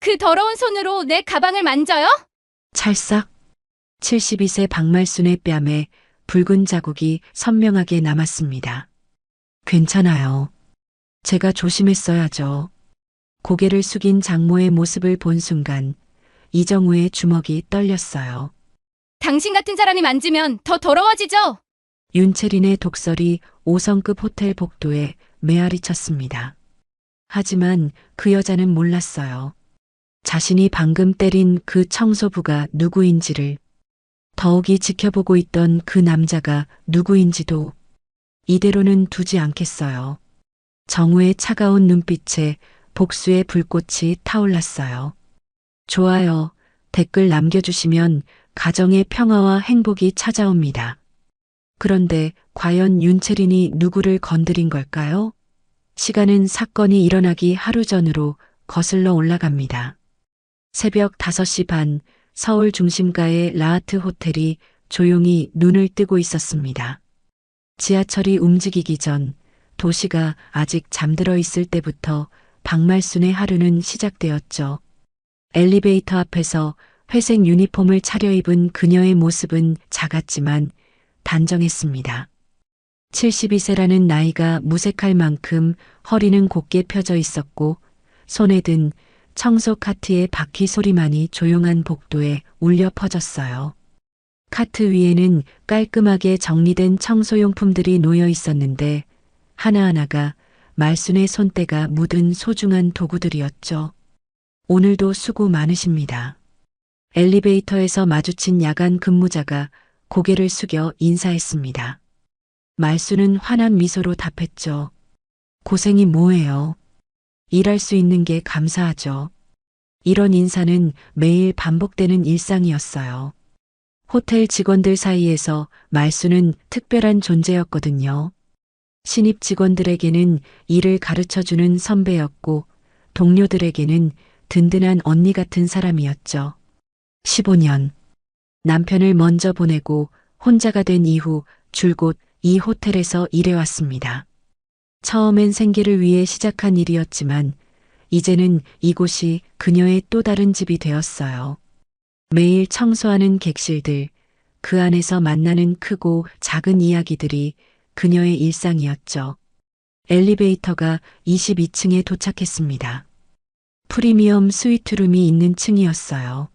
그 더러운 손으로 내 가방을 만져요? 찰싹. 72세 박말순의 뺨에 붉은 자국이 선명하게 남았습니다. 괜찮아요. 제가 조심했어야죠. 고개를 숙인 장모의 모습을 본 순간 이정우의 주먹이 떨렸어요. 당신 같은 사람이 만지면 더 더러워지죠? 윤채린의 독설이 5성급 호텔 복도에 메아리 쳤습니다. 하지만 그 여자는 몰랐어요. 자신이 방금 때린 그 청소부가 누구인지를, 더욱이 지켜보고 있던 그 남자가 누구인지도. 이대로는 두지 않겠어요. 정우의 차가운 눈빛에 복수의 불꽃이 타올랐어요. 좋아요. 댓글 남겨주시면 가정의 평화와 행복이 찾아옵니다. 그런데 과연 윤채린이 누구를 건드린 걸까요? 시간은 사건이 일어나기 하루 전으로 거슬러 올라갑니다. 새벽 5시 반 서울 중심가의 라하트 호텔이 조용히 눈을 뜨고 있었습니다. 지하철이 움직이기 전 도시가 아직 잠들어 있을 때부터 박말순의 하루는 시작되었죠. 엘리베이터 앞에서 회색 유니폼을 차려입은 그녀의 모습은 작았지만 단정했습니다. 72세라는 나이가 무색할 만큼 허리는 곧게 펴져 있었고 손에 든 청소 카트의 바퀴 소리만이 조용한 복도에 울려 퍼졌어요. 카트 위에는 깔끔하게 정리된 청소용품들이 놓여 있었는데 하나하나가 말순의 손때가 묻은 소중한 도구들이었죠. 오늘도 수고 많으십니다. 엘리베이터에서 마주친 야간 근무자가 고개를 숙여 인사했습니다. 말순은 환한 미소로 답했죠. 고생이 뭐예요? 일할 수 있는 게 감사하죠. 이런 인사는 매일 반복되는 일상이었어요. 호텔 직원들 사이에서 말순은 특별한 존재였거든요. 신입 직원들에게는 일을 가르쳐주는 선배였고 동료들에게는 든든한 언니 같은 사람이었죠. 15년. 남편을 먼저 보내고 혼자가 된 이후 줄곧 이 호텔에서 일해왔습니다. 처음엔 생계를 위해 시작한 일이었지만 이제는 이곳이 그녀의 또 다른 집이 되었어요. 매일 청소하는 객실들, 그 안에서 만나는 크고 작은 이야기들이 그녀의 일상이었죠. 엘리베이터가 22층에 도착했습니다. 프리미엄 스위트룸이 있는 층이었어요.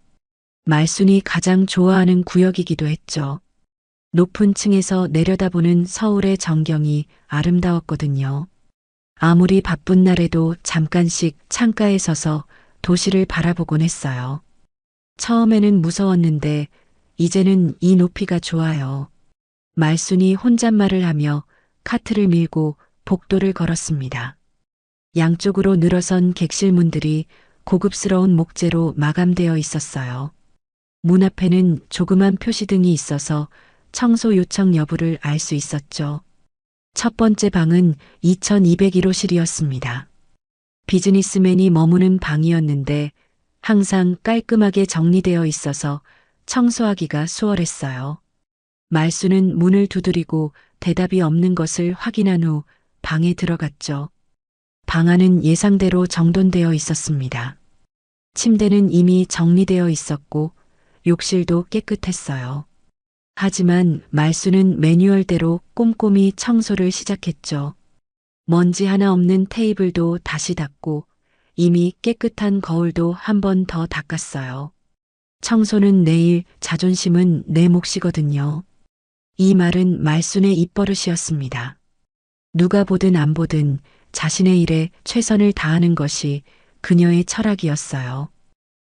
말순이 가장 좋아하는 구역이기도 했죠. 높은 층에서 내려다보는 서울의 전경이 아름다웠거든요. 아무리 바쁜 날에도 잠깐씩 창가에 서서 도시를 바라보곤 했어요. 처음에는 무서웠는데 이제는 이 높이가 좋아요. 말순이 혼잣말을 하며 카트를 밀고 복도를 걸었습니다. 양쪽으로 늘어선 객실 문들이 고급스러운 목재로 마감되어 있었어요. 문 앞에는 조그만 표시등이 있어서 청소 요청 여부를 알 수 있었죠. 첫 번째 방은 2201호실이었습니다. 비즈니스맨이 머무는 방이었는데 항상 깔끔하게 정리되어 있어서 청소하기가 수월했어요. 말순은 문을 두드리고 대답이 없는 것을 확인한 후 방에 들어갔죠. 방 안은 예상대로 정돈되어 있었습니다. 침대는 이미 정리되어 있었고 욕실도 깨끗했어요. 하지만 말순은 매뉴얼대로 꼼꼼히 청소를 시작했죠. 먼지 하나 없는 테이블도 다시 닦고 이미 깨끗한 거울도 한 번 더 닦았어요. 청소는 내일, 자존심은 내 몫이거든요. 이 말은 말순의 입버릇이었습니다. 누가 보든 안 보든 자신의 일에 최선을 다하는 것이 그녀의 철학이었어요.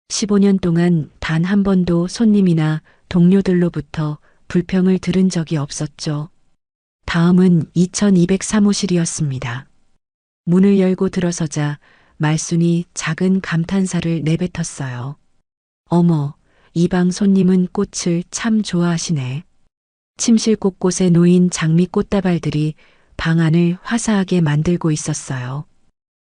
15년 동안 단 한 번도 손님이나 동료들로부터 불평을 들은 적이 없었죠. 다음은 2203호실이었습니다. 문을 열고 들어서자 말순이 작은 감탄사를 내뱉었어요. 어머, 이 방 손님은 꽃을 참 좋아하시네. 침실 곳곳에 놓인 장미 꽃다발들이 방 안을 화사하게 만들고 있었어요.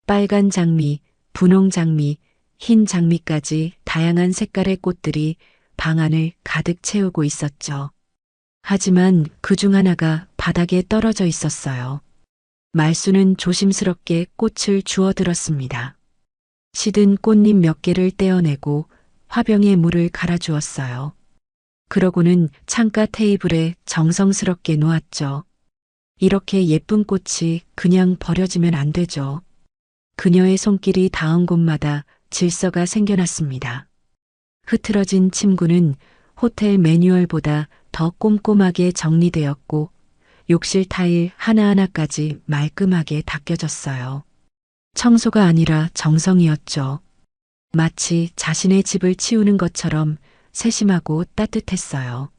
빨간 장미, 분홍 장미, 흰 장미까지 다양한 색깔의 꽃들이 방 안을 가득 채우고 있었죠. 하지만 그 중 하나가 바닥에 떨어져 있었어요. 말순은 조심스럽게 꽃을 주워들었습니다. 시든 꽃잎 몇 개를 떼어내고 화병에 물을 갈아주었어요. 그러고는 창가 테이블에 정성스럽게 놓았죠. 이렇게 예쁜 꽃이 그냥 버려지면 안 되죠. 그녀의 손길이 닿은 곳마다 질서가 생겨났습니다. 흐트러진 침구는 호텔 매뉴얼보다 더 꼼꼼하게 정리되었고 욕실 타일 하나하나까지 말끔하게 닦여졌어요. 청소가 아니라 정성이었죠. 마치 자신의 집을 치우는 것처럼 세심하고 따뜻했어요.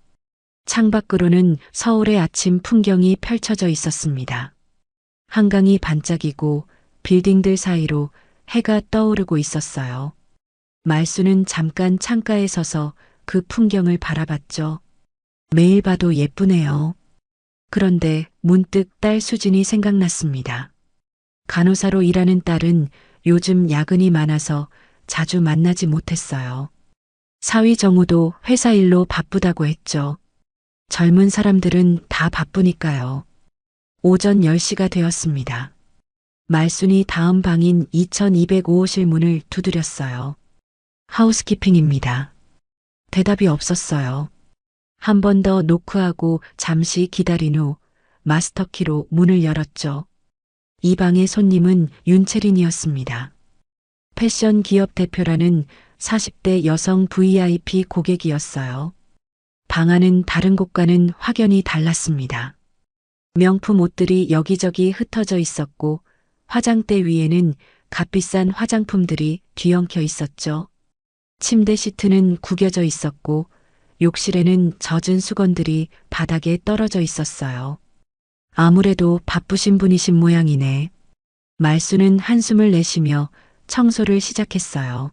창밖으로는 서울의 아침 풍경이 펼쳐져 있었습니다. 한강이 반짝이고 빌딩들 사이로 해가 떠오르고 있었어요. 말수는 잠깐 창가에 서서 그 풍경을 바라봤죠. 매일 봐도 예쁘네요. 그런데 문득 딸 수진이 생각났습니다. 간호사로 일하는 딸은 요즘 야근이 많아서 자주 만나지 못했어요. 사위 정우도 회사 일로 바쁘다고 했죠. 젊은 사람들은 다 바쁘니까요. 오전 10시가 되었습니다. 말순이 다음 방인 2205호실 문을 두드렸어요. 하우스키핑입니다. 대답이 없었어요. 한 번 더 노크하고 잠시 기다린 후 마스터키로 문을 열었죠. 이 방의 손님은 윤채린이었습니다. 패션 기업 대표라는 40대 여성 VIP 고객이었어요. 방 안은 다른 곳과는 확연히 달랐습니다. 명품 옷들이 여기저기 흩어져 있었고 화장대 위에는 값비싼 화장품들이 뒤엉켜 있었죠. 침대 시트는 구겨져 있었고 욕실에는 젖은 수건들이 바닥에 떨어져 있었어요. 아무래도 바쁘신 분이신 모양이네. 말수는 한숨을 내쉬며 청소를 시작했어요.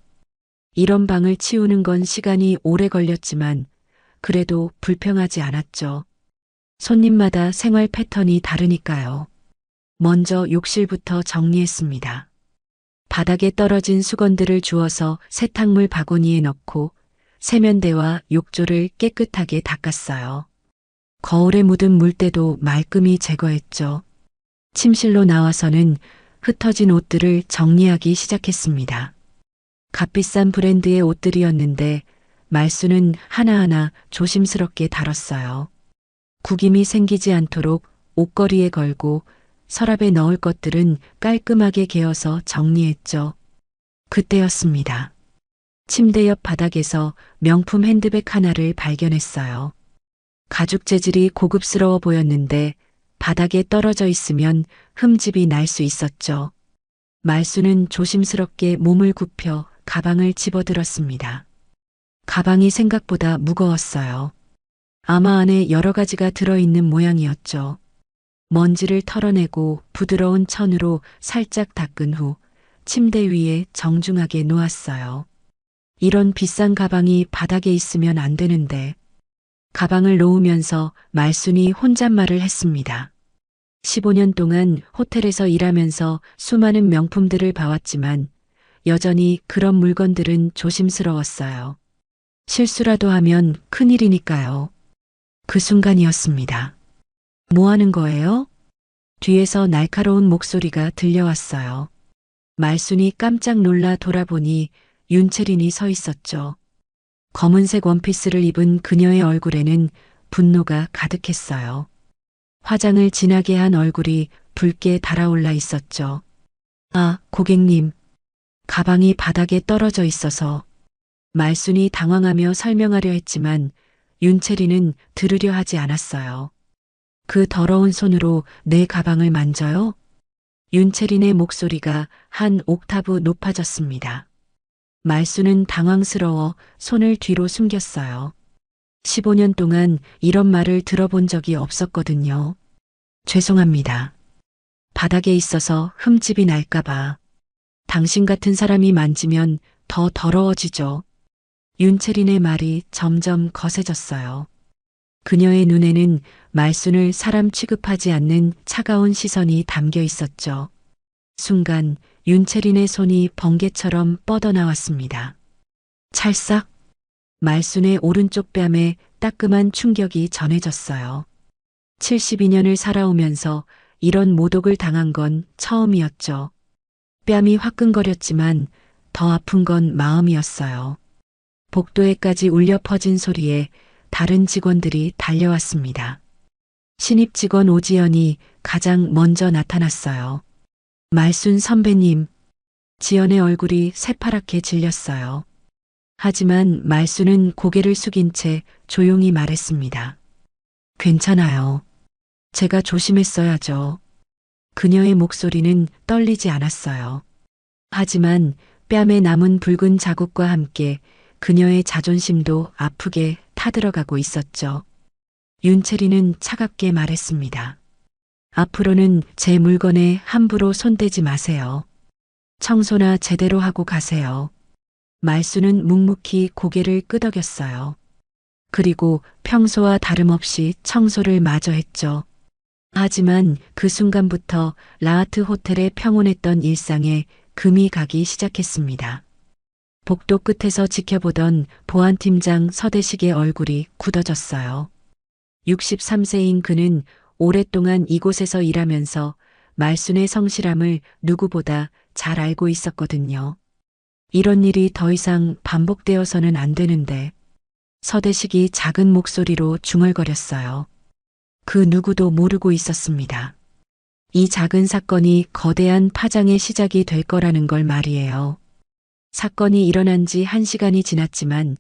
이런 방을 치우는 건 시간이 오래 걸렸지만 그래도 불평하지 않았죠. 손님마다 생활 패턴이 다르니까요. 먼저 욕실부터 정리했습니다. 바닥에 떨어진 수건들을 주워서 세탁물 바구니에 넣고 세면대와 욕조를 깨끗하게 닦았어요. 거울에 묻은 물때도 말끔히 제거했죠. 침실로 나와서는 흩어진 옷들을 정리하기 시작했습니다. 값비싼 브랜드의 옷들이었는데 말수는 하나하나 조심스럽게 다뤘어요. 구김이 생기지 않도록 옷걸이에 걸고 서랍에 넣을 것들은 깔끔하게 개어서 정리했죠. 그때였습니다. 침대 옆 바닥에서 명품 핸드백 하나를 발견했어요. 가죽 재질이 고급스러워 보였는데 바닥에 떨어져 있으면 흠집이 날 수 있었죠. 말수는 조심스럽게 몸을 굽혀 가방을 집어들었습니다. 가방이 생각보다 무거웠어요. 아마 안에 여러 가지가 들어있는 모양이었죠. 먼지를 털어내고 부드러운 천으로 살짝 닦은 후 침대 위에 정중하게 놓았어요. 이런 비싼 가방이 바닥에 있으면 안 되는데 가방을 놓으면서 말순이 혼잣말을 했습니다. 15년 동안 호텔에서 일하면서 수많은 명품들을 봐왔지만 여전히 그런 물건들은 조심스러웠어요. 실수라도 하면 큰일이니까요. 그 순간이었습니다. 뭐 하는 거예요? 뒤에서 날카로운 목소리가 들려왔어요. 말순이 깜짝 놀라 돌아보니 윤채린이 서 있었죠. 검은색 원피스를 입은 그녀의 얼굴에는 분노가 가득했어요. 화장을 진하게 한 얼굴이 붉게 달아올라 있었죠. 아, 고객님. 가방이 바닥에 떨어져 있어서. 말순이 당황하며 설명하려 했지만 윤채린은 들으려 하지 않았어요. 그 더러운 손으로 내 가방을 만져요? 윤채린의 목소리가 한 옥타브 높아졌습니다. 말수는 당황스러워 손을 뒤로 숨겼어요. 15년 동안 이런 말을 들어본 적이 없었거든요. 죄송합니다. 바닥에 있어서 흠집이 날까봐. 당신 같은 사람이 만지면 더 더러워지죠. 윤채린의 말이 점점 거세졌어요. 그녀의 눈에는 말순을 사람 취급하지 않는 차가운 시선이 담겨 있었죠. 순간 윤채린의 손이 번개처럼 뻗어나왔습니다. 찰싹 말순의 오른쪽 뺨에 따끔한 충격이 전해졌어요. 72년을 살아오면서 이런 모독을 당한 건 처음이었죠. 뺨이 화끈거렸지만 더 아픈 건 마음이었어요. 복도에까지 울려 퍼진 소리에 다른 직원들이 달려왔습니다. 신입 직원 오지연이 가장 먼저 나타났어요. 말순 선배님, 지연의 얼굴이 새파랗게 질렸어요. 하지만 말순은 고개를 숙인 채 조용히 말했습니다. 괜찮아요. 제가 조심했어야죠. 그녀의 목소리는 떨리지 않았어요. 하지만 뺨에 남은 붉은 자국과 함께 그녀의 자존심도 아프게 타들어가고 있었죠. 윤채리는 차갑게 말했습니다. 앞으로는 제 물건에 함부로 손대지 마세요. 청소나 제대로 하고 가세요. 말수는 묵묵히 고개를 끄덕였어요. 그리고 평소와 다름없이 청소를 마저 했죠. 하지만 그 순간부터 라하트 호텔의 평온했던 일상에 금이 가기 시작했습니다. 복도 끝에서 지켜보던 보안팀장 서대식의 얼굴이 굳어졌어요. 63세인 그는 오랫동안 이곳에서 일하면서 말순의 성실함을 누구보다 잘 알고 있었거든요. 이런 일이 더 이상 반복되어서는 안 되는데 서대식이 작은 목소리로 중얼거렸어요. 그 누구도 모르고 있었습니다. 이 작은 사건이 거대한 파장의 시작이 될 거라는 걸 말이에요. 사건이 일어난 지 1시간이 지났지만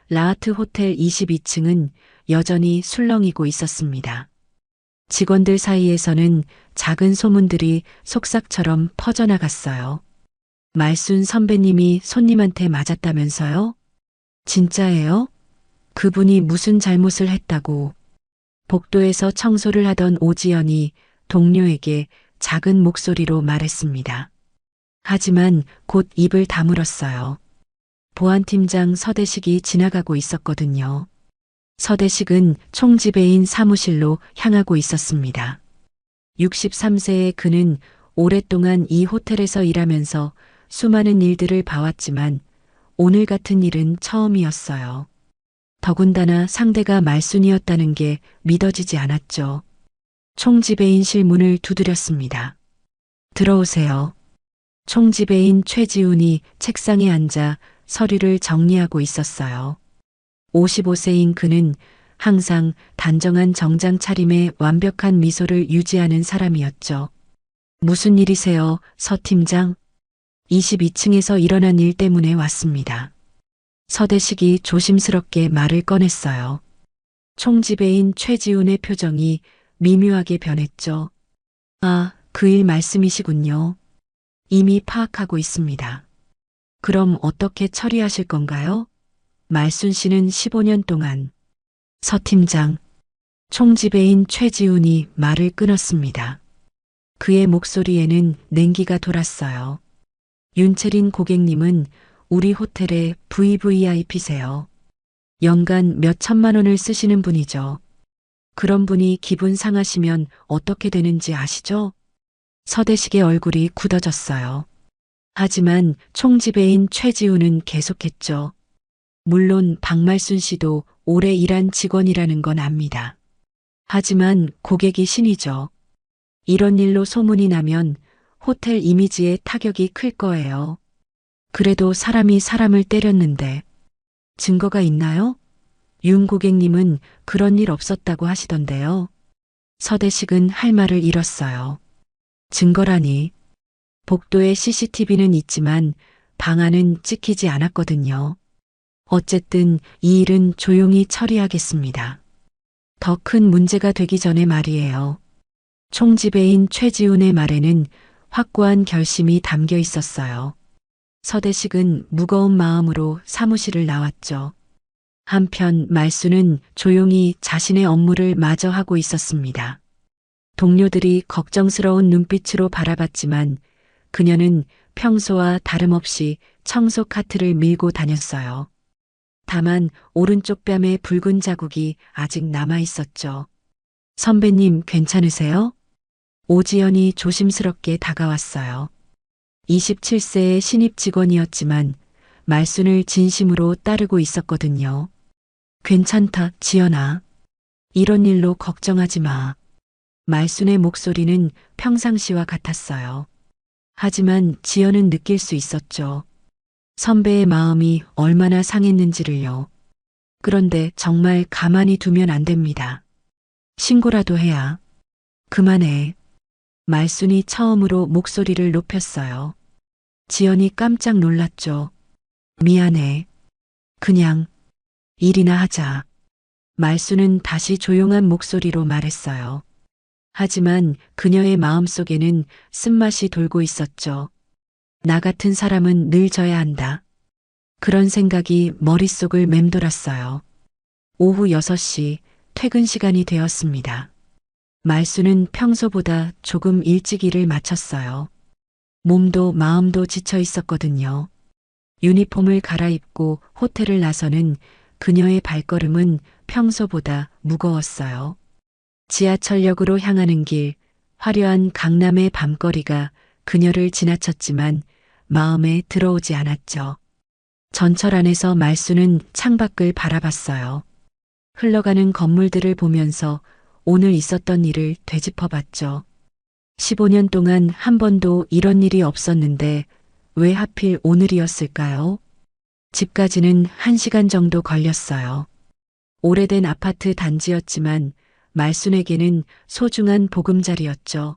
라하트 호텔 22층은 여전히 술렁이고 있었습니다. 직원들 사이에서는 작은 소문들이 속삭처럼 퍼져나갔어요. 말순 선배님이 손님한테 맞았다면서요? 진짜예요? 그분이 무슨 잘못을 했다고. 복도에서 청소를 하던 오지연이 동료에게 작은 목소리로 말했습니다. 하지만 곧 입을 다물었어요. 보안팀장 서대식이 지나가고 있었거든요. 서대식은 총지배인 사무실로 향하고 있었습니다. 63세의 그는 오랫동안 이 호텔에서 일하면서 수많은 일들을 봐왔지만 오늘 같은 일은 처음이었어요. 더군다나 상대가 말순이었다는 게 믿어지지 않았죠. 총지배인실 문을 두드렸습니다. 들어오세요. 총지배인 최지훈이 책상에 앉아 서류를 정리하고 있었어요. 55세인 그는 항상 단정한 정장 차림에 완벽한 미소를 유지하는 사람이었죠. 무슨 일이세요, 서 팀장? 22층에서 일어난 일 때문에 왔습니다. 서대식이 조심스럽게 말을 꺼냈어요. 총지배인 최지훈의 표정이 미묘하게 변했죠. 아, 그 일 말씀이시군요. 이미 파악하고 있습니다. 그럼 어떻게 처리하실 건가요? 말순 씨는 15년 동안. 서 팀장, 총지배인 최지훈이 말을 끊었습니다. 그의 목소리에는 냉기가 돌았어요. 윤채린 고객님은 우리 호텔의 VVIP세요. 연간 몇 천만 원을 쓰시는 분이죠. 그런 분이 기분 상하시면 어떻게 되는지 아시죠? 서대식의 얼굴이 굳어졌어요. 하지만 총지배인 최지훈은 계속했죠. 물론 박말순 씨도 오래 일한 직원이라는 건 압니다. 하지만 고객이 신이죠. 이런 일로 소문이 나면 호텔 이미지에 타격이 클 거예요. 그래도 사람이 사람을 때렸는데 증거가 있나요? 윤 고객님은 그런 일 없었다고 하시던데요. 서대식은 할 말을 잃었어요. 증거라니. 복도에 CCTV는 있지만 방 안은 찍히지 않았거든요. 어쨌든 이 일은 조용히 처리하겠습니다. 더 큰 문제가 되기 전에 말이에요. 총지배인 최지훈의 말에는 확고한 결심이 담겨 있었어요. 서대식은 무거운 마음으로 사무실을 나왔죠. 한편 말순은 조용히 자신의 업무를 마저 하고 있었습니다. 동료들이 걱정스러운 눈빛으로 바라봤지만 그녀는 평소와 다름없이 청소 카트를 밀고 다녔어요. 다만 오른쪽 뺨에 붉은 자국이 아직 남아 있었죠. 선배님 괜찮으세요? 오지연이 조심스럽게 다가왔어요. 27세의 신입 직원이었지만 말순을 진심으로 따르고 있었거든요. 괜찮다, 지연아. 이런 일로 걱정하지 마. 말순의 목소리는 평상시와 같았어요. 하지만 지연은 느낄 수 있었죠. 선배의 마음이 얼마나 상했는지를요. 그런데 정말 가만히 두면 안 됩니다. 신고라도 해야. 그만해. 말순이 처음으로 목소리를 높였어요. 지연이 깜짝 놀랐죠. 미안해. 그냥 일이나 하자. 말순은 다시 조용한 목소리로 말했어요. 하지만 그녀의 마음속에는 쓴맛이 돌고 있었죠. 나 같은 사람은 늘 져야 한다. 그런 생각이 머릿속을 맴돌았어요. 오후 6시 퇴근 시간이 되었습니다. 말수는 평소보다 조금 일찍 일을 마쳤어요. 몸도 마음도 지쳐 있었거든요. 유니폼을 갈아입고 호텔을 나서는 그녀의 발걸음은 평소보다 무거웠어요. 지하철역으로 향하는 길, 화려한 강남의 밤거리가 그녀를 지나쳤지만 마음에 들어오지 않았죠. 전철 안에서 말수는 창밖을 바라봤어요. 흘러가는 건물들을 보면서 오늘 있었던 일을 되짚어봤죠. 15년 동안 한 번도 이런 일이 없었는데 왜 하필 오늘이었을까요? 집까지는 1시간 정도 걸렸어요. 오래된 아파트 단지였지만 말순에게는 소중한 보금자리였죠.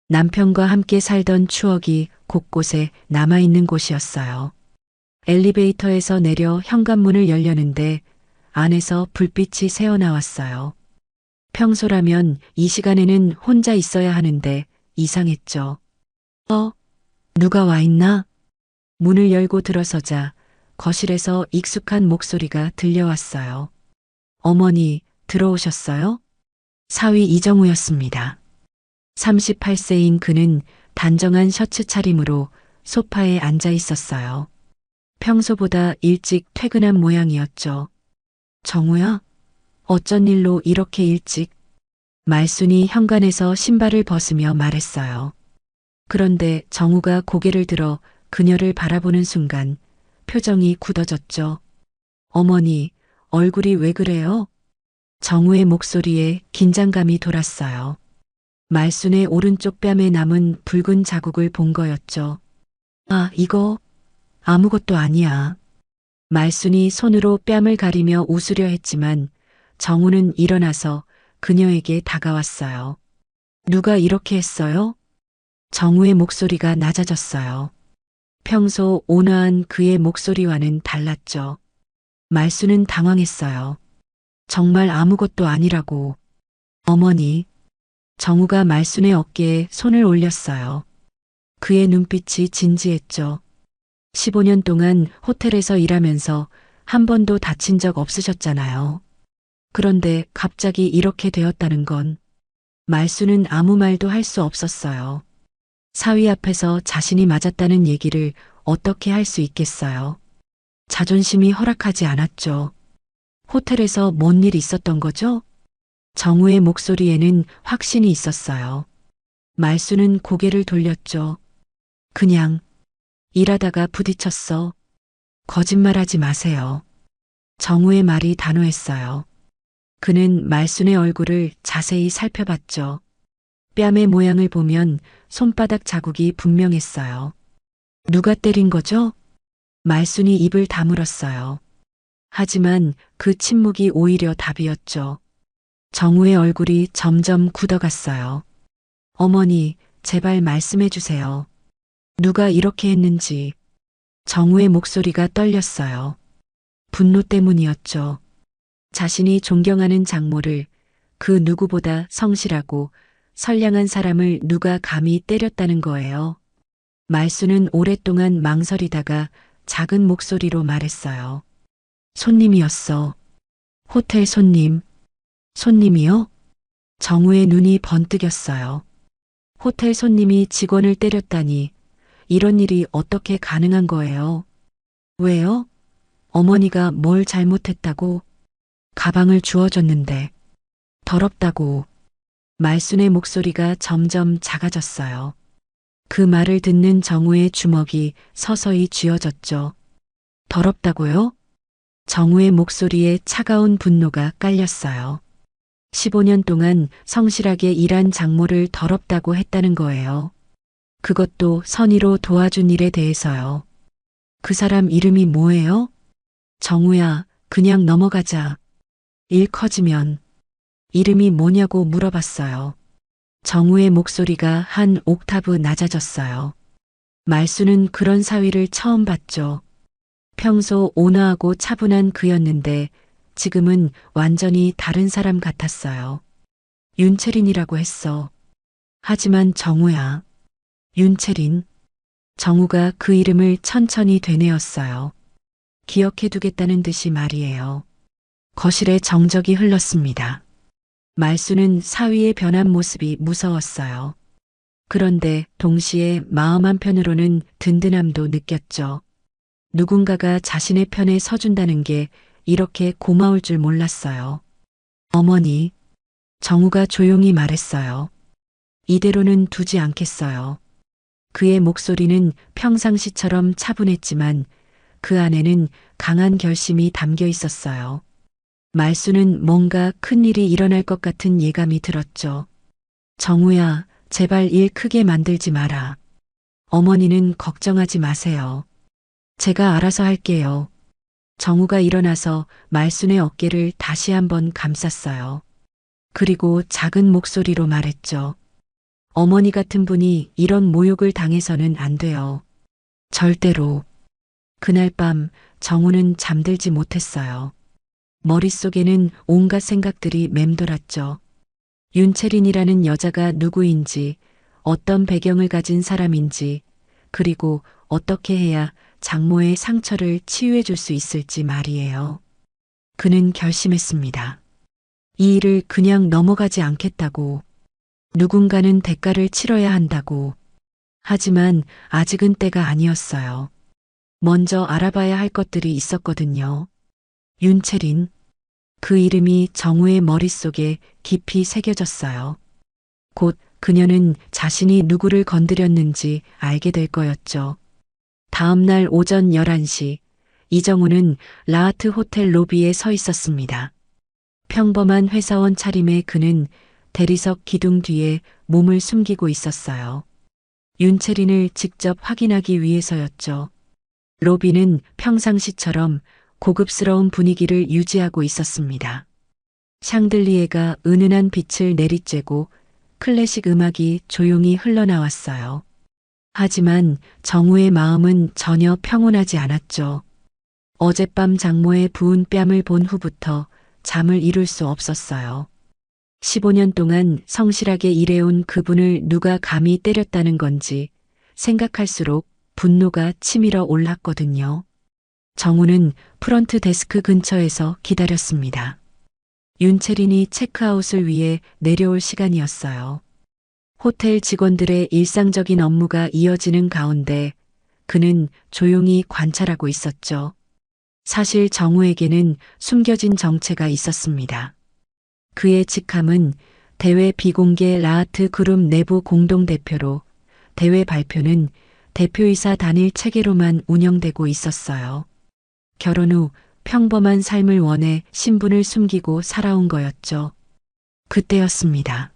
남편과 함께 살던 추억이 곳곳에 남아있는 곳이었어요. 엘리베이터에서 내려 현관문을 열려는데 안에서 불빛이 새어나왔어요. 평소라면 이 시간에는 혼자 있어야 하는데 이상했죠. 누가 와 있나? 문을 열고 들어서자 거실에서 익숙한 목소리가 들려왔어요. 어머니, 들어오셨어요? 사위 이정우였습니다. 38세인 그는 단정한 셔츠 차림으로 소파에 앉아 있었어요. 평소보다 일찍 퇴근한 모양이었죠. 정우야? 어쩐 일로 이렇게 일찍? 말순이 현관에서 신발을 벗으며 말했어요. 그런데 정우가 고개를 들어 그녀를 바라보는 순간 표정이 굳어졌죠. 어머니, 얼굴이 왜 그래요? 정우의 목소리에 긴장감이 돌았어요. 말순의 오른쪽 뺨에 남은 붉은 자국을 본 거였죠. 아, 이거 아무것도 아니야. 말순이 손으로 뺨을 가리며 웃으려 했지만 정우는 일어나서 그녀에게 다가왔어요. 누가 이렇게 했어요? 정우의 목소리가 낮아졌어요. 평소 온화한 그의 목소리와는 달랐죠. 말순은 당황했어요. 정말 아무것도 아니라고. 어머니. 정우가 말순의 어깨에 손을 올렸어요. 그의 눈빛이 진지했죠. 15년 동안 호텔에서 일하면서 한 번도 다친 적 없으셨잖아요. 그런데 갑자기 이렇게 되었다는 건 말순은 아무 말도 할 수 없었어요. 사위 앞에서 자신이 맞았다는 얘기를 어떻게 할 수 있겠어요? 자존심이 허락하지 않았죠. 호텔에서 뭔 일 있었던 거죠? 정우의 목소리에는 확신이 있었어요. 말순은 고개를 돌렸죠. 그냥 일하다가 부딪혔어. 거짓말하지 마세요. 정우의 말이 단호했어요. 그는 말순의 얼굴을 자세히 살펴봤죠. 뺨의 모양을 보면 손바닥 자국이 분명했어요. 누가 때린 거죠? 말순이 입을 다물었어요. 하지만 그 침묵이 오히려 답이었죠. 정우의 얼굴이 점점 굳어갔어요. 어머니, 제발 말씀해 주세요. 누가 이렇게 했는지. 정우의 목소리가 떨렸어요. 분노 때문이었죠. 자신이 존경하는 장모를 그 누구보다 성실하고 선량한 사람을 누가 감히 때렸다는 거예요. 말수는 오랫동안 망설이다가 작은 목소리로 말했어요. 손님이었어. 호텔 손님. 손님이요? 정우의 눈이 번뜩였어요. 호텔 손님이 직원을 때렸다니 이런 일이 어떻게 가능한 거예요? 왜요? 어머니가 뭘 잘못했다고? 가방을 주워줬는데 더럽다고. 말순의 목소리가 점점 작아졌어요. 그 말을 듣는 정우의 주먹이 서서히 쥐어졌죠. 더럽다고요? 정우의 목소리에 차가운 분노가 깔렸어요. 15년 동안 성실하게 일한 장모를 더럽다고 했다는 거예요. 그것도 선의로 도와준 일에 대해서요. 그 사람 이름이 뭐예요? 정우야, 그냥 넘어가자. 일 커지면 이름이 뭐냐고 물어봤어요. 정우의 목소리가 한 옥타브 낮아졌어요. 말수는 그런 사위를 처음 봤죠. 평소 온화하고 차분한 그였는데 지금은 완전히 다른 사람 같았어요. 윤채린이라고 했어. 하지만 정우야. 윤채린. 정우가 그 이름을 천천히 되뇌었어요. 기억해두겠다는 듯이 말이에요. 거실에 정적이 흘렀습니다. 말수는 사위의 변한 모습이 무서웠어요. 그런데 동시에 마음 한편으로는 든든함도 느꼈죠. 누군가가 자신의 편에 서준다는 게 이렇게 고마울 줄 몰랐어요. 어머니, 정우가 조용히 말했어요. 이대로는 두지 않겠어요. 그의 목소리는 평상시처럼 차분했지만 그 안에는 강한 결심이 담겨 있었어요. 말수는 뭔가 큰일이 일어날 것 같은 예감이 들었죠. 정우야, 제발 일 크게 만들지 마라. 어머니는 걱정하지 마세요. 제가 알아서 할게요. 정우가 일어나서 말순의 어깨를 다시 한번 감쌌어요. 그리고 작은 목소리로 말했죠. 어머니 같은 분이 이런 모욕을 당해서는 안 돼요. 절대로. 그날 밤 정우는 잠들지 못했어요. 머릿속에는 온갖 생각들이 맴돌았죠. 윤채린이라는 여자가 누구인지, 어떤 배경을 가진 사람인지, 그리고 어떻게 해야 장모의 상처를 치유해 줄 수 있을지 말이에요. 그는 결심했습니다. 이 일을 그냥 넘어가지 않겠다고. 누군가는 대가를 치러야 한다고. 하지만 아직은 때가 아니었어요. 먼저 알아봐야 할 것들이 있었거든요. 윤채린. 그 이름이 정우의 머릿속에 깊이 새겨졌어요. 곧 그녀는 자신이 누구를 건드렸는지 알게 될 거였죠. 다음 날 오전 11시, 이정우는 라하트 호텔 로비에 서 있었습니다. 평범한 회사원 차림의 그는 대리석 기둥 뒤에 몸을 숨기고 있었어요. 윤채린을 직접 확인하기 위해서였죠. 로비는 평상시처럼 고급스러운 분위기를 유지하고 있었습니다. 샹들리에가 은은한 빛을 내리쬐고 클래식 음악이 조용히 흘러나왔어요. 하지만 정우의 마음은 전혀 평온하지 않았죠. 어젯밤 장모의 부은 뺨을 본 후부터 잠을 이룰 수 없었어요. 15년 동안 성실하게 일해온 그분을 누가 감히 때렸다는 건지 생각할수록 분노가 치밀어 올랐거든요. 정우는 프런트 데스크 근처에서 기다렸습니다. 윤채린이 체크아웃을 위해 내려올 시간이었어요. 호텔 직원들의 일상적인 업무가 이어지는 가운데 그는 조용히 관찰하고 있었죠. 사실 정우에게는 숨겨진 정체가 있었습니다. 그의 직함은 대외 비공개 라하트 그룹 내부 공동대표로 대외 발표는 대표이사 단일 체계로만 운영되고 있었어요. 결혼 후 평범한 삶을 원해 신분을 숨기고 살아온 거였죠. 그때였습니다.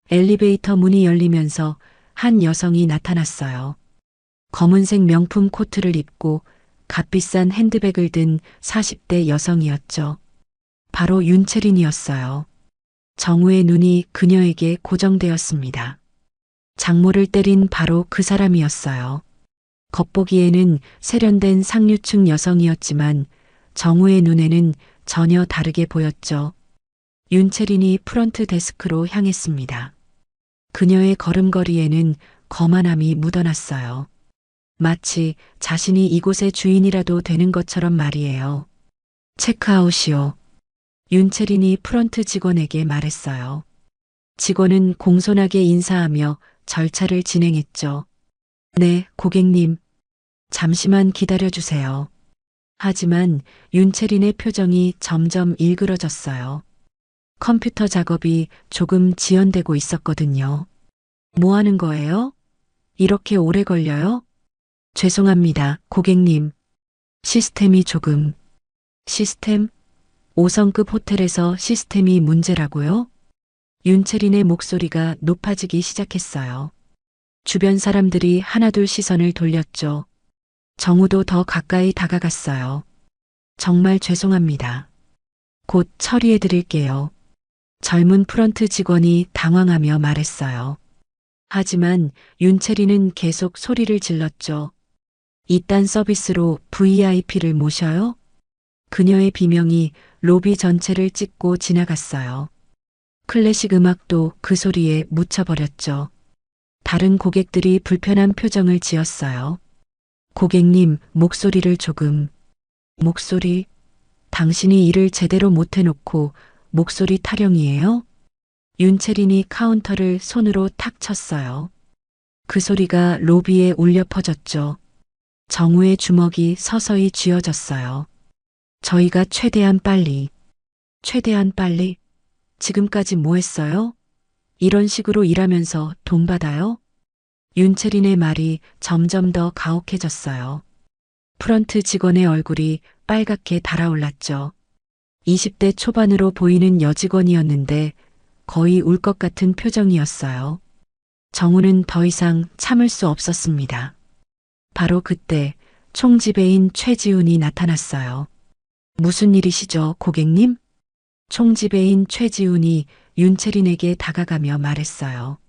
엘리베이터 문이 열리면서 한 여성이 나타났어요. 검은색 명품 코트를 입고 값비싼 핸드백을 든 40대 여성이었죠. 바로 윤채린이었어요. 정우의 눈이 그녀에게 고정되었습니다. 장모를 때린 바로 그 사람이었어요. 겉보기에는 세련된 상류층 여성이었지만 정우의 눈에는 전혀 다르게 보였죠. 윤채린이 프런트 데스크로 향했습니다. 그녀의 걸음걸이에는 거만함이 묻어났어요. 마치 자신이 이곳의 주인이라도 되는 것처럼 말이에요. 체크아웃이요. 윤채린이 프런트 직원에게 말했어요. 직원은 공손하게 인사하며 절차를 진행했죠. 네, 고객님. 잠시만 기다려주세요. 하지만 윤채린의 표정이 점점 일그러졌어요. 컴퓨터 작업이 조금 지연되고 있었거든요. 뭐 하는 거예요? 이렇게 오래 걸려요? 죄송합니다, 고객님. 시스템이 조금. 시스템? 5성급 호텔에서 시스템이 문제라고요? 윤채린의 목소리가 높아지기 시작했어요. 주변 사람들이 하나둘 시선을 돌렸죠. 정우도 더 가까이 다가갔어요. 정말 죄송합니다. 곧 처리해 드릴게요. 젊은 프런트 직원이 당황하며 말했어요. 하지만 윤채리는 계속 소리를 질렀죠. 이딴 서비스로 VIP를 모셔요? 그녀의 비명이 로비 전체를 찍고 지나갔어요. 클래식 음악도 그 소리에 묻혀버렸죠. 다른 고객들이 불편한 표정을 지었어요. 고객님, 목소리를 조금. 목소리? 당신이 일을 제대로 못해놓고 목소리 타령이에요? 윤채린이 카운터를 손으로 탁 쳤어요. 그 소리가 로비에 울려 퍼졌죠. 정우의 주먹이 서서히 쥐어졌어요. 저희가 최대한 빨리. 최대한 빨리? 지금까지 뭐 했어요? 이런 식으로 일하면서 돈 받아요? 윤채린의 말이 점점 더 가혹해졌어요. 프런트 직원의 얼굴이 빨갛게 달아올랐죠. 20대 초반으로 보이는 여직원이었는데 거의 울 것 같은 표정이었어요. 정우는 더 이상 참을 수 없었습니다. 바로 그때 총지배인 최지훈이 나타났어요. 무슨 일이시죠, 고객님? 총지배인 최지훈이 윤채린에게 다가가며 말했어요.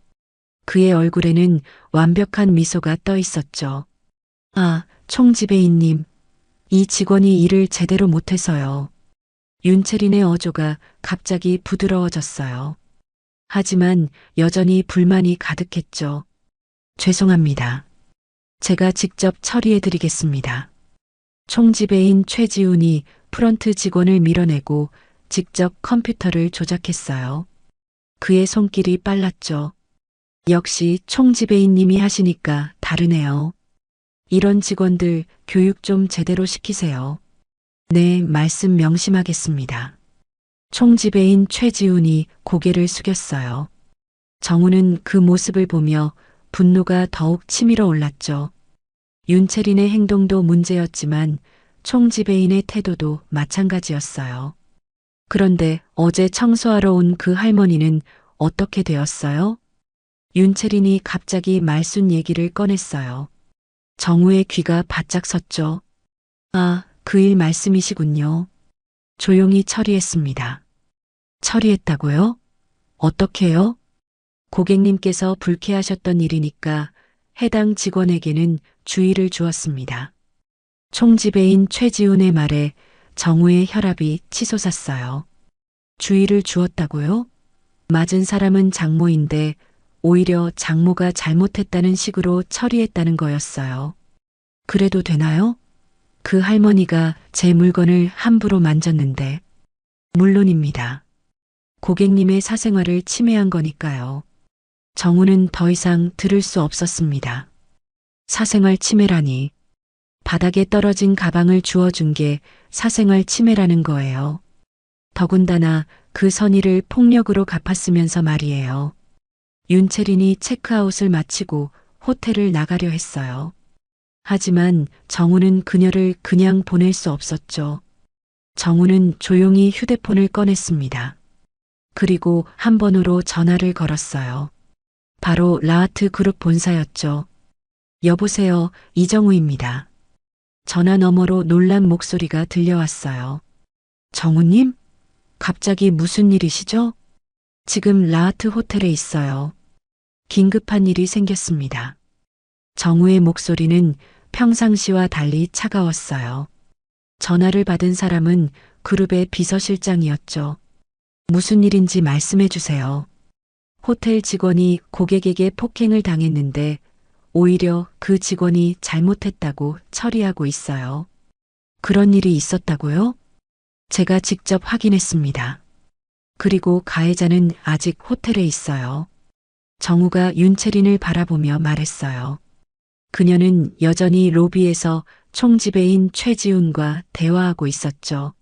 그의 얼굴에는 완벽한 미소가 떠 있었죠. 아, 총지배인님. 이 직원이 일을 제대로 못해서요. 윤채린의 어조가 갑자기 부드러워졌어요. 하지만 여전히 불만이 가득했죠. 죄송합니다. 제가 직접 처리해 드리겠습니다. 총지배인 최지훈이 프런트 직원을 밀어내고 직접 컴퓨터를 조작했어요. 그의 손길이 빨랐죠. 역시 총지배인님이 하시니까 다르네요. 이런 직원들 교육 좀 제대로 시키세요. 네, 말씀 명심하겠습니다. 총지배인 최지훈이 고개를 숙였어요. 정우는 그 모습을 보며 분노가 더욱 치밀어 올랐죠. 윤채린의 행동도 문제였지만 총지배인의 태도도 마찬가지였어요. 그런데 어제 청소하러 온 그 할머니는 어떻게 되었어요? 윤채린이 갑자기 말순 얘기를 꺼냈어요. 정우의 귀가 바짝 섰죠. 아, 그 일 말씀이시군요. 조용히 처리했습니다. 처리했다고요? 어떻게요? 고객님께서 불쾌하셨던 일이니까 해당 직원에게는 주의를 주었습니다. 총지배인 최지훈의 말에 정우의 혈압이 치솟았어요. 주의를 주었다고요? 맞은 사람은 장모인데 오히려 장모가 잘못했다는 식으로 처리했다는 거였어요. 그래도 되나요? 그 할머니가 제 물건을 함부로 만졌는데. 물론입니다. 고객님의 사생활을 침해한 거니까요. 정우는 더 이상 들을 수 없었습니다. 사생활 침해라니. 바닥에 떨어진 가방을 주워준 게 사생활 침해라는 거예요. 더군다나 그 선의를 폭력으로 갚았으면서 말이에요. 윤채린이 체크아웃을 마치고 호텔을 나가려 했어요. 하지만 정우는 그녀를 그냥 보낼 수 없었죠. 정우는 조용히 휴대폰을 꺼냈습니다. 그리고 한 번으로 전화를 걸었어요. 바로 라하트 그룹 본사였죠. 여보세요, 이정우입니다. 전화 너머로 놀란 목소리가 들려왔어요. 정우님? 갑자기 무슨 일이시죠? 지금 라하트 호텔에 있어요. 긴급한 일이 생겼습니다. 정우의 목소리는 평상시와 달리 차가웠어요. 전화를 받은 사람은 그룹의 비서실장이었죠. 무슨 일인지 말씀해 주세요. 호텔 직원이 고객에게 폭행을 당했는데 오히려 그 직원이 잘못했다고 처리하고 있어요. 그런 일이 있었다고요? 제가 직접 확인했습니다. 그리고 가해자는 아직 호텔에 있어요. 정우가 윤채린을 바라보며 말했어요. 그녀는 여전히 로비에서 총지배인 최지훈과 대화하고 있었죠.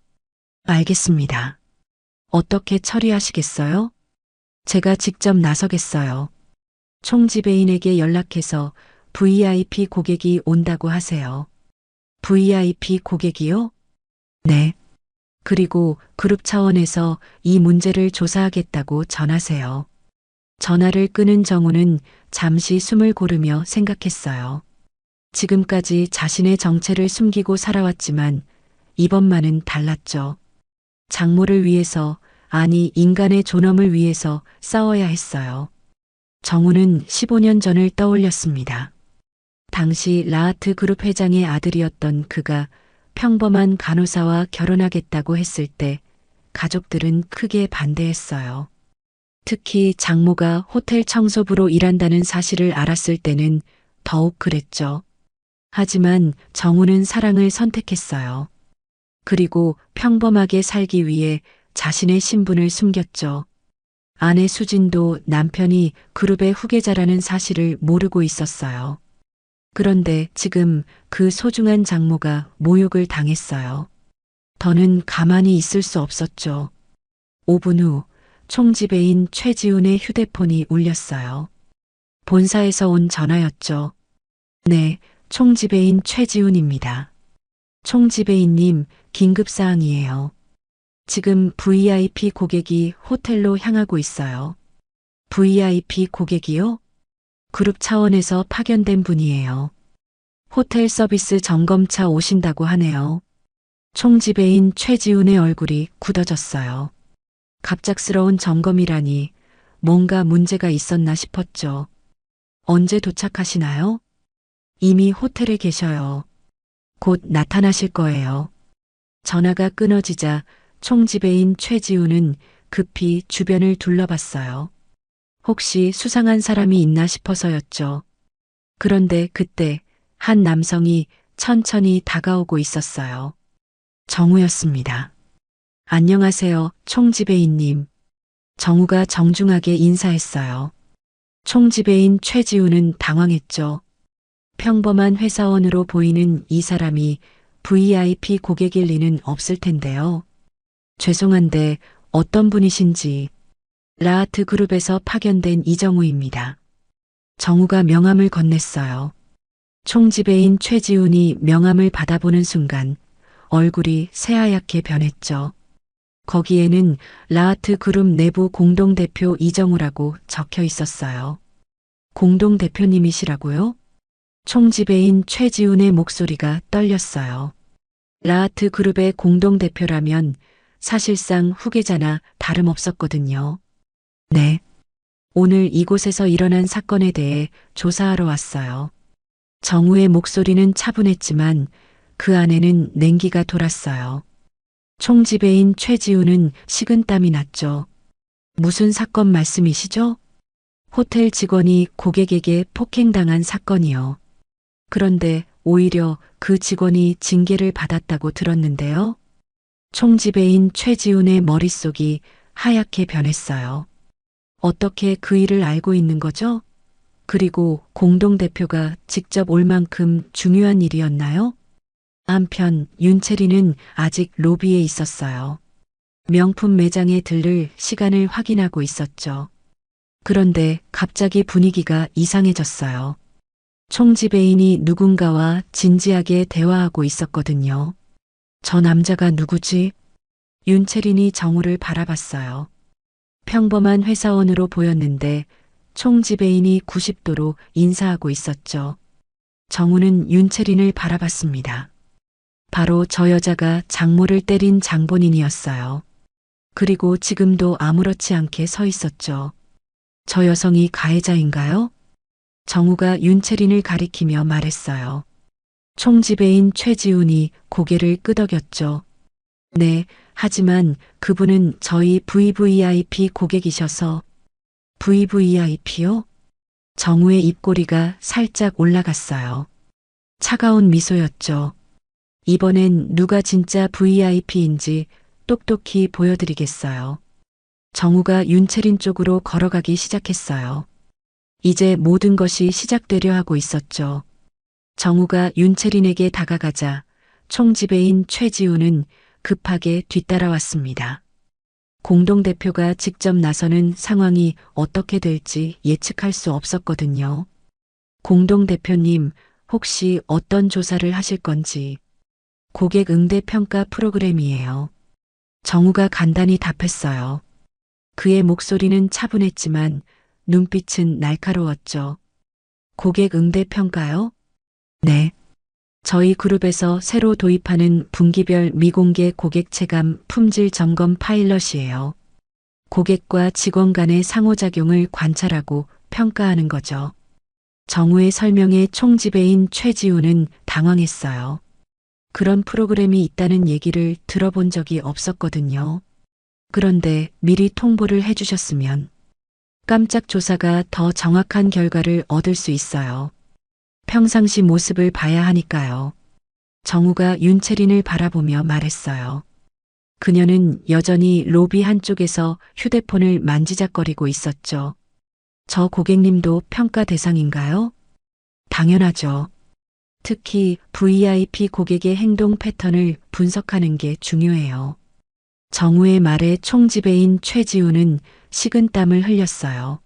알겠습니다. 어떻게 처리하시겠어요? 제가 직접 나서겠어요. 총지배인에게 연락해서 VIP 고객이 온다고 하세요. VIP 고객이요? 네. 그리고 그룹 차원에서 이 문제를 조사하겠다고 전하세요. 전화를 끊은 정우는 잠시 숨을 고르며 생각했어요. 지금까지 자신의 정체를 숨기고 살아왔지만 이번만은 달랐죠. 장모를 위해서, 아니 인간의 존엄을 위해서 싸워야 했어요. 정우는 15년 전을 떠올렸습니다. 당시 라하트 그룹 회장의 아들이었던 그가 평범한 간호사와 결혼하겠다고 했을 때 가족들은 크게 반대했어요. 특히 장모가 호텔 청소부로 일한다는 사실을 알았을 때는 더욱 그랬죠. 하지만 정우는 사랑을 선택했어요. 그리고 평범하게 살기 위해 자신의 신분을 숨겼죠. 아내 수진도 남편이 그룹의 후계자라는 사실을 모르고 있었어요. 그런데 지금 그 소중한 장모가 모욕을 당했어요. 더는 가만히 있을 수 없었죠. 5분 후 총지배인 최지훈의 휴대폰이 울렸어요. 본사에서 온 전화였죠. 네, 총지배인 최지훈입니다. 총지배인님, 긴급사항이에요. 지금 VIP 고객이 호텔로 향하고 있어요. VIP 고객이요? 그룹 차원에서 파견된 분이에요. 호텔 서비스 점검차 오신다고 하네요. 총지배인 최지훈의 얼굴이 굳어졌어요. 갑작스러운 점검이라니 뭔가 문제가 있었나 싶었죠. 언제 도착하시나요? 이미 호텔에 계셔요. 곧 나타나실 거예요. 전화가 끊어지자 총지배인 최지훈은 급히 주변을 둘러봤어요. 혹시 수상한 사람이 있나 싶어서였죠. 그런데 그때 한 남성이 천천히 다가오고 있었어요. 정우였습니다. 안녕하세요, 총지배인님. 정우가 정중하게 인사했어요. 총지배인 최지훈은 당황했죠. 평범한 회사원으로 보이는 이 사람이 VIP 고객일 리는 없을 텐데요. 죄송한데 어떤 분이신지. 라하트 그룹에서 파견된 이정우입니다. 정우가 명함을 건넸어요. 총지배인 최지훈이 명함을 받아보는 순간 얼굴이 새하얗게 변했죠. 거기에는 라하트 그룹 내부 공동대표 이정우라고 적혀 있었어요. 공동대표님이시라고요? 총지배인 최지훈의 목소리가 떨렸어요. 라하트 그룹의 공동대표라면 사실상 후계자나 다름없었거든요. 네. 오늘 이곳에서 일어난 사건에 대해 조사하러 왔어요. 정우의 목소리는 차분했지만 그 안에는 냉기가 돌았어요. 총지배인 최지훈은 식은땀이 났죠. 무슨 사건 말씀이시죠? 호텔 직원이 고객에게 폭행당한 사건이요. 그런데 오히려 그 직원이 징계를 받았다고 들었는데요. 총지배인 최지훈의 머릿속이 하얗게 변했어요. 어떻게 그 일을 알고 있는 거죠? 그리고 공동대표가 직접 올 만큼 중요한 일이었나요? 한편 윤채리는 아직 로비에 있었어요. 명품 매장에 들를 시간을 확인하고 있었죠. 그런데 갑자기 분위기가 이상해졌어요. 총지배인이 누군가와 진지하게 대화하고 있었거든요. 저 남자가 누구지? 윤채린이 정우를 바라봤어요. 평범한 회사원으로 보였는데 총지배인이 90도로 인사하고 있었죠. 정우는 윤채린을 바라봤습니다. 바로 저 여자가 장모를 때린 장본인이었어요. 그리고 지금도 아무렇지 않게 서 있었죠. 저 여성이 가해자인가요? 정우가 윤채린을 가리키며 말했어요. 총지배인 최지훈이 고개를 끄덕였죠. 네, 하지만 그분은 저희 VVIP 고객이셔서. VVIP요? 정우의 입꼬리가 살짝 올라갔어요. 차가운 미소였죠. 이번엔 누가 진짜 VIP인지 똑똑히 보여드리겠어요. 정우가 윤채린 쪽으로 걸어가기 시작했어요. 이제 모든 것이 시작되려 하고 있었죠. 정우가 윤채린에게 다가가자 총지배인 최지훈은 급하게 뒤따라왔습니다. 공동대표가 직접 나서는 상황이 어떻게 될지 예측할 수 없었거든요. 공동대표님, 혹시 어떤 조사를 하실 건지. 고객 응대 평가 프로그램이에요. 정우가 간단히 답했어요. 그의 목소리는 차분했지만 눈빛은 날카로웠죠. 고객 응대 평가요? 네. 저희 그룹에서 새로 도입하는 분기별 미공개 고객 체감 품질 점검 파일럿이에요. 고객과 직원 간의 상호작용을 관찰하고 평가하는 거죠. 정우의 설명에 총지배인 최지우는 당황했어요. 그런 프로그램이 있다는 얘기를 들어본 적이 없었거든요. 그런데 미리 통보를 해주셨으면 깜짝 조사가 더 정확한 결과를 얻을 수 있어요. 평상시 모습을 봐야 하니까요. 정우가 윤채린을 바라보며 말했어요. 그녀는 여전히 로비 한쪽에서 휴대폰을 만지작거리고 있었죠. 저 고객님도 평가 대상인가요? 당연하죠. 특히 VIP 고객의 행동 패턴을 분석하는 게 중요해요. 정우의 말에 총지배인 최지우는 식은땀을 흘렸어요.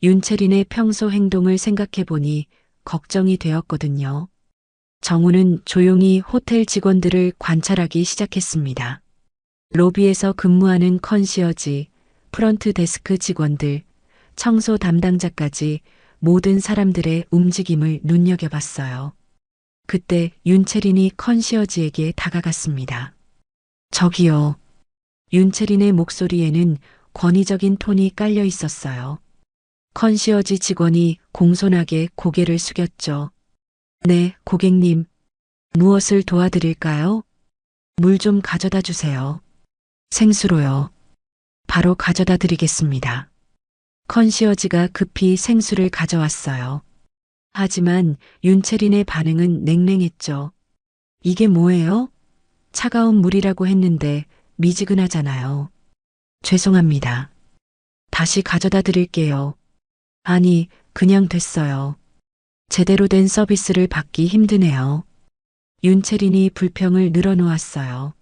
윤채린의 평소 행동을 생각해보니 걱정이 되었거든요. 정우는 조용히 호텔 직원들을 관찰하기 시작했습니다. 로비에서 근무하는 컨시어지, 프런트 데스크 직원들, 청소 담당자까지 모든 사람들의 움직임을 눈여겨봤어요. 그때 윤채린이 컨시어지에게 다가갔습니다. 저기요. 윤채린의 목소리에는 권위적인 톤이 깔려 있었어요. 컨시어지 직원이 공손하게 고개를 숙였죠. 네, 고객님. 무엇을 도와드릴까요? 물 좀 가져다 주세요. 생수로요. 바로 가져다 드리겠습니다. 컨시어지가 급히 생수를 가져왔어요. 하지만 윤채린의 반응은 냉랭했죠. 이게 뭐예요? 차가운 물이라고 했는데 미지근하잖아요. 죄송합니다. 다시 가져다 드릴게요. 아니, 그냥 됐어요. 제대로 된 서비스를 받기 힘드네요. 윤채린이 불평을 늘어놓았어요.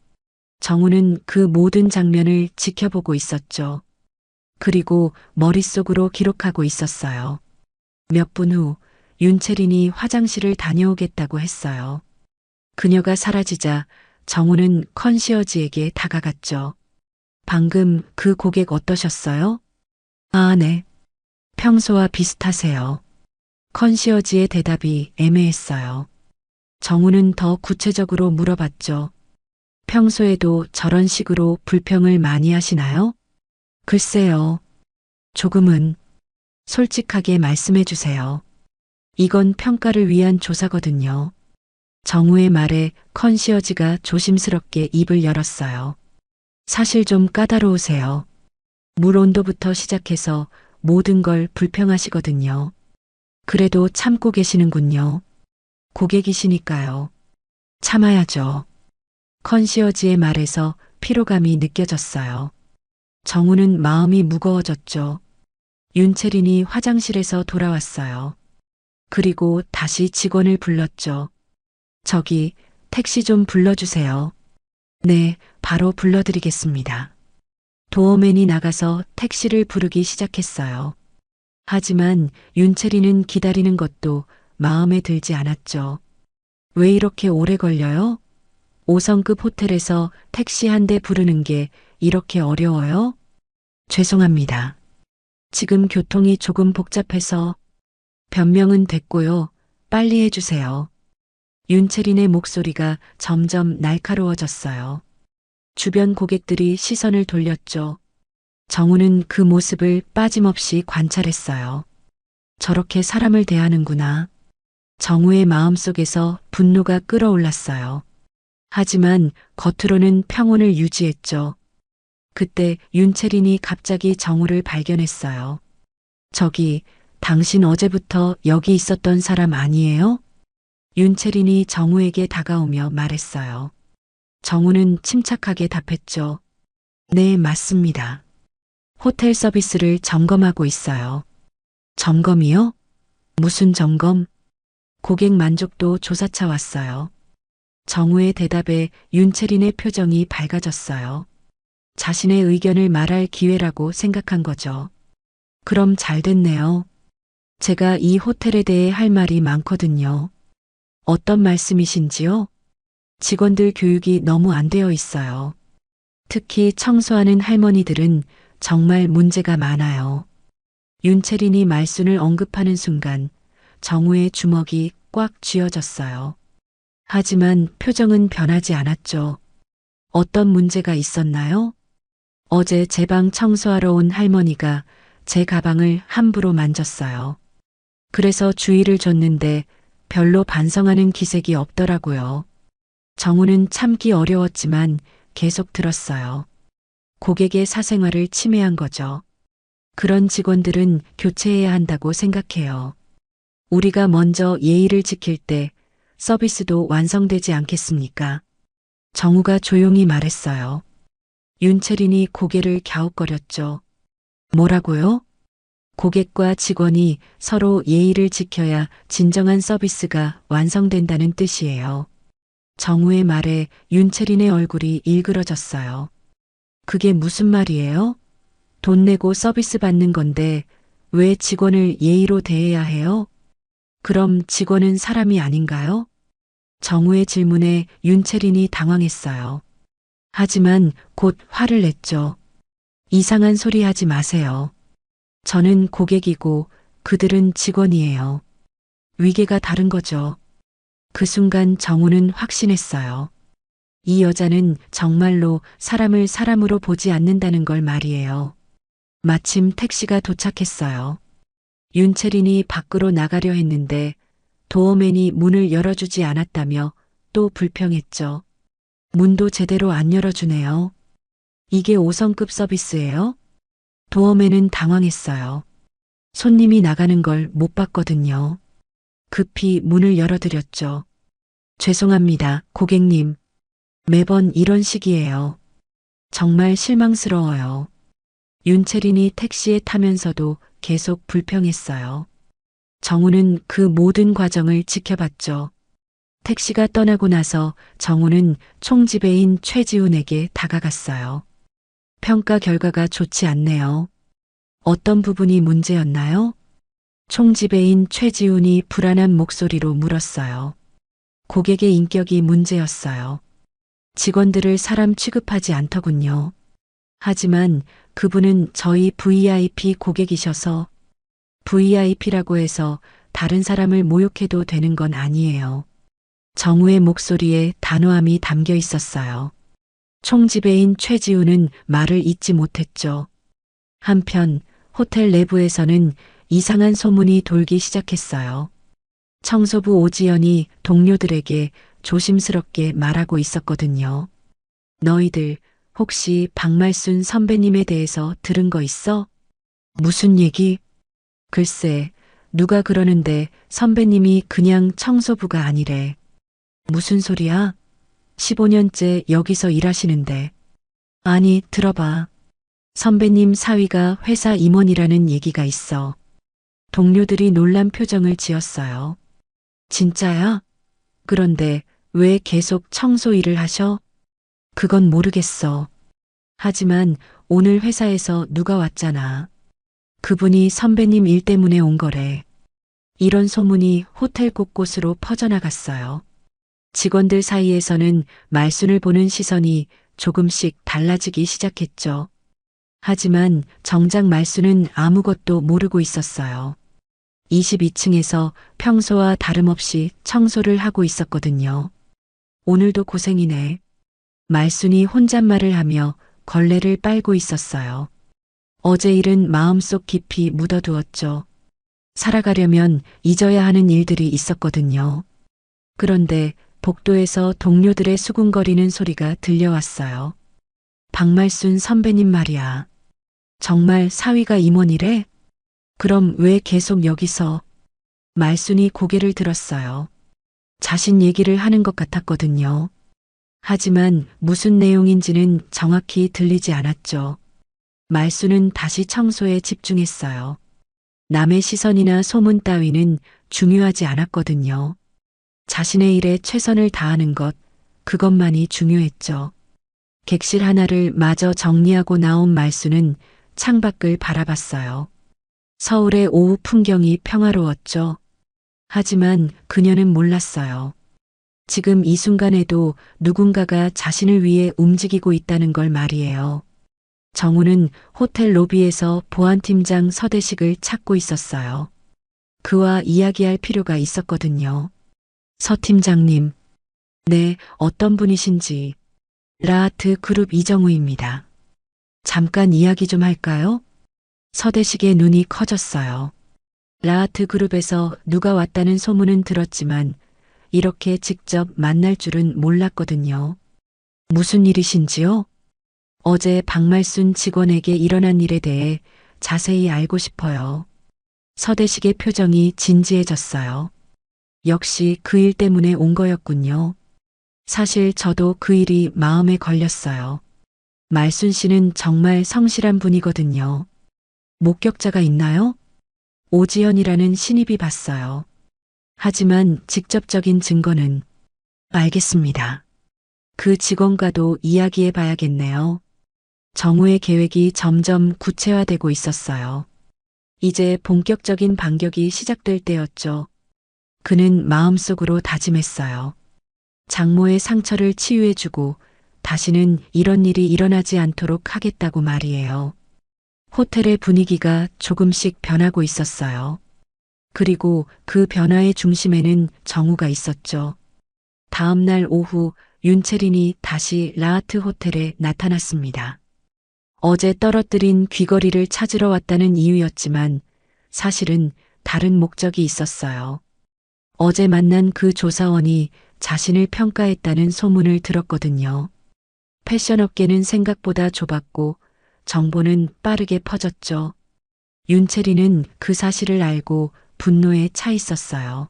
정우는 그 모든 장면을 지켜보고 있었죠. 그리고 머릿속으로 기록하고 있었어요. 몇 분 후 윤채린이 화장실을 다녀오겠다고 했어요. 그녀가 사라지자 정우는 컨시어지에게 다가갔죠. 방금 그 고객 어떠셨어요? 아, 네. 평소와 비슷하세요. 컨시어지의 대답이 애매했어요. 정우는 더 구체적으로 물어봤죠. 평소에도 저런 식으로 불평을 많이 하시나요? 글쎄요. 조금은. 솔직하게 말씀해 주세요. 이건 평가를 위한 조사거든요. 정우의 말에 컨시어지가 조심스럽게 입을 열었어요. 사실 좀 까다로우세요. 물 온도부터 시작해서 모든 걸 불평하시거든요. 그래도 참고 계시는군요. 고객이시니까요. 참아야죠. 컨시어지의 말에서 피로감이 느껴졌어요. 정우는 마음이 무거워졌죠. 윤채린이 화장실에서 돌아왔어요. 그리고 다시 직원을 불렀죠. 저기, 택시 좀 불러주세요. 네, 바로 불러드리겠습니다. 도어맨이 나가서 택시를 부르기 시작했어요. 하지만 윤채린은 기다리는 것도 마음에 들지 않았죠. 왜 이렇게 오래 걸려요? 5성급 호텔에서 택시 한 대 부르는 게 이렇게 어려워요? 죄송합니다. 지금 교통이 조금 복잡해서 변명은 됐고요. 빨리 해주세요. 윤채린의 목소리가 점점 날카로워졌어요. 주변 고객들이 시선을 돌렸죠. 정우는 그 모습을 빠짐없이 관찰했어요. 저렇게 사람을 대하는구나. 정우의 마음속에서 분노가 끓어올랐어요. 하지만 겉으로는 평온을 유지했죠. 그때 윤채린이 갑자기 정우를 발견했어요. 저기, 당신 어제부터 여기 있었던 사람 아니에요? 윤채린이 정우에게 다가오며 말했어요. 정우는 침착하게 답했죠. 네, 맞습니다. 호텔 서비스를 점검하고 있어요. 점검이요? 무슨 점검? 고객 만족도 조사차 왔어요. 정우의 대답에 윤채린의 표정이 밝아졌어요. 자신의 의견을 말할 기회라고 생각한 거죠. 그럼 잘 됐네요. 제가 이 호텔에 대해 할 말이 많거든요. 어떤 말씀이신지요? 직원들 교육이 너무 안 되어 있어요. 특히 청소하는 할머니들은 정말 문제가 많아요. 윤채린이 말순을 언급하는 순간 정우의 주먹이 꽉 쥐어졌어요. 하지만 표정은 변하지 않았죠. 어떤 문제가 있었나요? 어제 제 방 청소하러 온 할머니가 제 가방을 함부로 만졌어요. 그래서 주의를 줬는데 별로 반성하는 기색이 없더라고요. 정우는 참기 어려웠지만 계속 들었어요. 고객의 사생활을 침해한 거죠. 그런 직원들은 교체해야 한다고 생각해요. 우리가 먼저 예의를 지킬 때 서비스도 완성되지 않겠습니까? 정우가 조용히 말했어요. 윤채린이 고개를 갸웃거렸죠. 뭐라고요? 고객과 직원이 서로 예의를 지켜야 진정한 서비스가 완성된다는 뜻이에요. 정우의 말에 윤채린의 얼굴이 일그러졌어요. 그게 무슨 말이에요? 돈 내고 서비스 받는 건데 왜 직원을 예의로 대해야 해요? 그럼 직원은 사람이 아닌가요? 정우의 질문에 윤채린이 당황했어요. 하지만 곧 화를 냈죠. 이상한 소리 하지 마세요. 저는 고객이고 그들은 직원이에요. 위계가 다른 거죠. 그 순간 정우는 확신했어요. 이 여자는 정말로 사람을 사람으로 보지 않는다는 걸 말이에요. 마침 택시가 도착했어요. 윤채린이 밖으로 나가려 했는데 도어맨이 문을 열어주지 않았다며 또 불평했죠. 문도 제대로 안 열어주네요. 이게 5성급 서비스예요? 도어맨은 당황했어요. 손님이 나가는 걸 못 봤거든요. 급히 문을 열어드렸죠. 죄송합니다, 고객님. 매번 이런 식이에요. 정말 실망스러워요. 윤채린이 택시에 타면서도 계속 불평했어요. 정우는 그 모든 과정을 지켜봤죠. 택시가 떠나고 나서 정우는 총지배인 최지훈에게 다가갔어요. 평가 결과가 좋지 않네요. 어떤 부분이 문제였나요? 총지배인 최지훈이 불안한 목소리로 물었어요. 고객의 인격이 문제였어요. 직원들을 사람 취급하지 않더군요. 하지만 그분은 저희 VIP 고객이셔서 VIP라고 해서 다른 사람을 모욕해도 되는 건 아니에요. 정우의 목소리에 단호함이 담겨 있었어요. 총지배인 최지우는 말을 잇지 못했죠. 한편 호텔 내부에서는 이상한 소문이 돌기 시작했어요. 청소부 오지연이 동료들에게 조심스럽게 말하고 있었거든요. 너희들 혹시 박말순 선배님에 대해서 들은 거 있어? 무슨 얘기? 글쎄, 누가 그러는데 선배님이 그냥 청소부가 아니래. 무슨 소리야? 15년째 여기서 일하시는데. 아니, 들어봐. 선배님 사위가 회사 임원이라는 얘기가 있어. 동료들이 놀란 표정을 지었어요. 진짜야? 그런데 왜 계속 청소 일을 하셔? 그건 모르겠어. 하지만 오늘 회사에서 누가 왔잖아. 그분이 선배님 일 때문에 온 거래. 이런 소문이 호텔 곳곳으로 퍼져나갔어요. 직원들 사이에서는 말순을 보는 시선이 조금씩 달라지기 시작했죠. 하지만 정작 말순은 아무것도 모르고 있었어요. 22층에서 평소와 다름없이 청소를 하고 있었거든요. 오늘도 고생이네. 말순이 혼잣말을 하며 걸레를 빨고 있었어요. 어제 일은 마음속 깊이 묻어두었죠. 살아가려면 잊어야 하는 일들이 있었거든요. 그런데 복도에서 동료들의 수군거리는 소리가 들려왔어요. 박말순 선배님 말이야. 정말 사위가 임원이래? 그럼 왜 계속 여기서? 말순이 고개를 들었어요. 자신 얘기를 하는 것 같았거든요. 하지만 무슨 내용인지는 정확히 들리지 않았죠. 말순은 다시 청소에 집중했어요. 남의 시선이나 소문 따위는 중요하지 않았거든요. 자신의 일에 최선을 다하는 것, 그것만이 중요했죠. 객실 하나를 마저 정리하고 나온 말순은 창밖을 바라봤어요. 서울의 오후 풍경이 평화로웠죠. 하지만 그녀는 몰랐어요. 지금 이 순간에도 누군가가 자신을 위해 움직이고 있다는 걸 말이에요. 정우는 호텔 로비에서 보안팀장 서대식을 찾고 있었어요. 그와 이야기할 필요가 있었거든요. 서 팀장님. 네, 어떤 분이신지. 라하트 그룹 이정우입니다. 잠깐 이야기 좀 할까요? 서대식의 눈이 커졌어요. 라하트 그룹에서 누가 왔다는 소문은 들었지만 이렇게 직접 만날 줄은 몰랐거든요. 무슨 일이신지요? 어제 박말순 직원에게 일어난 일에 대해 자세히 알고 싶어요. 서대식의 표정이 진지해졌어요. 역시 그 일 때문에 온 거였군요. 사실 저도 그 일이 마음에 걸렸어요. 말순 씨는 정말 성실한 분이거든요. 목격자가 있나요? 오지연이라는 신입이 봤어요. 하지만 직접적인 증거는 알겠습니다. 그 직원과도 이야기해 봐야겠네요. 정우의 계획이 점점 구체화되고 있었어요. 이제 본격적인 반격이 시작될 때였죠. 그는 마음속으로 다짐했어요. 장모의 상처를 치유해주고 다시는 이런 일이 일어나지 않도록 하겠다고 말이에요. 호텔의 분위기가 조금씩 변하고 있었어요. 그리고 그 변화의 중심에는 정우가 있었죠. 다음 날 오후 윤채린이 다시 라하트 호텔에 나타났습니다. 어제 떨어뜨린 귀걸이를 찾으러 왔다는 이유였지만 사실은 다른 목적이 있었어요. 어제 만난 그 조사원이 자신을 평가했다는 소문을 들었거든요. 패션업계는 생각보다 좁았고 정보는 빠르게 퍼졌죠. 윤채리는 그 사실을 알고 분노에 차 있었어요.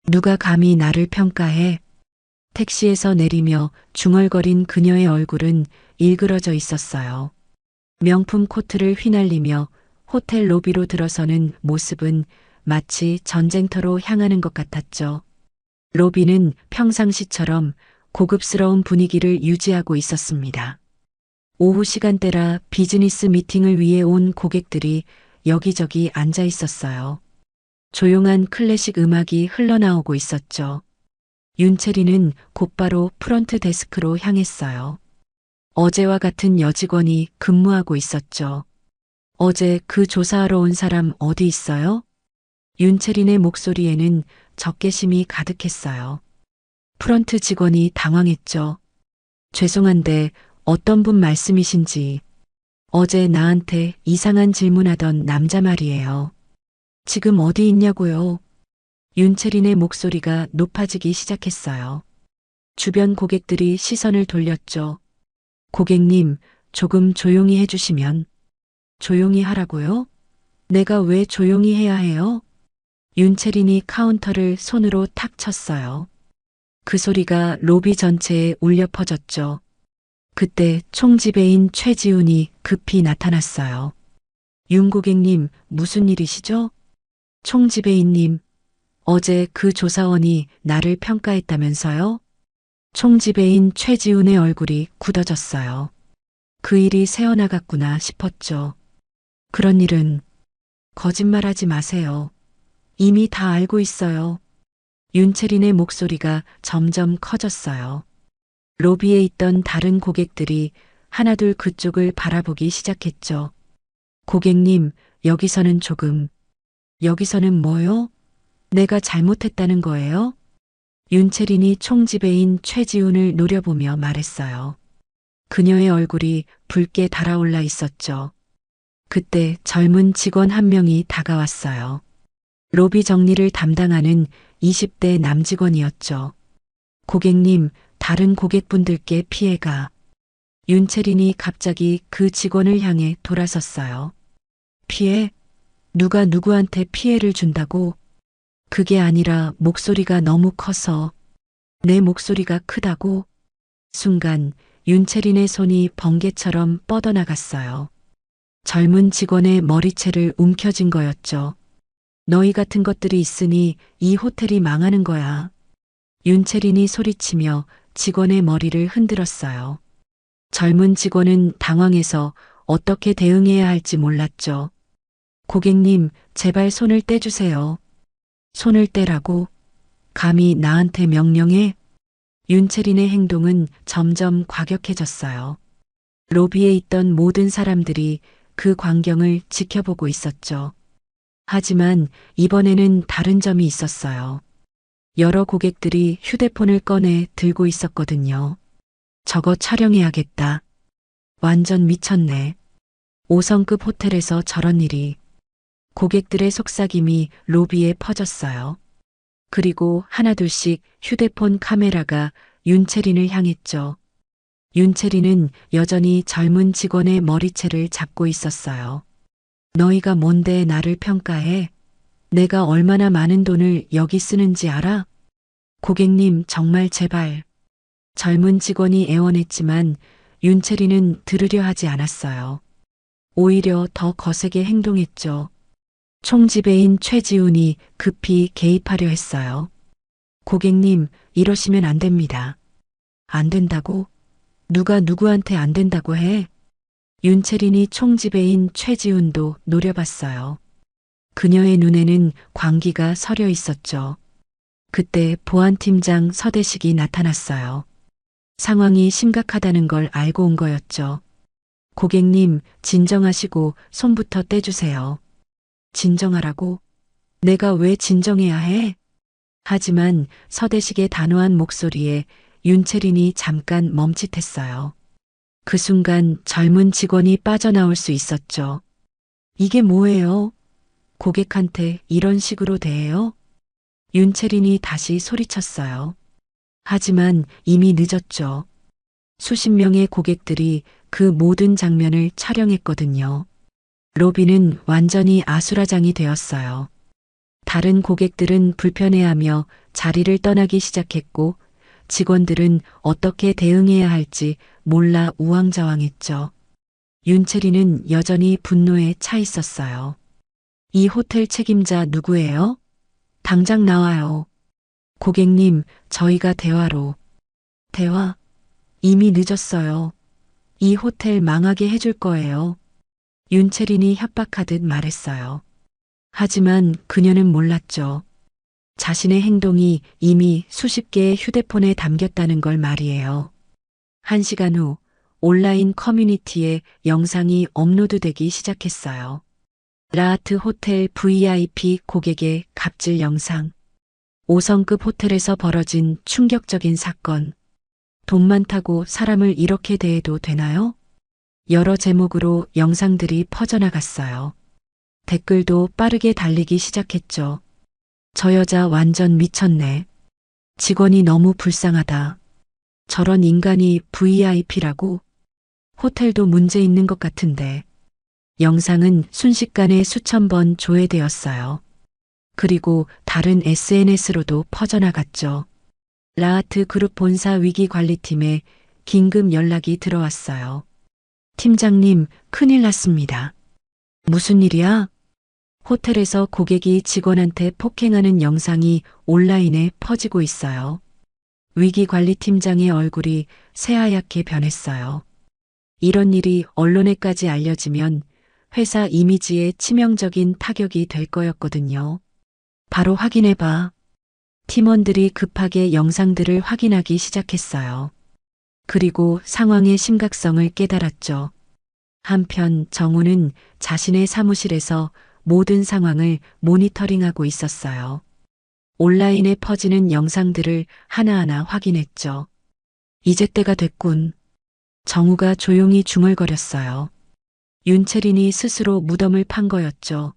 누가 감히 나를 평가해? 택시에서 내리며 중얼거린 그녀의 얼굴은 일그러져 있었어요. 명품 코트를 휘날리며 호텔 로비로 들어서는 모습은 마치 전쟁터로 향하는 것 같았죠. 로비는 평상시처럼 고급스러운 분위기를 유지하고 있었습니다. 오후 시간대라 비즈니스 미팅을 위해 온 고객들이 여기저기 앉아 있었어요. 조용한 클래식 음악이 흘러나오고 있었죠. 윤채리는 곧바로 프런트 데스크로 향했어요. 어제와 같은 여직원이 근무하고 있었죠. 어제 그 조사하러 온 사람 어디 있어요? 윤채린의 목소리에는 적개심이 가득했어요. 프런트 직원이 당황했죠. 죄송한데 어떤 분 말씀이신지. 어제 나한테 이상한 질문하던 남자 말이에요. 지금 어디 있냐고요? 윤채린의 목소리가 높아지기 시작했어요. 주변 고객들이 시선을 돌렸죠. 고객님, 조금 조용히 해주시면. 조용히 하라고요? 내가 왜 조용히 해야 해요? 윤채린이 카운터를 손으로 탁 쳤어요. 그 소리가 로비 전체에 울려 퍼졌죠. 그때 총지배인 최지훈이 급히 나타났어요. 윤 고객님, 무슨 일이시죠? 총지배인님, 어제 그 조사원이 나를 평가했다면서요? 총지배인 최지훈의 얼굴이 굳어졌어요. 그 일이 새어나갔구나 싶었죠. 그런 일은 거짓말하지 마세요. 이미 다 알고 있어요. 윤채린의 목소리가 점점 커졌어요. 로비에 있던 다른 고객들이 하나둘 그쪽을 바라보기 시작했죠. 고객님, 여기서는 조금. 여기서는 뭐요? 내가 잘못했다는 거예요? 윤채린이 총지배인 최지훈을 노려보며 말했어요. 그녀의 얼굴이 붉게 달아올라 있었죠. 그때 젊은 직원 한 명이 다가왔어요. 로비 정리를 담당하는 20대 남직원이었죠. 고객님, 다른 고객분들께 피해가. 윤채린이 갑자기 그 직원을 향해 돌아섰어요. 피해? 누가 누구한테 피해를 준다고? 그게 아니라 목소리가 너무 커서. 내 목소리가 크다고? 순간 윤채린의 손이 번개처럼 뻗어나갔어요. 젊은 직원의 머리채를 움켜쥔 거였죠. 너희 같은 것들이 있으니 이 호텔이 망하는 거야. 윤채린이 소리치며 직원의 머리를 흔들었어요. 젊은 직원은 당황해서 어떻게 대응해야 할지 몰랐죠. 고객님, 제발 손을 떼주세요. 손을 떼라고? 감히 나한테 명령해? 윤채린의 행동은 점점 과격해졌어요. 로비에 있던 모든 사람들이 그 광경을 지켜보고 있었죠. 하지만 이번에는 다른 점이 있었어요. 여러 고객들이 휴대폰을 꺼내 들고 있었거든요. 저거 촬영해야겠다. 완전 미쳤네. 5성급 호텔에서 저런 일이. 고객들의 속삭임이 로비에 퍼졌어요. 그리고 하나둘씩 휴대폰 카메라가 윤채린을 향했죠. 윤채린은 여전히 젊은 직원의 머리채를 잡고 있었어요. 너희가 뭔데 나를 평가해? 내가 얼마나 많은 돈을 여기 쓰는지 알아? 고객님, 정말 제발. 젊은 직원이 애원했지만 윤채린은 들으려 하지 않았어요. 오히려 더 거세게 행동했죠. 총지배인 최지훈이 급히 개입하려 했어요. 고객님, 이러시면 안 됩니다. 안 된다고? 누가 누구한테 안 된다고 해? 윤채린이 총지배인 최지훈도 노려봤어요. 그녀의 눈에는 광기가 서려 있었죠. 그때 보안팀장 서대식이 나타났어요. 상황이 심각하다는 걸 알고 온 거였죠. 고객님, 진정하시고 손부터 떼주세요. 진정하라고? 내가 왜 진정해야 해? 하지만 서대식의 단호한 목소리에 윤채린이 잠깐 멈칫했어요. 그 순간 젊은 직원이 빠져나올 수 있었죠. 이게 뭐예요? 고객한테 이런 식으로 대해요? 윤채린이 다시 소리쳤어요. 하지만 이미 늦었죠. 수십 명의 고객들이 그 모든 장면을 촬영했거든요. 로비는 완전히 아수라장이 되었어요. 다른 고객들은 불편해하며 자리를 떠나기 시작했고 직원들은 어떻게 대응해야 할지 몰라 우왕좌왕했죠. 윤채린은 여전히 분노에 차 있었어요. 이 호텔 책임자 누구예요? 당장 나와요. 고객님, 저희가 대화로. 대화? 이미 늦었어요. 이 호텔 망하게 해줄 거예요. 윤채린이 협박하듯 말했어요. 하지만 그녀는 몰랐죠. 자신의 행동이 이미 수십 개의 휴대폰에 담겼다는 걸 말이에요. 1시간 후 온라인 커뮤니티에 영상이 업로드되기 시작했어요. 라하트 호텔 VIP 고객의 갑질 영상. 5성급 호텔에서 벌어진 충격적인 사건. 돈 많다고 사람을 이렇게 대해도 되나요? 여러 제목으로 영상들이 퍼져나갔어요. 댓글도 빠르게 달리기 시작했죠. 저 여자 완전 미쳤네. 직원이 너무 불쌍하다. 저런 인간이 VIP라고? 호텔도 문제 있는 것 같은데. 영상은 순식간에 수천 번 조회되었어요. 그리고 다른 SNS로도 퍼져나갔죠. 라하트 그룹 본사 위기관리팀에 긴급 연락이 들어왔어요. 팀장님, 큰일 났습니다. 무슨 일이야? 호텔에서 고객이 직원한테 폭행하는 영상이 온라인에 퍼지고 있어요. 위기관리팀장의 얼굴이 새하얗게 변했어요. 이런 일이 언론에까지 알려지면 회사 이미지에 치명적인 타격이 될 거였거든요. 바로 확인해봐. 팀원들이 급하게 영상들을 확인하기 시작했어요. 그리고 상황의 심각성을 깨달았죠. 한편 정우는 자신의 사무실에서 모든 상황을 모니터링하고 있었어요. 온라인에 퍼지는 영상들을 하나하나 확인했죠. 이제 때가 됐군. 정우가 조용히 중얼거렸어요. 윤채린이 스스로 무덤을 판 거였죠.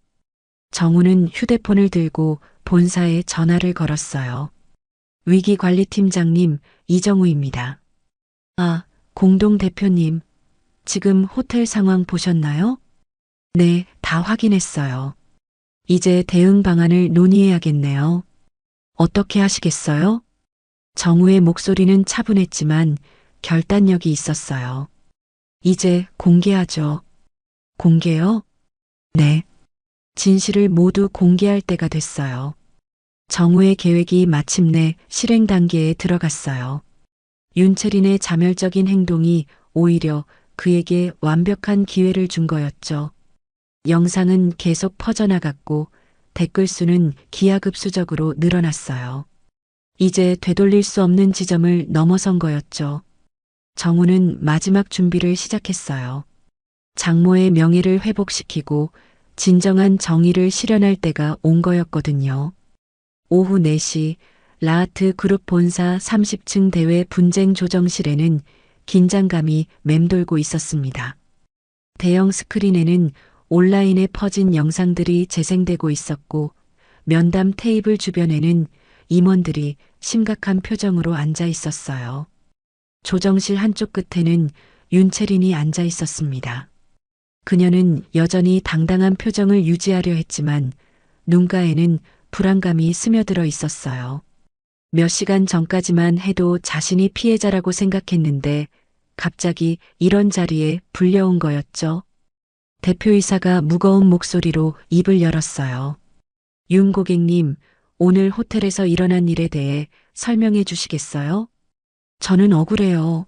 정우는 휴대폰을 들고 본사에 전화를 걸었어요. 위기관리팀장님, 이정우입니다. 아, 공동대표님. 지금 호텔 상황 보셨나요? 네, 다 확인했어요. 이제 대응 방안을 논의해야겠네요. 어떻게 하시겠어요? 정우의 목소리는 차분했지만 결단력이 있었어요. 이제 공개하죠. 공개요? 네. 진실을 모두 공개할 때가 됐어요. 정우의 계획이 마침내 실행 단계에 들어갔어요. 윤채린의 자멸적인 행동이 오히려 그에게 완벽한 기회를 준 거였죠. 영상은 계속 퍼져나갔고 댓글 수는 기하급수적으로 늘어났어요. 이제 되돌릴 수 없는 지점을 넘어선 거였죠. 정우는 마지막 준비를 시작했어요. 장모의 명예를 회복시키고 진정한 정의를 실현할 때가 온 거였거든요. 오후 4시 라하트 그룹 본사 30층 대외 분쟁 조정실에는 긴장감이 맴돌고 있었습니다. 대형 스크린에는 온라인에 퍼진 영상들이 재생되고 있었고 면담 테이블 주변에는 임원들이 심각한 표정으로 앉아 있었어요. 조정실 한쪽 끝에는 윤채린이 앉아 있었습니다. 그녀는 여전히 당당한 표정을 유지하려 했지만 눈가에는 불안감이 스며들어 있었어요. 몇 시간 전까지만 해도 자신이 피해자라고 생각했는데 갑자기 이런 자리에 불려온 거였죠. 대표이사가 무거운 목소리로 입을 열었어요. 윤 고객님, 오늘 호텔에서 일어난 일에 대해 설명해 주시겠어요? 저는 억울해요.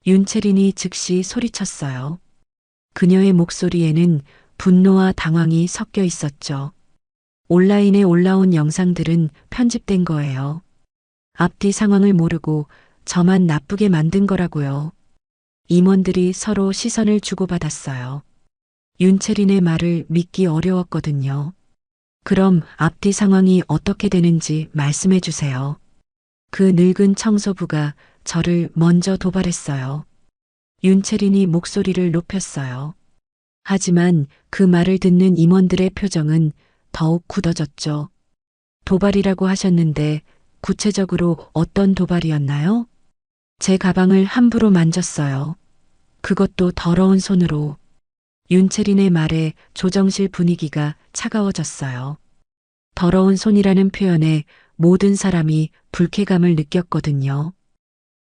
윤채린이 즉시 소리쳤어요. 그녀의 목소리에는 분노와 당황이 섞여 있었죠. 온라인에 올라온 영상들은 편집된 거예요. 앞뒤 상황을 모르고 저만 나쁘게 만든 거라고요. 임원들이 서로 시선을 주고받았어요. 윤채린의 말을 믿기 어려웠거든요. 그럼 앞뒤 상황이 어떻게 되는지 말씀해 주세요. 그 늙은 청소부가 저를 먼저 도발했어요. 윤채린이 목소리를 높였어요. 하지만 그 말을 듣는 임원들의 표정은 더욱 굳어졌죠. 도발이라고 하셨는데 구체적으로 어떤 도발이었나요? 제 가방을 함부로 만졌어요. 그것도 더러운 손으로. 윤채린의 말에 조정실 분위기가 차가워졌어요. 더러운 손이라는 표현에 모든 사람이 불쾌감을 느꼈거든요.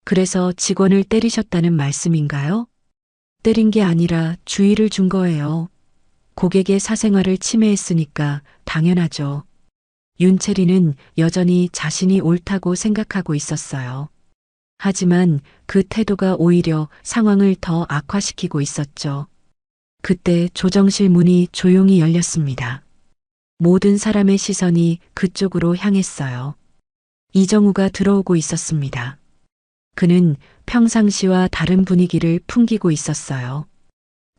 그래서 직원을 때리셨다는 말씀인가요? 때린 게 아니라 주의를 준 거예요. 고객의 사생활을 침해했으니까 당연하죠. 윤채린은 여전히 자신이 옳다고 생각하고 있었어요. 하지만 그 태도가 오히려 상황을 더 악화시키고 있었죠. 그때 조정실 문이 조용히 열렸습니다. 모든 사람의 시선이 그쪽으로 향했어요. 이정우가 들어오고 있었습니다. 그는 평상시와 다른 분위기를 풍기고 있었어요.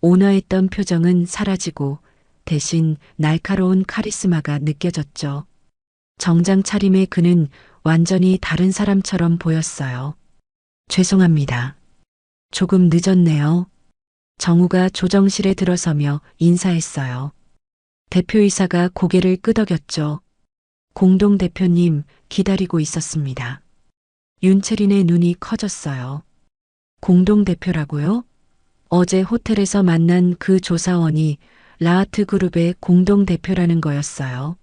온화했던 표정은 사라지고 대신 날카로운 카리스마가 느껴졌죠. 정장 차림의 그는 완전히 다른 사람처럼 보였어요. 죄송합니다. 조금 늦었네요. 정우가 조정실에 들어서며 인사했어요. 대표이사가 고개를 끄덕였죠. 공동대표님 기다리고 있었습니다. 윤채린의 눈이 커졌어요. 공동대표라고요? 어제 호텔에서 만난 그 조사원이 라하트 그룹의 공동대표라는 거였어요.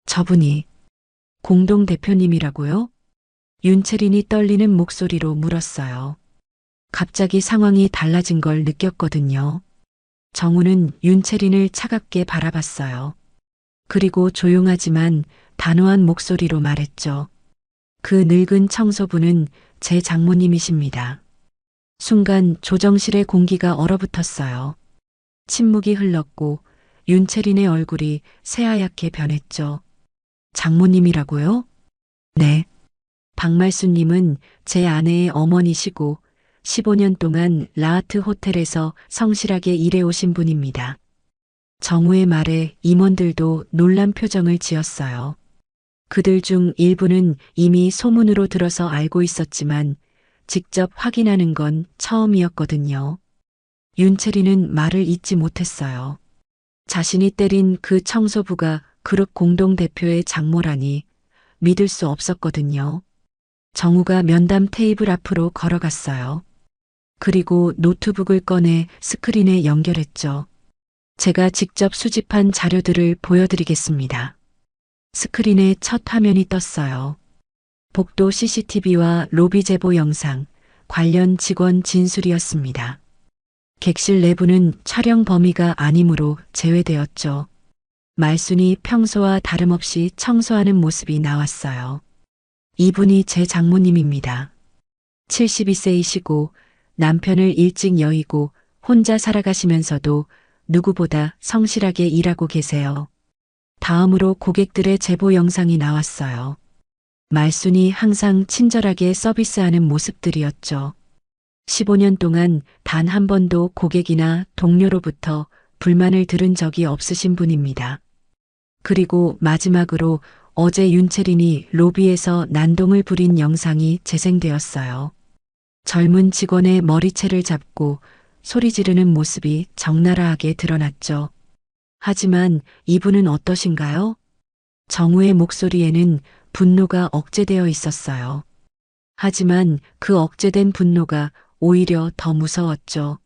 저분이 공동대표님이라고요? 윤채린이 떨리는 목소리로 물었어요. 갑자기 상황이 달라진 걸 느꼈거든요. 정우는 윤채린을 차갑게 바라봤어요. 그리고 조용하지만 단호한 목소리로 말했죠. 그 늙은 청소부는 제 장모님이십니다. 순간 조정실의 공기가 얼어붙었어요. 침묵이 흘렀고 윤채린의 얼굴이 새하얗게 변했죠. 장모님이라고요? 네. 박말수님은 제 아내의 어머니시고 15년 동안 라하트 호텔에서 성실하게 일해오신 분입니다. 정우의 말에 임원들도 놀란 표정을 지었어요. 그들 중 일부는 이미 소문으로 들어서 알고 있었지만 직접 확인하는 건 처음이었거든요. 윤채린은 말을 잇지 못했어요. 자신이 때린 그 청소부가 그룹 공동대표의 장모라니 믿을 수 없었거든요. 정우가 면담 테이블 앞으로 걸어갔어요. 그리고 노트북을 꺼내 스크린에 연결했죠. 제가 직접 수집한 자료들을 보여드리겠습니다. 스크린에 첫 화면이 떴어요. 복도 CCTV와 로비 제보 영상, 관련 직원 진술이었습니다. 객실 내부는 촬영 범위가 아니므로 제외되었죠. 말순이 평소와 다름없이 청소하는 모습이 나왔어요. 이분이 제 장모님입니다. 72세이시고 남편을 일찍 여의고 혼자 살아가시면서도 누구보다 성실하게 일하고 계세요. 다음으로 고객들의 제보 영상이 나왔어요. 말순이 항상 친절하게 서비스하는 모습들이었죠. 15년 동안 단 한 번도 고객이나 동료로부터 불만을 들은 적이 없으신 분입니다. 그리고 마지막으로 어제 윤채린이 로비에서 난동을 부린 영상이 재생되었어요. 젊은 직원의 머리채를 잡고 소리 지르는 모습이 적나라하게 드러났죠. 하지만 이분은 어떠신가요? 정우의 목소리에는 분노가 억제되어 있었어요. 하지만 그 억제된 분노가 오히려 더 무서웠죠.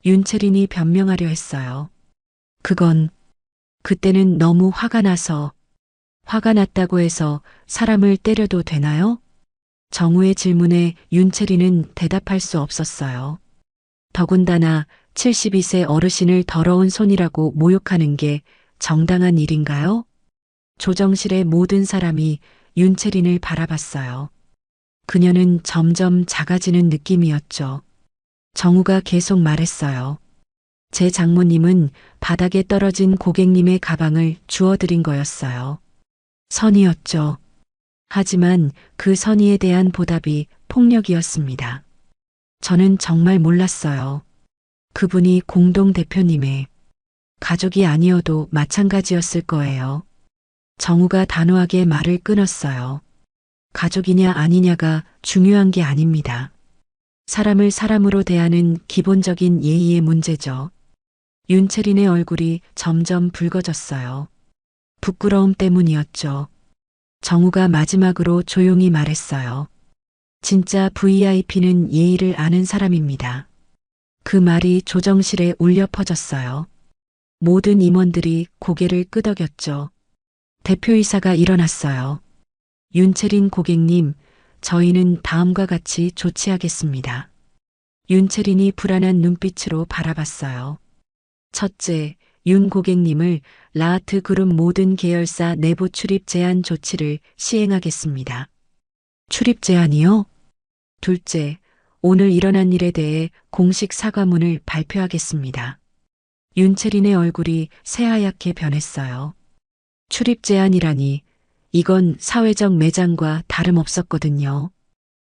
윤채린이 변명하려 했어요. 그때는 너무 화가 났다고 해서 사람을 때려도 되나요? 정우의 질문에 윤채린은 대답할 수 없었어요. 더군다나 72세 어르신을 더러운 손이라고 모욕하는 게 정당한 일인가요? 조정실의 모든 사람이 윤채린을 바라봤어요. 그녀는 점점 작아지는 느낌이었죠. 정우가 계속 말했어요. 제 장모님은 바닥에 떨어진 고객님의 가방을 주워드린 거였어요. 선의였죠. 하지만 그 선의에 대한 보답이 폭력이었습니다. 저는 정말 몰랐어요. 그분이 공동대표님의 가족이 아니어도 마찬가지였을 거예요. 정우가 단호하게 말을 끊었어요. 가족이냐 아니냐가 중요한 게 아닙니다. 사람을 사람으로 대하는 기본적인 예의의 문제죠. 윤채린의 얼굴이 점점 붉어졌어요. 부끄러움 때문이었죠. 정우가 마지막으로 조용히 말했어요. 진짜 VIP는 예의를 아는 사람입니다. 그 말이 조정실에 울려 퍼졌어요. 모든 임원들이 고개를 끄덕였죠. 대표이사가 일어났어요. 윤채린 고객님, 저희는 다음과 같이 조치하겠습니다. 윤채린이 불안한 눈빛으로 바라봤어요. 첫째, 윤 고객님을 라하트 그룹 모든 계열사 내부 출입 제한 조치를 시행하겠습니다. 출입 제한이요? 둘째, 오늘 일어난 일에 대해 공식 사과문을 발표하겠습니다. 윤채린의 얼굴이 새하얗게 변했어요. 출입 제한이라니 이건 사회적 매장과 다름없었거든요.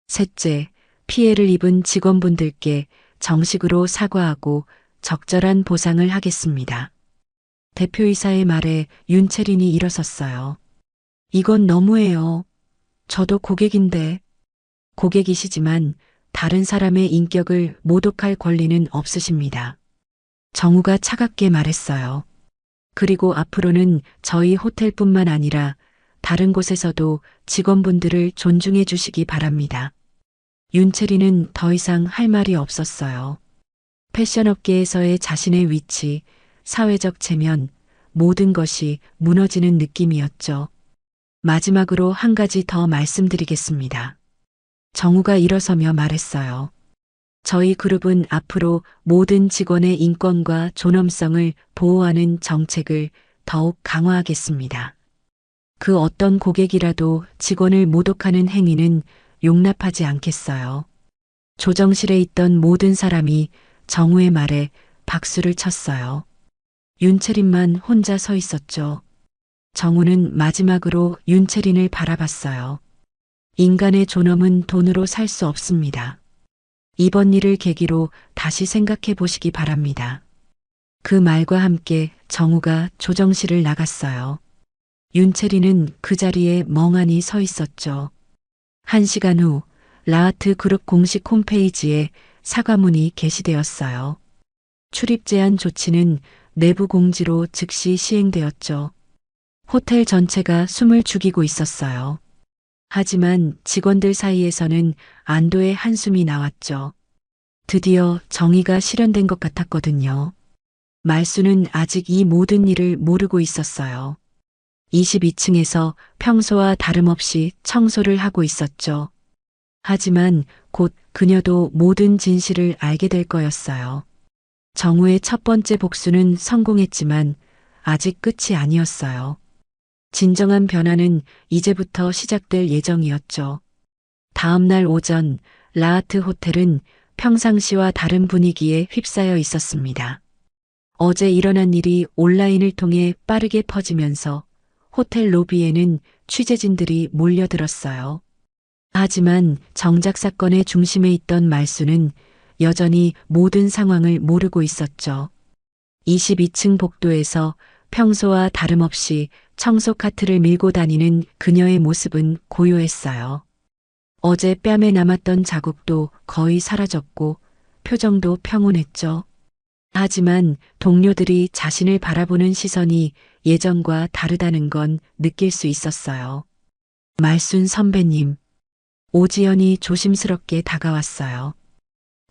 셋째, 피해를 입은 직원분들께 정식으로 사과하고 적절한 보상을 하겠습니다. 대표이사의 말에 윤채린이 일어섰어요. 이건 너무해요. 저도 고객인데. 고객이시지만 다른 사람의 인격을 모독할 권리는 없으십니다. 정우가 차갑게 말했어요. 그리고 앞으로는 저희 호텔뿐만 아니라 다른 곳에서도 직원분들을 존중해 주시기 바랍니다. 윤채린은 더 이상 할 말이 없었어요. 패션업계에서의 자신의 위치, 사회적 체면, 모든 것이 무너지는 느낌이었죠. 마지막으로 한 가지 더 말씀드리겠습니다. 정우가 일어서며 말했어요. 저희 그룹은 앞으로 모든 직원의 인권과 존엄성을 보호하는 정책을 더욱 강화하겠습니다. 그 어떤 고객이라도 직원을 모독하는 행위는 용납하지 않겠어요. 조정실에 있던 모든 사람이 정우의 말에 박수를 쳤어요. 윤채린만 혼자 서 있었죠. 정우는 마지막으로 윤채린을 바라봤어요. 인간의 존엄은 돈으로 살 수 없습니다. 이번 일을 계기로 다시 생각해 보시기 바랍니다. 그 말과 함께 정우가 조정실을 나갔어요. 윤채린은 그 자리에 멍하니 서 있었죠. 1시간 후 라하트 그룹 공식 홈페이지에 사과문이 게시되었어요. 출입 제한 조치는 내부 공지로 즉시 시행되었죠. 호텔 전체가 숨을 죽이고 있었어요. 하지만 직원들 사이에서는 안도의 한숨이 나왔죠. 드디어 정의가 실현된 것 같았거든요. 말수는 아직 이 모든 일을 모르고 있었어요. 22층에서 평소와 다름없이 청소를 하고 있었죠. 하지만 곧 그녀도 모든 진실을 알게 될 거였어요. 정우의 첫 번째 복수는 성공했지만 아직 끝이 아니었어요. 진정한 변화는 이제부터 시작될 예정이었죠. 다음 날 오전 라하트 호텔은 평상시와 다른 분위기에 휩싸여 있었습니다. 어제 일어난 일이 온라인을 통해 빠르게 퍼지면서 호텔 로비에는 취재진들이 몰려들었어요. 하지만 정작 사건의 중심에 있던 말수는 여전히 모든 상황을 모르고 있었죠. 22층 복도에서 평소와 다름없이 청소 카트를 밀고 다니는 그녀의 모습은 고요했어요. 어제 뺨에 남았던 자국도 거의 사라졌고 표정도 평온했죠. 하지만 동료들이 자신을 바라보는 시선이 예전과 다르다는 건 느낄 수 있었어요. 말순 선배님. 오지연이 조심스럽게 다가왔어요.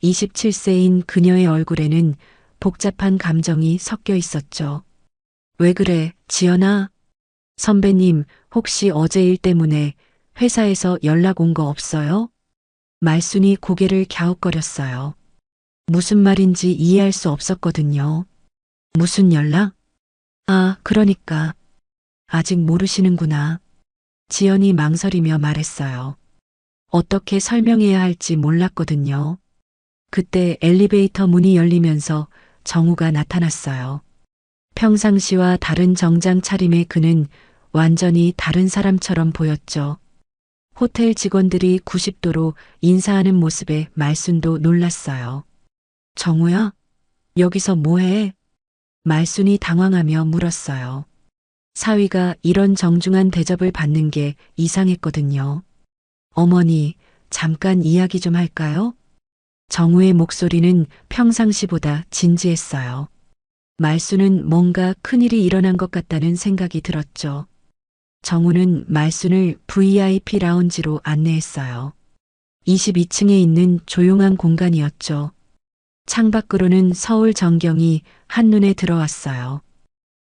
27세인 그녀의 얼굴에는 복잡한 감정이 섞여 있었죠. 왜 그래, 지연아? 선배님, 혹시 어제 일 때문에 회사에서 연락 온 거 없어요? 말순이 고개를 갸웃거렸어요. 무슨 말인지 이해할 수 없었거든요. 무슨 연락? 아, 그러니까. 아직 모르시는구나. 지연이 망설이며 말했어요. 어떻게 설명해야 할지 몰랐거든요. 그때 엘리베이터 문이 열리면서 정우가 나타났어요. 평상시와 다른 정장 차림의 그는 완전히 다른 사람처럼 보였죠. 호텔 직원들이 90도로 인사하는 모습에 말순도 놀랐어요. 정우야? 여기서 뭐해? 말순이 당황하며 물었어요. 사위가 이런 정중한 대접을 받는 게 이상했거든요. 어머니, 잠깐 이야기 좀 할까요? 정우의 목소리는 평상시보다 진지했어요. 말순은 뭔가 큰일이 일어난 것 같다는 생각이 들었죠. 정우는 말순을 VIP 라운지로 안내했어요. 22층에 있는 조용한 공간이었죠. 창밖으로는 서울 전경이 한눈에 들어왔어요.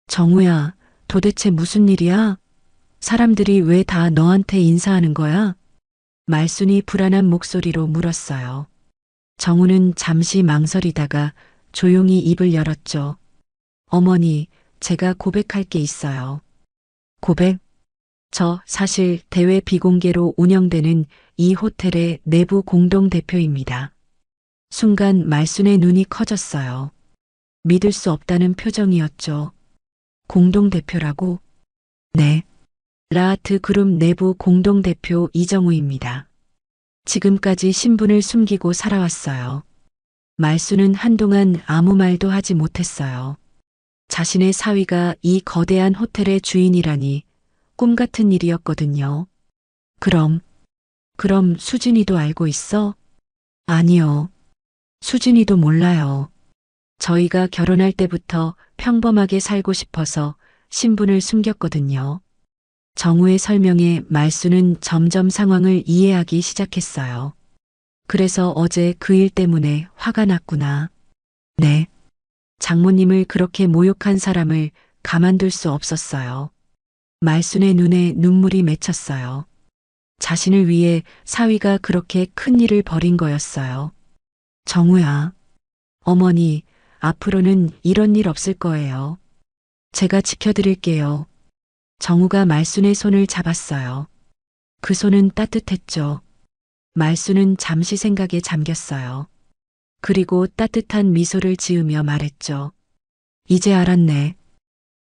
정우야, 도대체 무슨 일이야? 사람들이 왜 다 너한테 인사하는 거야? 말순이 불안한 목소리로 물었어요. 정우는 잠시 망설이다가 조용히 입을 열었죠. 어머니, 제가 고백할 게 있어요. 고백? 저 사실 대외 비공개로 운영되는 이 호텔의 내부 공동대표입니다. 순간 말순의 눈이 커졌어요. 믿을 수 없다는 표정이었죠. 공동대표라고? 네. 라하트 그룹 내부 공동대표 이정우입니다. 지금까지 신분을 숨기고 살아왔어요. 말순은 한동안 아무 말도 하지 못했어요. 자신의 사위가 이 거대한 호텔의 주인이라니 꿈 같은 일이었거든요. 그럼 수진이도 알고 있어? 아니요. 수진이도 몰라요. 저희가 결혼할 때부터 평범하게 살고 싶어서 신분을 숨겼거든요. 정우의 설명에 말순은 점점 상황을 이해하기 시작했어요. 그래서 어제 그 일 때문에 화가 났구나. 네. 장모님을 그렇게 모욕한 사람을 가만둘 수 없었어요. 말순의 눈에 눈물이 맺혔어요. 자신을 위해 사위가 그렇게 큰 일을 벌인 거였어요. 정우야. 어머니, 앞으로는 이런 일 없을 거예요. 제가 지켜드릴게요. 정우가 말순의 손을 잡았어요. 그 손은 따뜻했죠. 말순은 잠시 생각에 잠겼어요. 그리고 따뜻한 미소를 지으며 말했죠. 이제 알았네.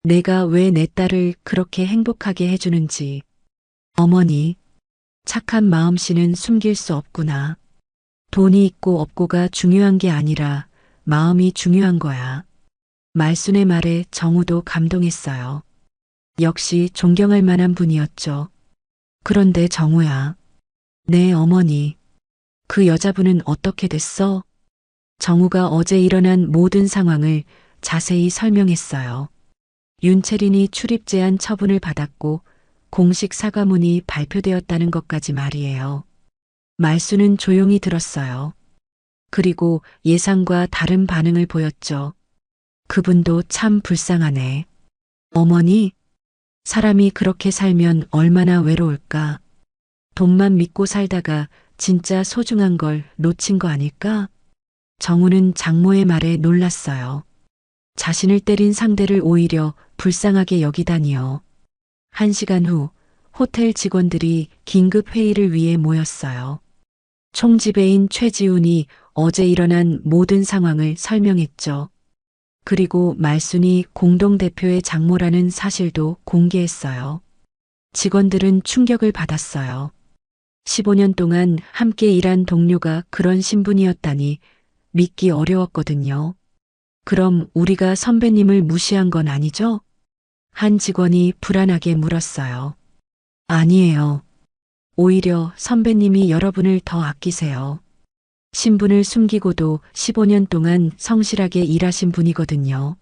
내가 왜 내 딸을 그렇게 행복하게 해주는지. 어머니, 착한 마음씨는 숨길 수 없구나. 돈이 있고 없고가 중요한 게 아니라 마음이 중요한 거야. 말순의 말에 정우도 감동했어요. 역시 존경할 만한 분이었죠. 그런데 정우야. 네, 어머니. 그 여자분은 어떻게 됐어? 정우가 어제 일어난 모든 상황을 자세히 설명했어요. 윤채린이 출입 제한 처분을 받았고 공식 사과문이 발표되었다는 것까지 말이에요. 말순은 조용히 들었어요. 그리고 예상과 다른 반응을 보였죠. 그분도 참 불쌍하네. 어머니, 사람이 그렇게 살면 얼마나 외로울까? 돈만 믿고 살다가 진짜 소중한 걸 놓친 거 아닐까? 정우는 장모의 말에 놀랐어요. 자신을 때린 상대를 오히려 불쌍하게 여기다니요. 1시간 후 호텔 직원들이 긴급 회의를 위해 모였어요. 총지배인 최지훈이 어제 일어난 모든 상황을 설명했죠. 그리고 말순이 공동대표의 장모라는 사실도 공개했어요. 직원들은 충격을 받았어요. 15년 동안 함께 일한 동료가 그런 신분이었다니 믿기 어려웠거든요. 그럼 우리가 선배님을 무시한 건 아니죠? 한 직원이 불안하게 물었어요. 아니에요. 오히려 선배님이 여러분을 더 아끼세요. 신분을 숨기고도 15년 동안 성실하게 일하신 분이거든요.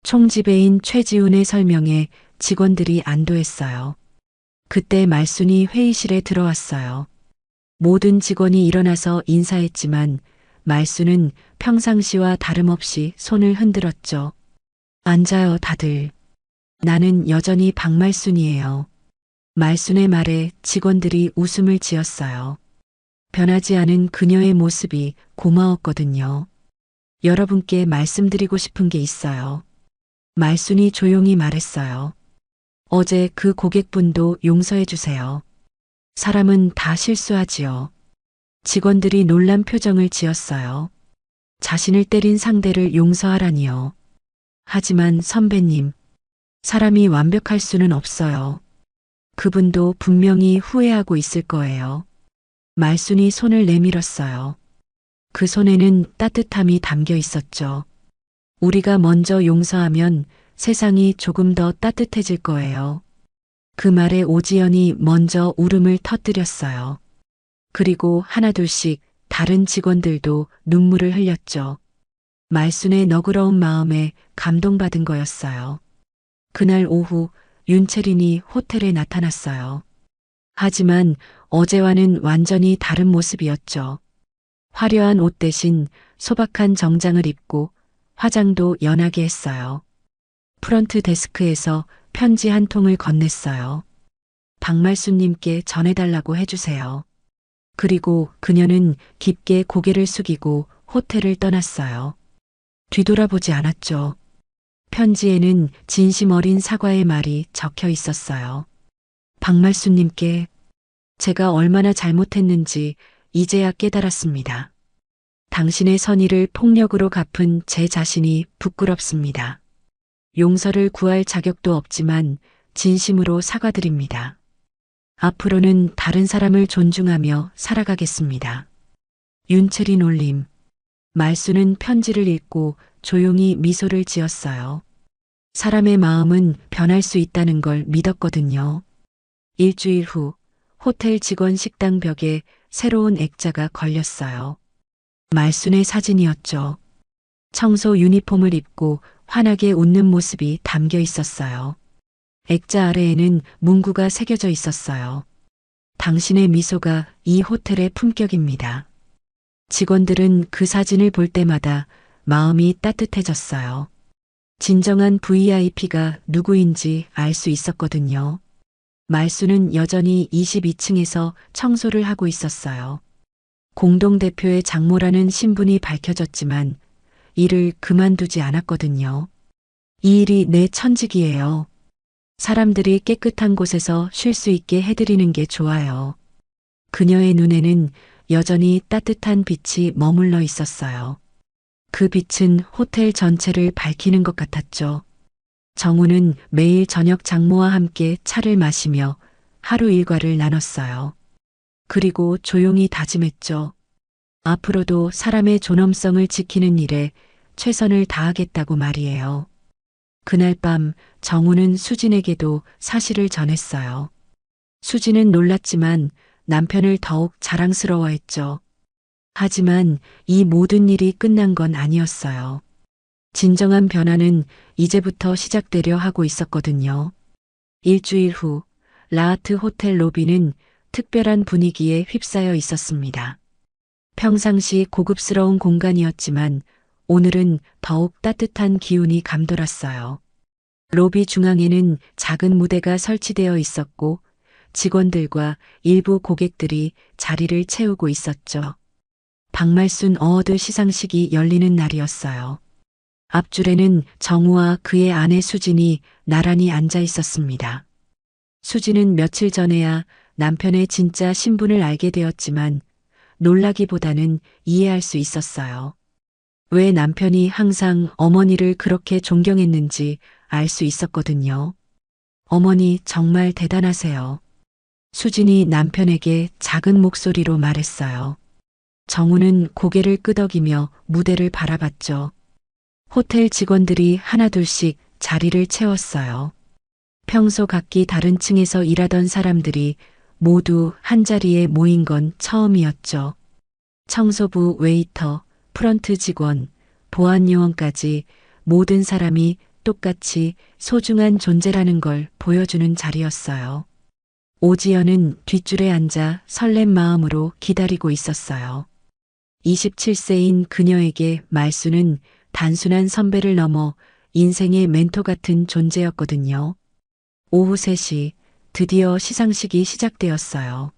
총지배인 최지훈의 설명에 직원들이 안도했어요. 그때 말순이 회의실에 들어왔어요. 모든 직원이 일어나서 인사했지만 말순은 평상시와 다름없이 손을 흔들었죠. 앉아요, 다들. 나는 여전히 박말순이에요. 말순의 말에 직원들이 웃음을 지었어요. 변하지 않은 그녀의 모습이 고마웠거든요. 여러분께 말씀드리고 싶은 게 있어요. 말순이 조용히 말했어요. 어제 그 고객분도 용서해 주세요. 사람은 다 실수하지요. 직원들이 놀란 표정을 지었어요. 자신을 때린 상대를 용서하라니요. 하지만 선배님, 사람이 완벽할 수는 없어요. 그분도 분명히 후회하고 있을 거예요. 말순이 손을 내밀었어요. 그 손에는 따뜻함이 담겨 있었죠. 우리가 먼저 용서하면 세상이 조금 더 따뜻해질 거예요. 그 말에 오지연이 먼저 울음을 터뜨렸어요. 그리고 하나둘씩 다른 직원들도 눈물을 흘렸죠. 말순의 너그러운 마음에 감동받은 거였어요. 그날 오후 윤채린이 호텔에 나타났어요. 하지만 어제와는 완전히 다른 모습이었죠. 화려한 옷 대신 소박한 정장을 입고 화장도 연하게 했어요. 프런트 데스크에서 편지 한 통을 건넸어요. 박말순님께 전해달라고 해주세요. 그리고 그녀는 깊게 고개를 숙이고 호텔을 떠났어요. 뒤돌아보지 않았죠. 편지에는 진심 어린 사과의 말이 적혀 있었어요. 박말순님께 제가 얼마나 잘못했는지 이제야 깨달았습니다. 당신의 선의를 폭력으로 갚은 제 자신이 부끄럽습니다. 용서를 구할 자격도 없지만 진심으로 사과드립니다. 앞으로는 다른 사람을 존중하며 살아가겠습니다. 윤채린 올림. 말순은 편지를 읽고 조용히 미소를 지었어요. 사람의 마음은 변할 수 있다는 걸 믿었거든요. 일주일 후 호텔 직원 식당 벽에 새로운 액자가 걸렸어요. 말순의 사진이었죠. 청소 유니폼을 입고 환하게 웃는 모습이 담겨 있었어요. 액자 아래에는 문구가 새겨져 있었어요. 당신의 미소가 이 호텔의 품격입니다. 직원들은 그 사진을 볼 때마다 마음이 따뜻해졌어요. 진정한 VIP가 누구인지 알 수 있었거든요. 말순은 여전히 22층에서 청소를 하고 있었어요. 공동대표의 장모라는 신분이 밝혀졌지만 일을 그만두지 않았거든요. 이 일이 내 천직이에요. 사람들이 깨끗한 곳에서 쉴 수 있게 해드리는 게 좋아요. 그녀의 눈에는 여전히 따뜻한 빛이 머물러 있었어요. 그 빛은 호텔 전체를 밝히는 것 같았죠. 정우는 매일 저녁 장모와 함께 차를 마시며 하루 일과를 나눴어요. 그리고 조용히 다짐했죠. 앞으로도 사람의 존엄성을 지키는 일에 최선을 다하겠다고 말이에요. 그날 밤 정우는 수진에게도 사실을 전했어요. 수진은 놀랐지만 남편을 더욱 자랑스러워했죠. 하지만 이 모든 일이 끝난 건 아니었어요. 진정한 변화는 이제부터 시작되려 하고 있었거든요. 일주일 후 라하트 호텔 로비는 특별한 분위기에 휩싸여 있었습니다. 평상시 고급스러운 공간이었지만 오늘은 더욱 따뜻한 기운이 감돌았어요. 로비 중앙에는 작은 무대가 설치되어 있었고 직원들과 일부 고객들이 자리를 채우고 있었죠. 박말순 어워드 시상식이 열리는 날이었어요. 앞줄에는 정우와 그의 아내 수진이 나란히 앉아 있었습니다. 수진은 며칠 전에야 남편의 진짜 신분을 알게 되었지만 놀라기보다는 이해할 수 있었어요. 왜 남편이 항상 어머니를 그렇게 존경했는지 알 수 있었거든요. 어머니 정말 대단하세요. 수진이 남편에게 작은 목소리로 말했어요. 정우는 고개를 끄덕이며 무대를 바라봤죠. 호텔 직원들이 하나둘씩 자리를 채웠어요. 평소 각기 다른 층에서 일하던 사람들이 모두 한자리에 모인 건 처음이었죠. 청소부, 웨이터, 프런트 직원, 보안 요원까지 모든 사람이 똑같이 소중한 존재라는 걸 보여주는 자리였어요. 오지연은 뒷줄에 앉아 설렘 마음으로 기다리고 있었어요. 27세인 그녀에게 말수는 단순한 선배를 넘어 인생의 멘토 같은 존재였거든요. 오후 3시 드디어 시상식이 시작되었어요.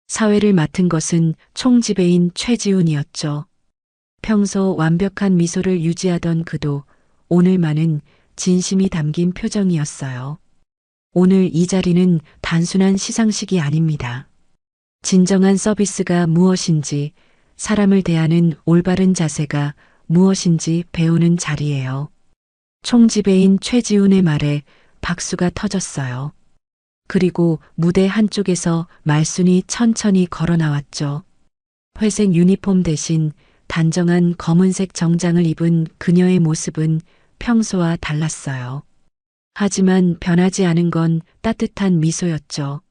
사회를 맡은 것은 총지배인 최지훈이었죠. 평소 완벽한 미소를 유지하던 그도 오늘만은 진심이 담긴 표정이었어요. 오늘 이 자리는 단순한 시상식이 아닙니다. 진정한 서비스가 무엇인지, 사람을 대하는 올바른 자세가 무엇인지 배우는 자리예요. 총지배인 최지훈의 말에 박수가 터졌어요. 그리고 무대 한쪽에서 말순이 천천히 걸어 나왔죠. 회색 유니폼 대신 단정한 검은색 정장을 입은 그녀의 모습은 평소와 달랐어요. 하지만 변하지 않은 건 따뜻한 미소였죠.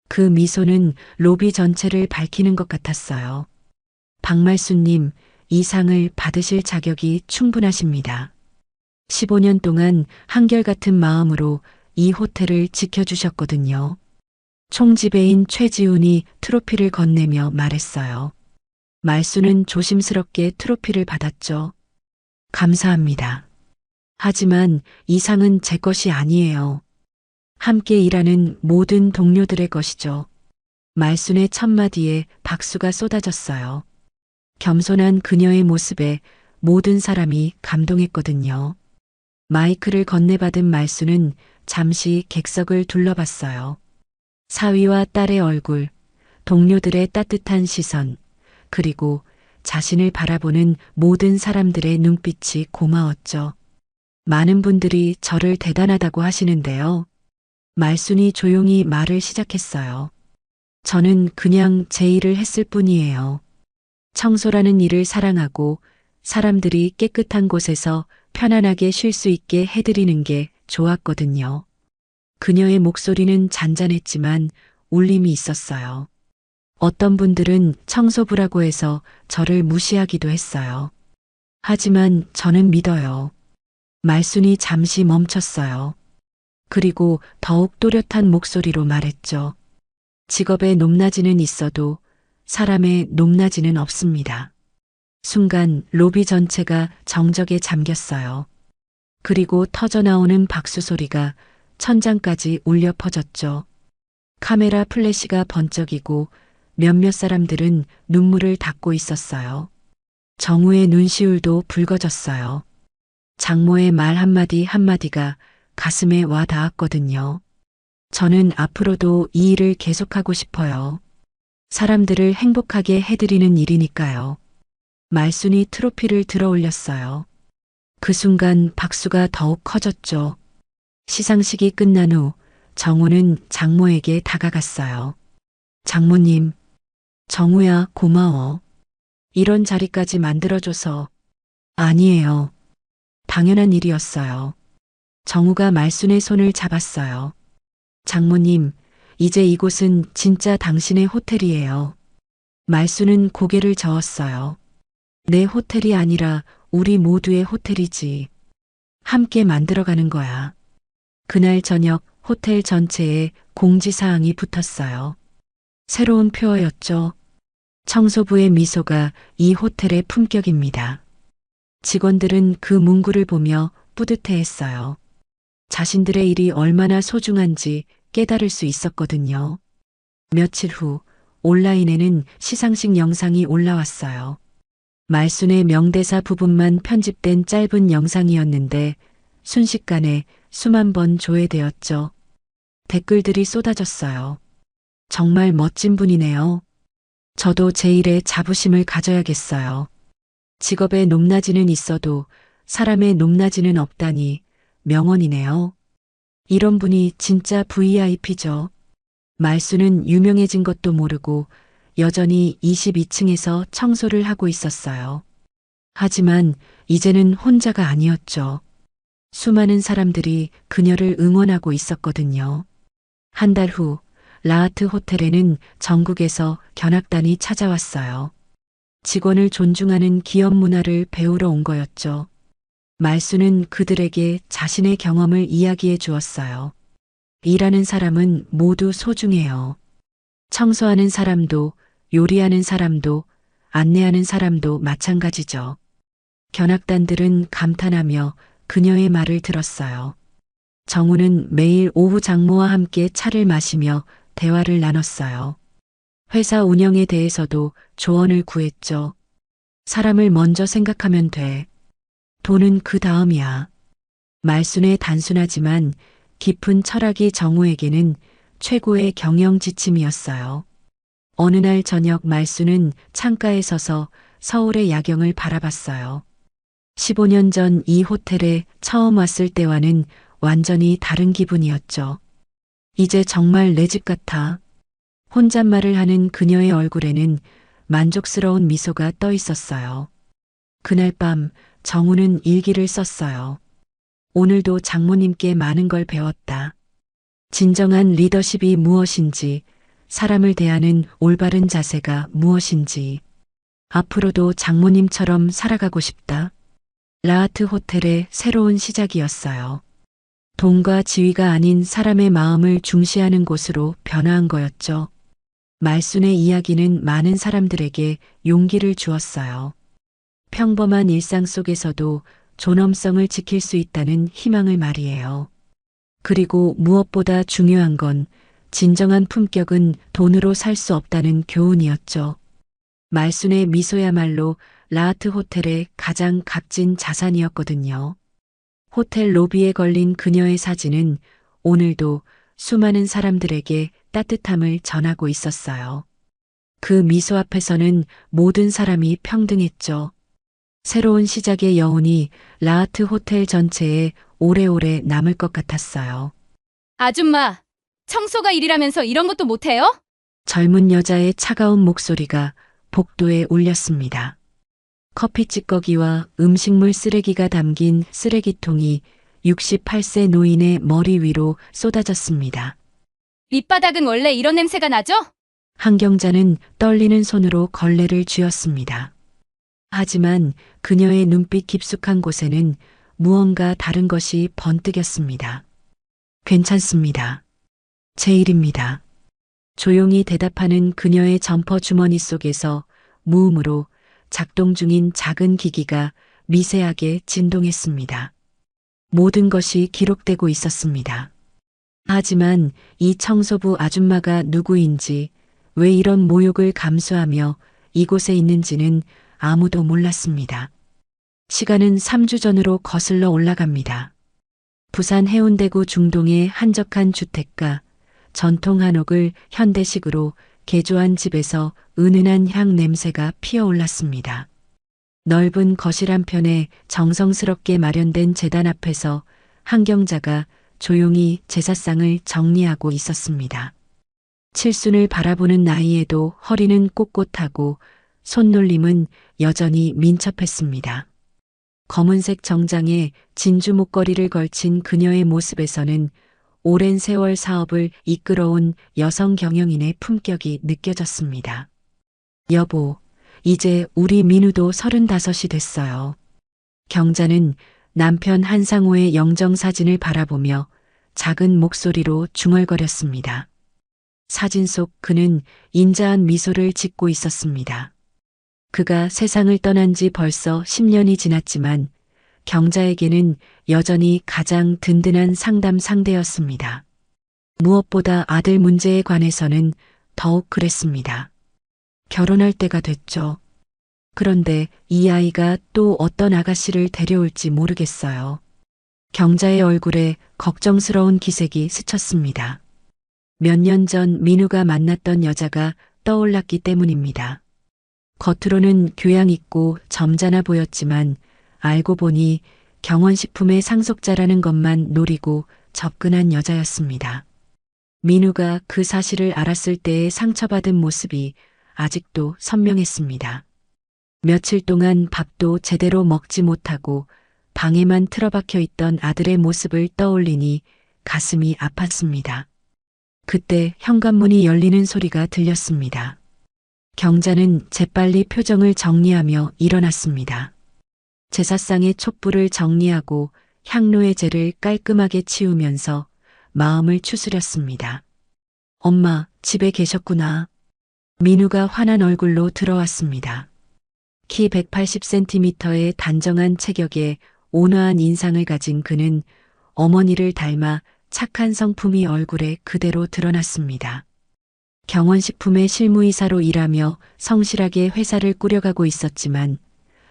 그 미소는 로비 전체를 밝히는 것 같았어요. 박말순님, 이 상을 받으실 자격이 충분하십니다. 15년 동안 한결같은 마음으로 이 호텔을 지켜주셨거든요. 총지배인 최지훈이 트로피를 건네며 말했어요. 말수는 조심스럽게 트로피를 받았죠. 감사합니다. 하지만 이 상은 제 것이 아니에요. 함께 일하는 모든 동료들의 것이죠. 말순의 첫마디에 박수가 쏟아졌어요. 겸손한 그녀의 모습에 모든 사람이 감동했거든요. 마이크를 건네받은 말수는 잠시 객석을 둘러봤어요. 사위와 딸의 얼굴, 동료들의 따뜻한 시선, 그리고 자신을 바라보는 모든 사람들의 눈빛이 고마웠죠. 많은 분들이 저를 대단하다고 하시는데요. 말순이 조용히 말을 시작했어요. 저는 그냥 제 일을 했을 뿐이에요. 청소라는 일을 사랑하고 사람들이 깨끗한 곳에서 편안하게 쉴 수 있게 해드리는 게 좋았거든요. 그녀의 목소리는 잔잔했지만 울림이 있었어요. 어떤 분들은 청소부라고 해서 저를 무시하기도 했어요. 하지만 저는 믿어요. 말순이 잠시 멈췄어요. 그리고 더욱 또렷한 목소리로 말했죠. 직업의 높낮이는 있어도 사람의 높낮이는 없습니다. 순간 로비 전체가 정적에 잠겼어요. 그리고 터져나오는 박수 소리가 천장까지 울려 퍼졌죠. 카메라 플래시가 번쩍이고 몇몇 사람들은 눈물을 닦고 있었어요. 정우의 눈시울도 붉어졌어요. 장모의 말 한마디 한마디가 가슴에 와 닿았거든요. 저는 앞으로도 이 일을 계속하고 싶어요. 사람들을 행복하게 해드리는 일이니까요. 말순이 트로피를 들어 올렸어요. 그 순간 박수가 더욱 커졌죠. 시상식이 끝난 후 정우는 장모에게 다가갔어요. 장모님, 정우야 고마워. 이런 자리까지 만들어줘서. 아니에요. 당연한 일이었어요. 정우가 말순의 손을 잡았어요. 장모님, 이제 이곳은 진짜 당신의 호텔이에요. 말순은 고개를 저었어요. 내 호텔이 아니라 우리 모두의 호텔이지. 함께 만들어가는 거야. 그날 저녁 호텔 전체에 공지사항이 붙었어요. 새로운 표어였죠. 청소부의 미소가 이 호텔의 품격입니다. 직원들은 그 문구를 보며 뿌듯해했어요. 자신들의 일이 얼마나 소중한지 깨달을 수 있었거든요. 며칠 후 온라인에는 시상식 영상이 올라왔어요. 말순의 명대사 부분만 편집된 짧은 영상이었는데 순식간에 수만 번 조회되었죠. 댓글들이 쏟아졌어요. 정말 멋진 분이네요. 저도 제 일에 자부심을 가져야겠어요. 직업의 높낮이는 있어도 사람의 높낮이는 없다니 명언이네요. 이런 분이 진짜 VIP죠. 말수는 유명해진 것도 모르고 여전히 22층에서 청소를 하고 있었어요. 하지만 이제는 혼자가 아니었죠. 수많은 사람들이 그녀를 응원하고 있었거든요. 한 달 후, 라하트 호텔에는 전국에서 견학단이 찾아왔어요. 직원을 존중하는 기업 문화를 배우러 온 거였죠. 말수는 그들에게 자신의 경험을 이야기해 주었어요. 일하는 사람은 모두 소중해요. 청소하는 사람도, 요리하는 사람도, 안내하는 사람도 마찬가지죠. 견학단들은 감탄하며 그녀의 말을 들었어요. 정우는 매일 오후 장모와 함께 차를 마시며 대화를 나눴어요. 회사 운영에 대해서도 조언을 구했죠. 사람을 먼저 생각하면 돼. 돈은 그 다음이야. 말순의 단순하지만 깊은 철학이 정우에게는 최고의 경영 지침이었어요. 어느 날 저녁 말순은 창가에 서서 서울의 야경을 바라봤어요. 15년 전 이 호텔에 처음 왔을 때와는 완전히 다른 기분이었죠. 이제 정말 내 집 같아. 혼잣말을 하는 그녀의 얼굴에는 만족스러운 미소가 떠 있었어요. 그날 밤 정우는 일기를 썼어요. 오늘도 장모님께 많은 걸 배웠다. 진정한 리더십이 무엇인지, 사람을 대하는 올바른 자세가 무엇인지, 앞으로도 장모님처럼 살아가고 싶다. 라하트 호텔의 새로운 시작이었어요. 돈과 지위가 아닌 사람의 마음을 중시하는 곳으로 변화한 거였죠. 말순의 이야기는 많은 사람들에게 용기를 주었어요. 평범한 일상 속에서도 존엄성을 지킬 수 있다는 희망을 말이에요. 그리고 무엇보다 중요한 건 진정한 품격은 돈으로 살 수 없다는 교훈이었죠. 말순의 미소야말로 라하트 호텔의 가장 값진 자산이었거든요. 호텔 로비에 걸린 그녀의 사진은 오늘도 수많은 사람들에게 따뜻함을 전하고 있었어요. 그 미소 앞에서는 모든 사람이 평등했죠. 새로운 시작의 여운이 라하트 호텔 전체에 오래오래 남을 것 같았어요. 아줌마, 청소가 일이라면서 이런 것도 못해요? 젊은 여자의 차가운 목소리가 복도에 울렸습니다. 커피 찌꺼기와 음식물 쓰레기가 담긴 쓰레기통이 68세 노인의 머리 위로 쏟아졌습니다. 밑바닥은 원래 이런 냄새가 나죠? 한경자는 떨리는 손으로 걸레를 쥐었습니다. 하지만 그녀의 눈빛 깊숙한 곳에는 무언가 다른 것이 번뜩였습니다. 괜찮습니다. 제 일입니다. 조용히 대답하는 그녀의 점퍼 주머니 속에서 무음으로 작동 중인 작은 기기가 미세하게 진동했습니다. 모든 것이 기록되고 있었습니다. 하지만 이 청소부 아줌마가 누구인지, 왜 이런 모욕을 감수하며 이곳에 있는지는 아무도 몰랐습니다. 시간은 3주 전으로 거슬러 올라갑니다. 부산 해운대구 중동의 한적한 주택가, 전통 한옥을 현대식으로 개조한 집에서 은은한 향 냄새가 피어올랐습니다. 넓은 거실 한편에 정성스럽게 마련된 제단 앞에서 한경자가 조용히 제사상을 정리하고 있었습니다. 칠순을 바라보는 나이에도 허리는 꼿꼿하고 손놀림은 여전히 민첩했습니다. 검은색 정장에 진주 목걸이를 걸친 그녀의 모습에서는 오랜 세월 사업을 이끌어온 여성 경영인의 품격이 느껴졌습니다. 여보, 이제 우리 민우도 35이 됐어요. 경자는 남편 한상호의 영정사진을 바라보며 작은 목소리로 중얼거렸습니다. 사진 속 그는 인자한 미소를 짓고 있었습니다. 그가 세상을 떠난 지 벌써 10년이 지났지만 경자에게는 여전히 가장 든든한 상담 상대였습니다. 무엇보다 아들 문제에 관해서는 더욱 그랬습니다. 결혼할 때가 됐죠. 그런데 이 아이가 또 어떤 아가씨를 데려올지 모르겠어요. 경자의 얼굴에 걱정스러운 기색이 스쳤습니다. 몇 년 전 민우가 만났던 여자가 떠올랐기 때문입니다. 겉으로는 교양 있고 점잖아 보였지만 알고 보니 경원식품의 상속자라는 것만 노리고 접근한 여자였습니다. 민우가 그 사실을 알았을 때의 상처받은 모습이 아직도 선명했습니다. 며칠 동안 밥도 제대로 먹지 못하고 방에만 틀어박혀 있던 아들의 모습을 떠올리니 가슴이 아팠습니다. 그때 현관문이 열리는 소리가 들렸습니다. 경자는 재빨리 표정을 정리하며 일어났습니다. 제사상의 촛불을 정리하고 향로의 재를 깔끔하게 치우면서 마음을 추스렸습니다. 엄마, 집에 계셨구나. 민우가 환한 얼굴로 들어왔습니다. 키 180cm의 단정한 체격에 온화한 인상을 가진 그는 어머니를 닮아 착한 성품이 얼굴에 그대로 드러났습니다. 경원식품의 실무이사로 일하며 성실하게 회사를 꾸려가고 있었지만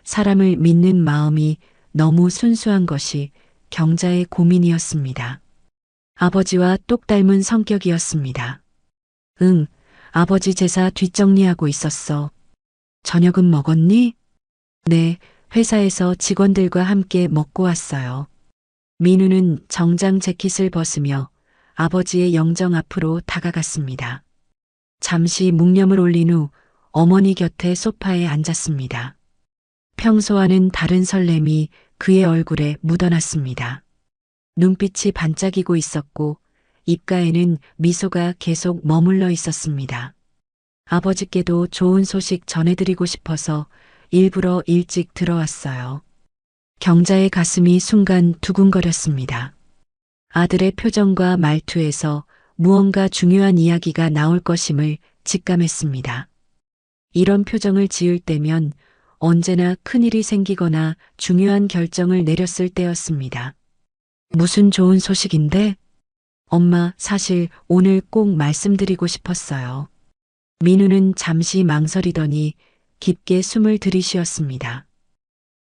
사람을 믿는 마음이 너무 순수한 것이 경자의 고민이었습니다. 아버지와 똑 닮은 성격이었습니다. 응, 아버지 제사 뒷정리하고 있었어. 저녁은 먹었니? 네, 회사에서 직원들과 함께 먹고 왔어요. 민우는 정장 재킷을 벗으며 아버지의 영정 앞으로 다가갔습니다. 잠시 묵념을 올린 후 어머니 곁에 소파에 앉았습니다. 평소와는 다른 설렘이 그의 얼굴에 묻어났습니다. 눈빛이 반짝이고 있었고 입가에는 미소가 계속 머물러 있었습니다. 아버지께도 좋은 소식 전해드리고 싶어서 일부러 일찍 들어왔어요. 경자의 가슴이 순간 두근거렸습니다. 아들의 표정과 말투에서 무언가 중요한 이야기가 나올 것임을 직감했습니다. 이런 표정을 지을 때면 언제나 큰일이 생기거나 중요한 결정을 내렸을 때였습니다. 무슨 좋은 소식인데? 엄마, 사실 오늘 꼭 말씀드리고 싶었어요. 민우는 잠시 망설이더니 깊게 숨을 들이쉬었습니다.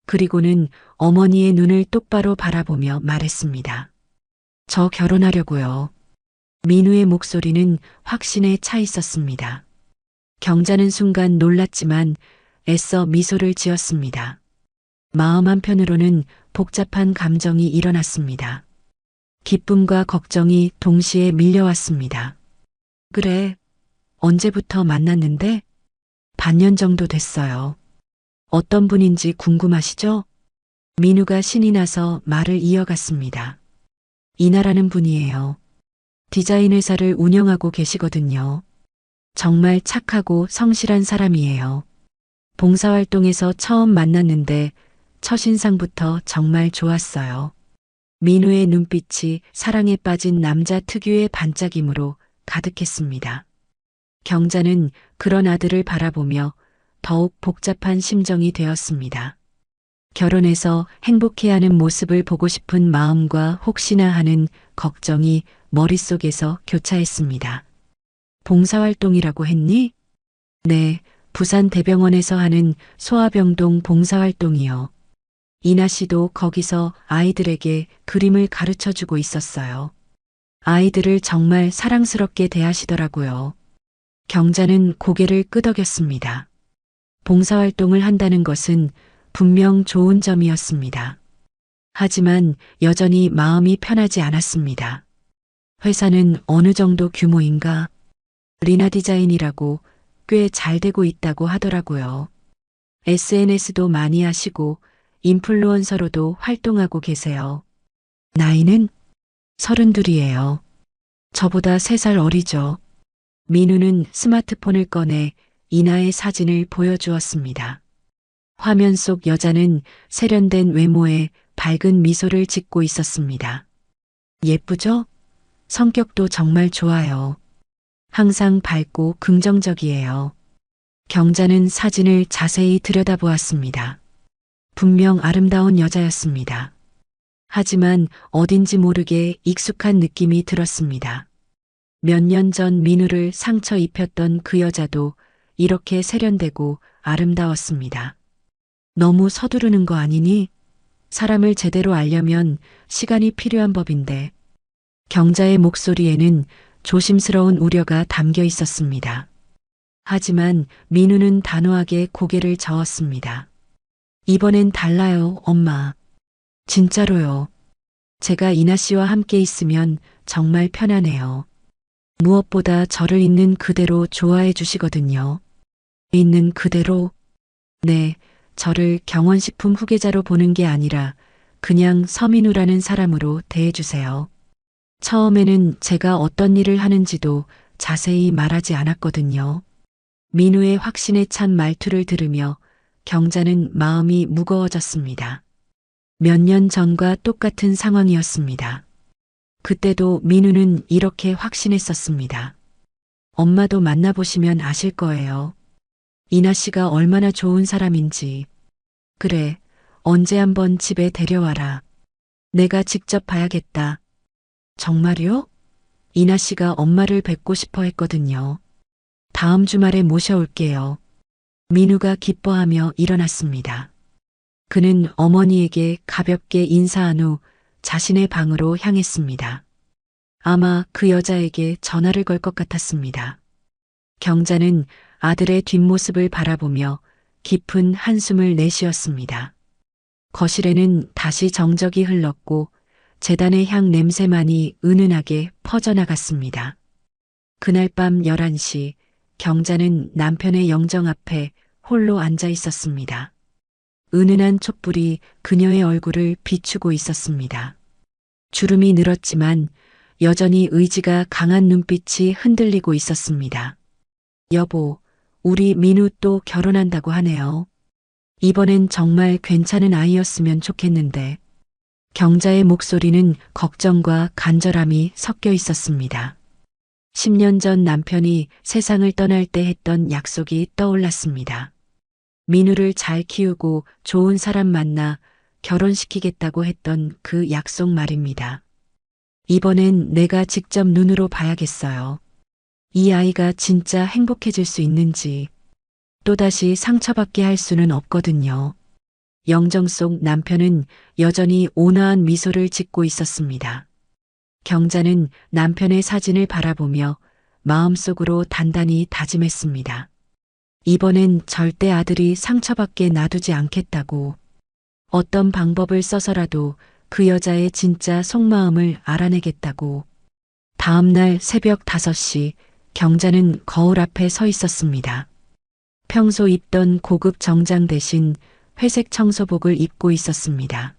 그리고는 어머니의 눈을 똑바로 바라보며 말했습니다. 저 결혼하려고요. 민우의 목소리는 확신에 차 있었습니다. 경자는 순간 놀랐지만 애써 미소를 지었습니다. 마음 한편으로는 복잡한 감정이 일어났습니다. 기쁨과 걱정이 동시에 밀려왔습니다. 그래, 언제부터 만났는데? 반년 정도 됐어요. 어떤 분인지 궁금하시죠? 민우가 신이 나서 말을 이어갔습니다. 이나라는 분이에요. 디자인 회사를 운영하고 계시거든요. 정말 착하고 성실한 사람이에요. 봉사활동에서 처음 만났는데 첫인상부터 정말 좋았어요. 민우의 눈빛이 사랑에 빠진 남자 특유의 반짝임으로 가득했습니다. 경자는 그런 아들을 바라보며 더욱 복잡한 심정이 되었습니다. 결혼해서 행복해하는 모습을 보고 싶은 마음과 혹시나 하는 걱정이 머릿속에서 교차했습니다. 봉사활동이라고 했니? 네, 부산 대병원에서 하는 소아병동 봉사활동이요. 이나 씨도 거기서 아이들에게 그림을 가르쳐 주고 있었어요. 아이들을 정말 사랑스럽게 대하시더라고요. 경자는 고개를 끄덕였습니다. 봉사활동을 한다는 것은 분명 좋은 점이었습니다. 하지만 여전히 마음이 편하지 않았습니다. 회사는 어느 정도 규모인가? 리나 디자인이라고 꽤 잘 되고 있다고 하더라고요. SNS도 많이 하시고 인플루언서로도 활동하고 계세요. 나이는 32이에요. 저보다 3살 어리죠. 민우는 스마트폰을 꺼내 이나의 사진을 보여주었습니다. 화면 속 여자는 세련된 외모에 밝은 미소를 짓고 있었습니다. 예쁘죠? 성격도 정말 좋아요. 항상 밝고 긍정적이에요. 경자는 사진을 자세히 들여다보았습니다. 분명 아름다운 여자였습니다. 하지만 어딘지 모르게 익숙한 느낌이 들었습니다. 몇 년 전 민우를 상처 입혔던 그 여자도 이렇게 세련되고 아름다웠습니다. 너무 서두르는 거 아니니? 사람을 제대로 알려면 시간이 필요한 법인데. 경자의 목소리에는 조심스러운 우려가 담겨 있었습니다. 하지만 민우는 단호하게 고개를 저었습니다. 이번엔 달라요, 엄마. 진짜로요. 제가 이나 씨와 함께 있으면 정말 편하네요. 무엇보다 저를 있는 그대로 좋아해 주시거든요. 있는 그대로? 네, 저를 경원식품 후계자로 보는 게 아니라 그냥 서민우라는 사람으로 대해주세요. 처음에는 제가 어떤 일을 하는지도 자세히 말하지 않았거든요. 민우의 확신에 찬 말투를 들으며 경자는 마음이 무거워졌습니다. 몇 년 전과 똑같은 상황이었습니다. 그때도 민우는 이렇게 확신했었습니다. 엄마도 만나보시면 아실 거예요. 이나 씨가 얼마나 좋은 사람인지. 그래, 언제 한번 집에 데려와라. 내가 직접 봐야겠다. 정말요? 이나 씨가 엄마를 뵙고 싶어 했거든요. 다음 주말에 모셔올게요. 민우가 기뻐하며 일어났습니다. 그는 어머니에게 가볍게 인사한 후 자신의 방으로 향했습니다. 아마 그 여자에게 전화를 걸 것 같았습니다. 경자는 아들의 뒷모습을 바라보며 깊은 한숨을 내쉬었습니다. 거실에는 다시 정적이 흘렀고 제단의 향 냄새만이 은은하게 퍼져나갔습니다. 그날 밤 11시 경자는 남편의 영정 앞에 홀로 앉아 있었습니다. 은은한 촛불이 그녀의 얼굴을 비추고 있었습니다. 주름이 늘었지만 여전히 의지가 강한 눈빛이 흔들리고 있었습니다. 여보, 우리 민우 또 결혼한다고 하네요. 이번엔 정말 괜찮은 아이였으면 좋겠는데. 경자의 목소리는 걱정과 간절함이 섞여 있었습니다. 10년 전 남편이 세상을 떠날 때 했던 약속이 떠올랐습니다. 민우를 잘 키우고 좋은 사람 만나 결혼시키겠다고 했던 그 약속 말입니다. 이번엔 내가 직접 눈으로 봐야겠어요. 이 아이가 진짜 행복해질 수 있는지 또다시 상처받게 할 수는 없거든요. 영정 속 남편은 여전히 온화한 미소를 짓고 있었습니다. 경자는 남편의 사진을 바라보며 마음속으로 단단히 다짐했습니다. 이번엔 절대 아들이 상처받게 놔두지 않겠다고. 어떤 방법을 써서라도 그 여자의 진짜 속마음을 알아내겠다고. 다음 날 새벽 5시 경자는 거울 앞에 서 있었습니다. 평소 입던 고급 정장 대신 회색 청소복을 입고 있었습니다.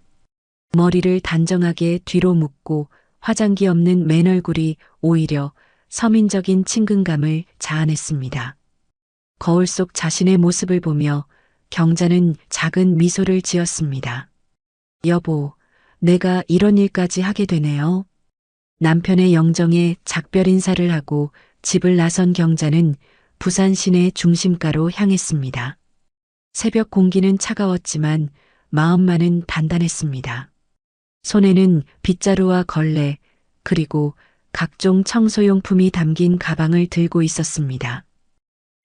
머리를 단정하게 뒤로 묶고 화장기 없는 맨 얼굴이 오히려 서민적인 친근감을 자아냈습니다. 거울 속 자신의 모습을 보며 경자는 작은 미소를 지었습니다. 여보, 내가 이런 일까지 하게 되네요. 남편의 영정에 작별 인사를 하고 집을 나선 경자는 부산 시내 중심가로 향했습니다. 새벽 공기는 차가웠지만 마음만은 단단했습니다. 손에는 빗자루와 걸레 그리고 각종 청소용품이 담긴 가방을 들고 있었습니다.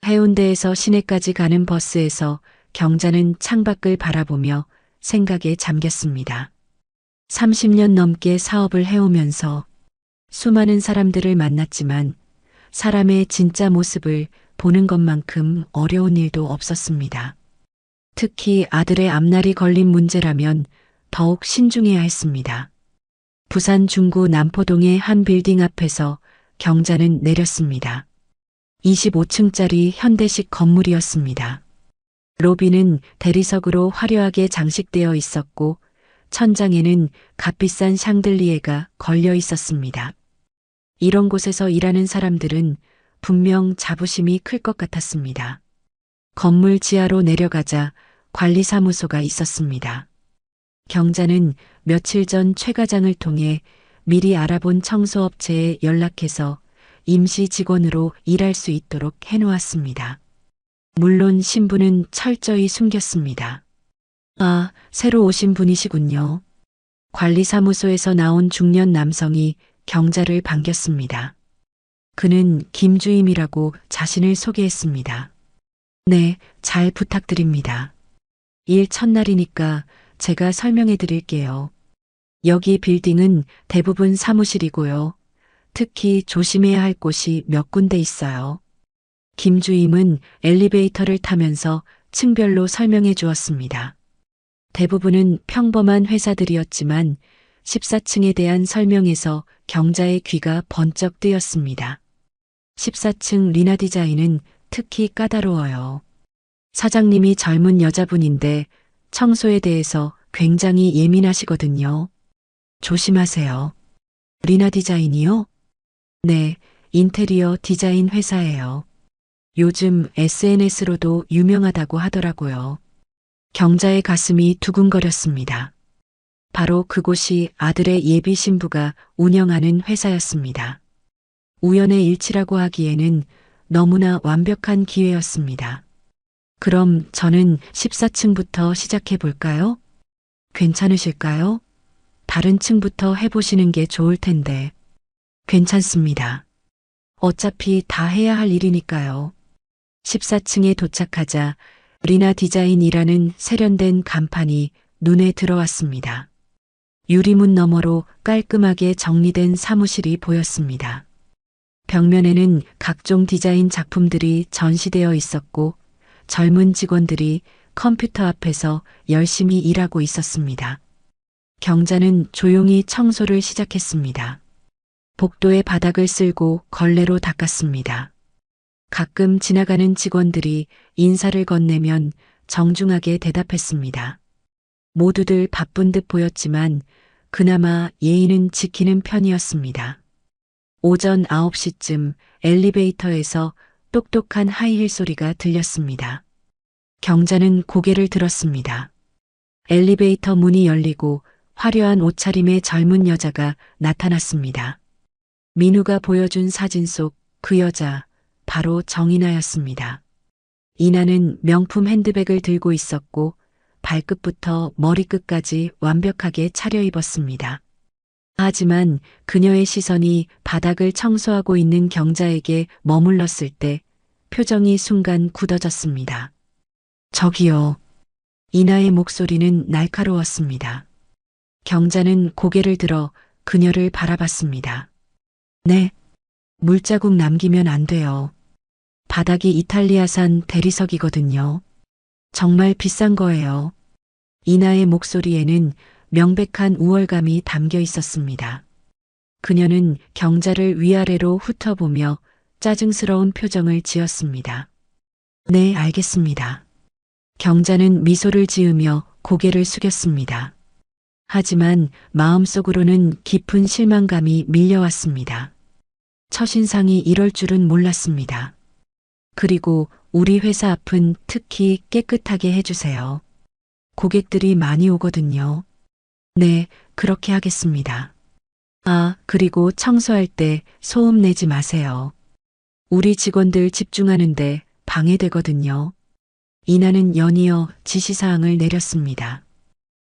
해운대에서 시내까지 가는 버스에서 경자는 창밖을 바라보며 생각에 잠겼습니다. 30년 넘게 사업을 해오면서 수많은 사람들을 만났지만 사람의 진짜 모습을 보는 것만큼 어려운 일도 없었습니다. 특히 아들의 앞날이 걸린 문제라면 더욱 신중해야 했습니다. 부산 중구 남포동의 한 빌딩 앞에서 경자는 내렸습니다. 25층짜리 현대식 건물이었습니다. 로비는 대리석으로 화려하게 장식되어 있었고 천장에는 값비싼 샹들리에가 걸려 있었습니다. 이런 곳에서 일하는 사람들은 분명 자부심이 클 것 같았습니다. 건물 지하로 내려가자 관리사무소가 있었습니다. 경자는 며칠 전 최 과장을 통해 미리 알아본 청소업체에 연락해서 임시 직원으로 일할 수 있도록 해놓았습니다. 물론 신분은 철저히 숨겼습니다. 아, 새로 오신 분이시군요. 관리사무소에서 나온 중년 남성이 경자를 반겼습니다. 그는 김주임이라고 자신을 소개했습니다. 네, 잘 부탁드립니다. 일 첫날이니까 제가 설명해 드릴게요. 여기 빌딩은 대부분 사무실이고요. 특히 조심해야 할 곳이 몇 군데 있어요. 김주임은 엘리베이터를 타면서 층별로 설명해 주었습니다. 대부분은 평범한 회사들이었지만 14층에 대한 설명에서 경자의 귀가 번쩍 뜨였습니다. 14층 리나 디자인은 특히 까다로워요. 사장님이 젊은 여자분인데 청소에 대해서 굉장히 예민하시거든요. 조심하세요. 리나 디자인이요? 네, 인테리어 디자인 회사예요. 요즘 SNS로도 유명하다고 하더라고요. 경자의 가슴이 두근거렸습니다. 바로 그곳이 아들의 예비 신부가 운영하는 회사였습니다. 우연의 일치라고 하기에는 너무나 완벽한 기회였습니다. 그럼 저는 14층부터 시작해 볼까요? 괜찮으실까요? 다른 층부터 해보시는 게 좋을 텐데. 괜찮습니다. 어차피 다 해야 할 일이니까요. 14층에 도착하자 리나 디자인이라는 세련된 간판이 눈에 들어왔습니다. 유리문 너머로 깔끔하게 정리된 사무실이 보였습니다. 벽면에는 각종 디자인 작품들이 전시되어 있었고 젊은 직원들이 컴퓨터 앞에서 열심히 일하고 있었습니다. 경자는 조용히 청소를 시작했습니다. 복도의 바닥을 쓸고 걸레로 닦았습니다. 가끔 지나가는 직원들이 인사를 건네면 정중하게 대답했습니다. 모두들 바쁜 듯 보였지만 그나마 예의는 지키는 편이었습니다. 오전 9시쯤 엘리베이터에서 똑똑한 하이힐 소리가 들렸습니다. 경자는 고개를 들었습니다. 엘리베이터 문이 열리고 화려한 옷차림의 젊은 여자가 나타났습니다. 민우가 보여준 사진 속 그 여자, 바로 정인아였습니다. 이나는 명품 핸드백을 들고 있었고 발끝부터 머리끝까지 완벽하게 차려입었습니다. 하지만 그녀의 시선이 바닥을 청소하고 있는 경자에게 머물렀을 때 표정이 순간 굳어졌습니다. 저기요. 이나의 목소리는 날카로웠습니다. 경자는 고개를 들어 그녀를 바라봤습니다. 네. 물자국 남기면 안 돼요. 바닥이 이탈리아산 대리석이거든요. 정말 비싼 거예요. 이나의 목소리에는 명백한 우월감이 담겨 있었습니다. 그녀는 경자를 위아래로 훑어보며 짜증스러운 표정을 지었습니다. 네, 알겠습니다. 경자는 미소를 지으며 고개를 숙였습니다. 하지만 마음속으로는 깊은 실망감이 밀려왔습니다. 첫인상이 이럴 줄은 몰랐습니다. 그리고 우리 회사 앞은 특히 깨끗하게 해주세요. 고객들이 많이 오거든요. 네, 그렇게 하겠습니다. 아, 그리고 청소할 때 소음 내지 마세요. 우리 직원들 집중하는데 방해되거든요. 이나는 연이어 지시사항을 내렸습니다.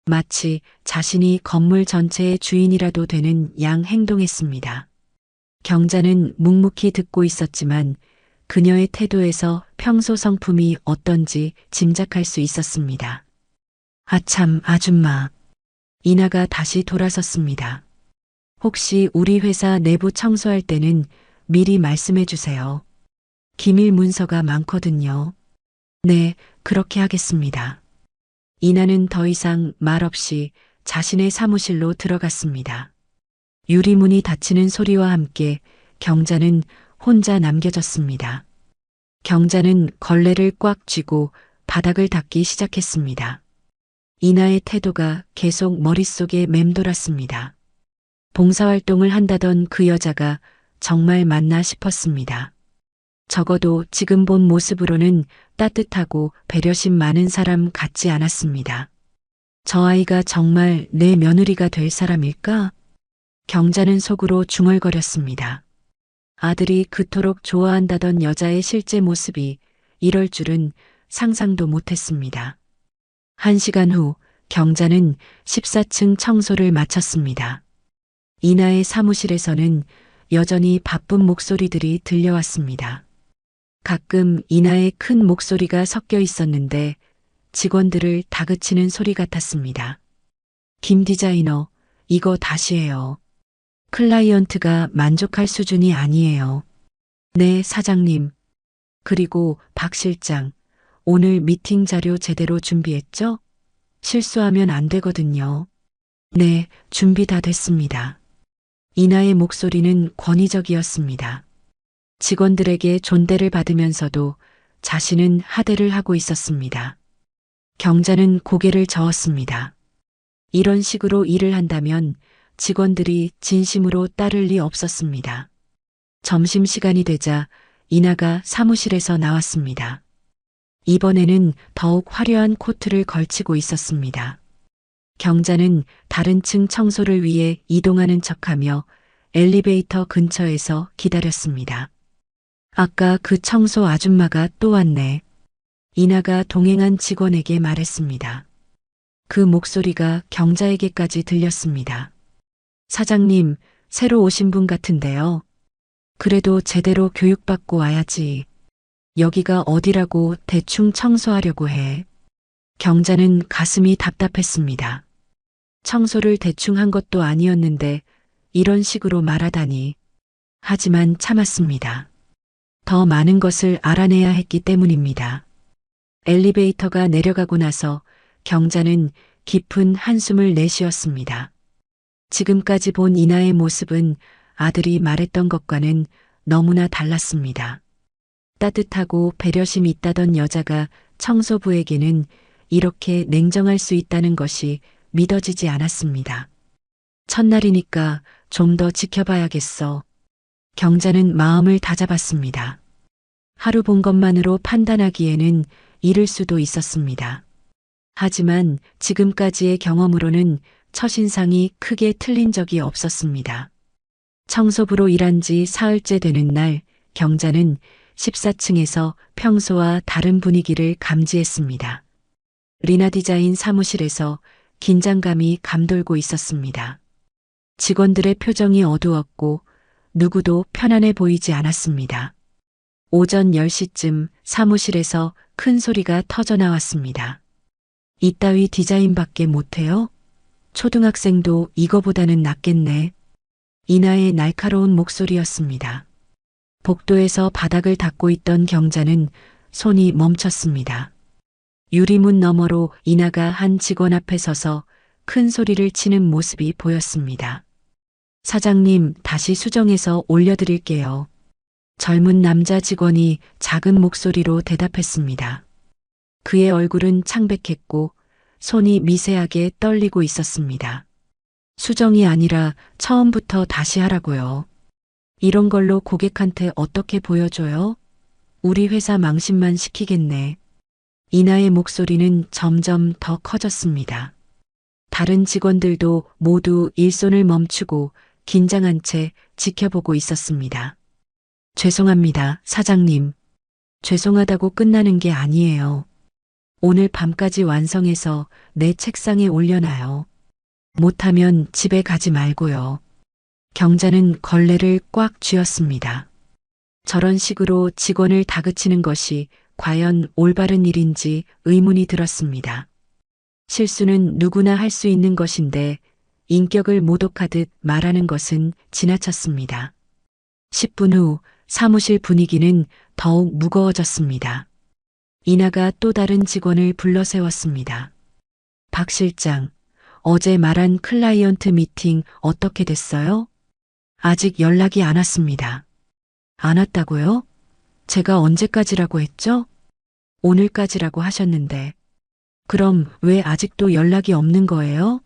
마치 자신이 건물 전체의 주인이라도 되는 양 행동했습니다. 경자는 묵묵히 듣고 있었지만 그녀의 태도에서 평소 성품이 어떤지 짐작할 수 있었습니다. 아참, 아줌마. 이나가 다시 돌아섰습니다. 혹시 우리 회사 내부 청소할 때는 미리 말씀해 주세요. 기밀 문서가 많거든요. 네, 그렇게 하겠습니다. 이나는 더 이상 말 없이 자신의 사무실로 들어갔습니다. 유리문이 닫히는 소리와 함께 경자는 혼자 남겨졌습니다. 경자는 걸레를 꽉 쥐고 바닥을 닦기 시작했습니다. 이나의 태도가 계속 머릿속에 맴돌았습니다. 봉사활동을 한다던 그 여자가 정말 맞나 싶었습니다. 적어도 지금 본 모습으로는 따뜻하고 배려심 많은 사람 같지 않았습니다. 저 아이가 정말 내 며느리가 될 사람일까? 경자는 속으로 중얼거렸습니다. 아들이 그토록 좋아한다던 여자의 실제 모습이 이럴 줄은 상상도 못했습니다. 1시간 후 경자는 14층 청소를 마쳤습니다. 이나의 사무실에서는 여전히 바쁜 목소리들이 들려왔습니다. 가끔 이나의 큰 목소리가 섞여 있었는데 직원들을 다그치는 소리 같았습니다. 김 디자이너, 이거 다시 해요. 클라이언트가 만족할 수준이 아니에요. 네, 사장님. 그리고 박 실장, 오늘 미팅 자료 제대로 준비했죠? 실수하면 안 되거든요. 네, 준비 다 됐습니다. 이나의 목소리는 권위적이었습니다. 직원들에게 존대를 받으면서도 자신은 하대를 하고 있었습니다. 경자는 고개를 저었습니다. 이런 식으로 일을 한다면 직원들이 진심으로 따를 리 없었습니다. 점심시간이 되자 이나가 사무실에서 나왔습니다. 이번에는 더욱 화려한 코트를 걸치고 있었습니다. 경자는 다른 층 청소를 위해 이동하는 척하며 엘리베이터 근처에서 기다렸습니다. 아까 그 청소 아줌마가 또 왔네. 이나가 동행한 직원에게 말했습니다. 그 목소리가 경자에게까지 들렸습니다. 사장님, 새로 오신 분 같은데요. 그래도 제대로 교육받고 와야지. 여기가 어디라고 대충 청소하려고 해. 경자는 가슴이 답답했습니다. 청소를 대충 한 것도 아니었는데 이런 식으로 말하다니. 하지만 참았습니다. 더 많은 것을 알아내야 했기 때문입니다. 엘리베이터가 내려가고 나서 경자는 깊은 한숨을 내쉬었습니다. 지금까지 본 이나의 모습은 아들이 말했던 것과는 너무나 달랐습니다. 따뜻하고 배려심 있다던 여자가 청소부에게는 이렇게 냉정할 수 있다는 것이 믿어지지 않았습니다. 첫날이니까 좀 더 지켜봐야겠어. 경자는 마음을 다잡았습니다. 하루 본 것만으로 판단하기에는 이를 수도 있었습니다. 하지만 지금까지의 경험으로는 첫인상이 크게 틀린 적이 없었습니다. 청소부로 일한 지 사흘째 되는 날, 경자는 14층에서 평소와 다른 분위기를 감지했습니다. 리나 디자인 사무실에서 긴장감이 감돌고 있었습니다. 직원들의 표정이 어두웠고 누구도 편안해 보이지 않았습니다. 오전 10시쯤 사무실에서 큰 소리가 터져 나왔습니다. 이따위 디자인밖에 못해요? 초등학생도 이거보다는 낫겠네. 이나의 날카로운 목소리였습니다. 복도에서 바닥을 닦고 있던 경자는 손이 멈췄습니다. 유리문 너머로 이나가 한 직원 앞에 서서 큰 소리를 치는 모습이 보였습니다. 사장님, 다시 수정해서 올려드릴게요. 젊은 남자 직원이 작은 목소리로 대답했습니다. 그의 얼굴은 창백했고 손이 미세하게 떨리고 있었습니다. 수정이 아니라 처음부터 다시 하라고요. 이런 걸로 고객한테 어떻게 보여줘요? 우리 회사 망신만 시키겠네. 이나의 목소리는 점점 더 커졌습니다. 다른 직원들도 모두 일손을 멈추고 긴장한 채 지켜보고 있었습니다. 죄송합니다, 사장님. 죄송하다고 끝나는 게 아니에요. 오늘 밤까지 완성해서 내 책상에 올려놔요. 못하면 집에 가지 말고요. 경자는 걸레를 꽉 쥐었습니다. 저런 식으로 직원을 다그치는 것이 과연 올바른 일인지 의문이 들었습니다. 실수는 누구나 할 수 있는 것인데 인격을 모독하듯 말하는 것은 지나쳤습니다. 10분 후 사무실 분위기는 더욱 무거워졌습니다. 이나가 또 다른 직원을 불러 세웠습니다. 박 실장, 어제 말한 클라이언트 미팅 어떻게 됐어요? 아직 연락이 안 왔습니다. 안 왔다고요? 제가 언제까지라고 했죠? 오늘까지라고 하셨는데. 그럼 왜 아직도 연락이 없는 거예요?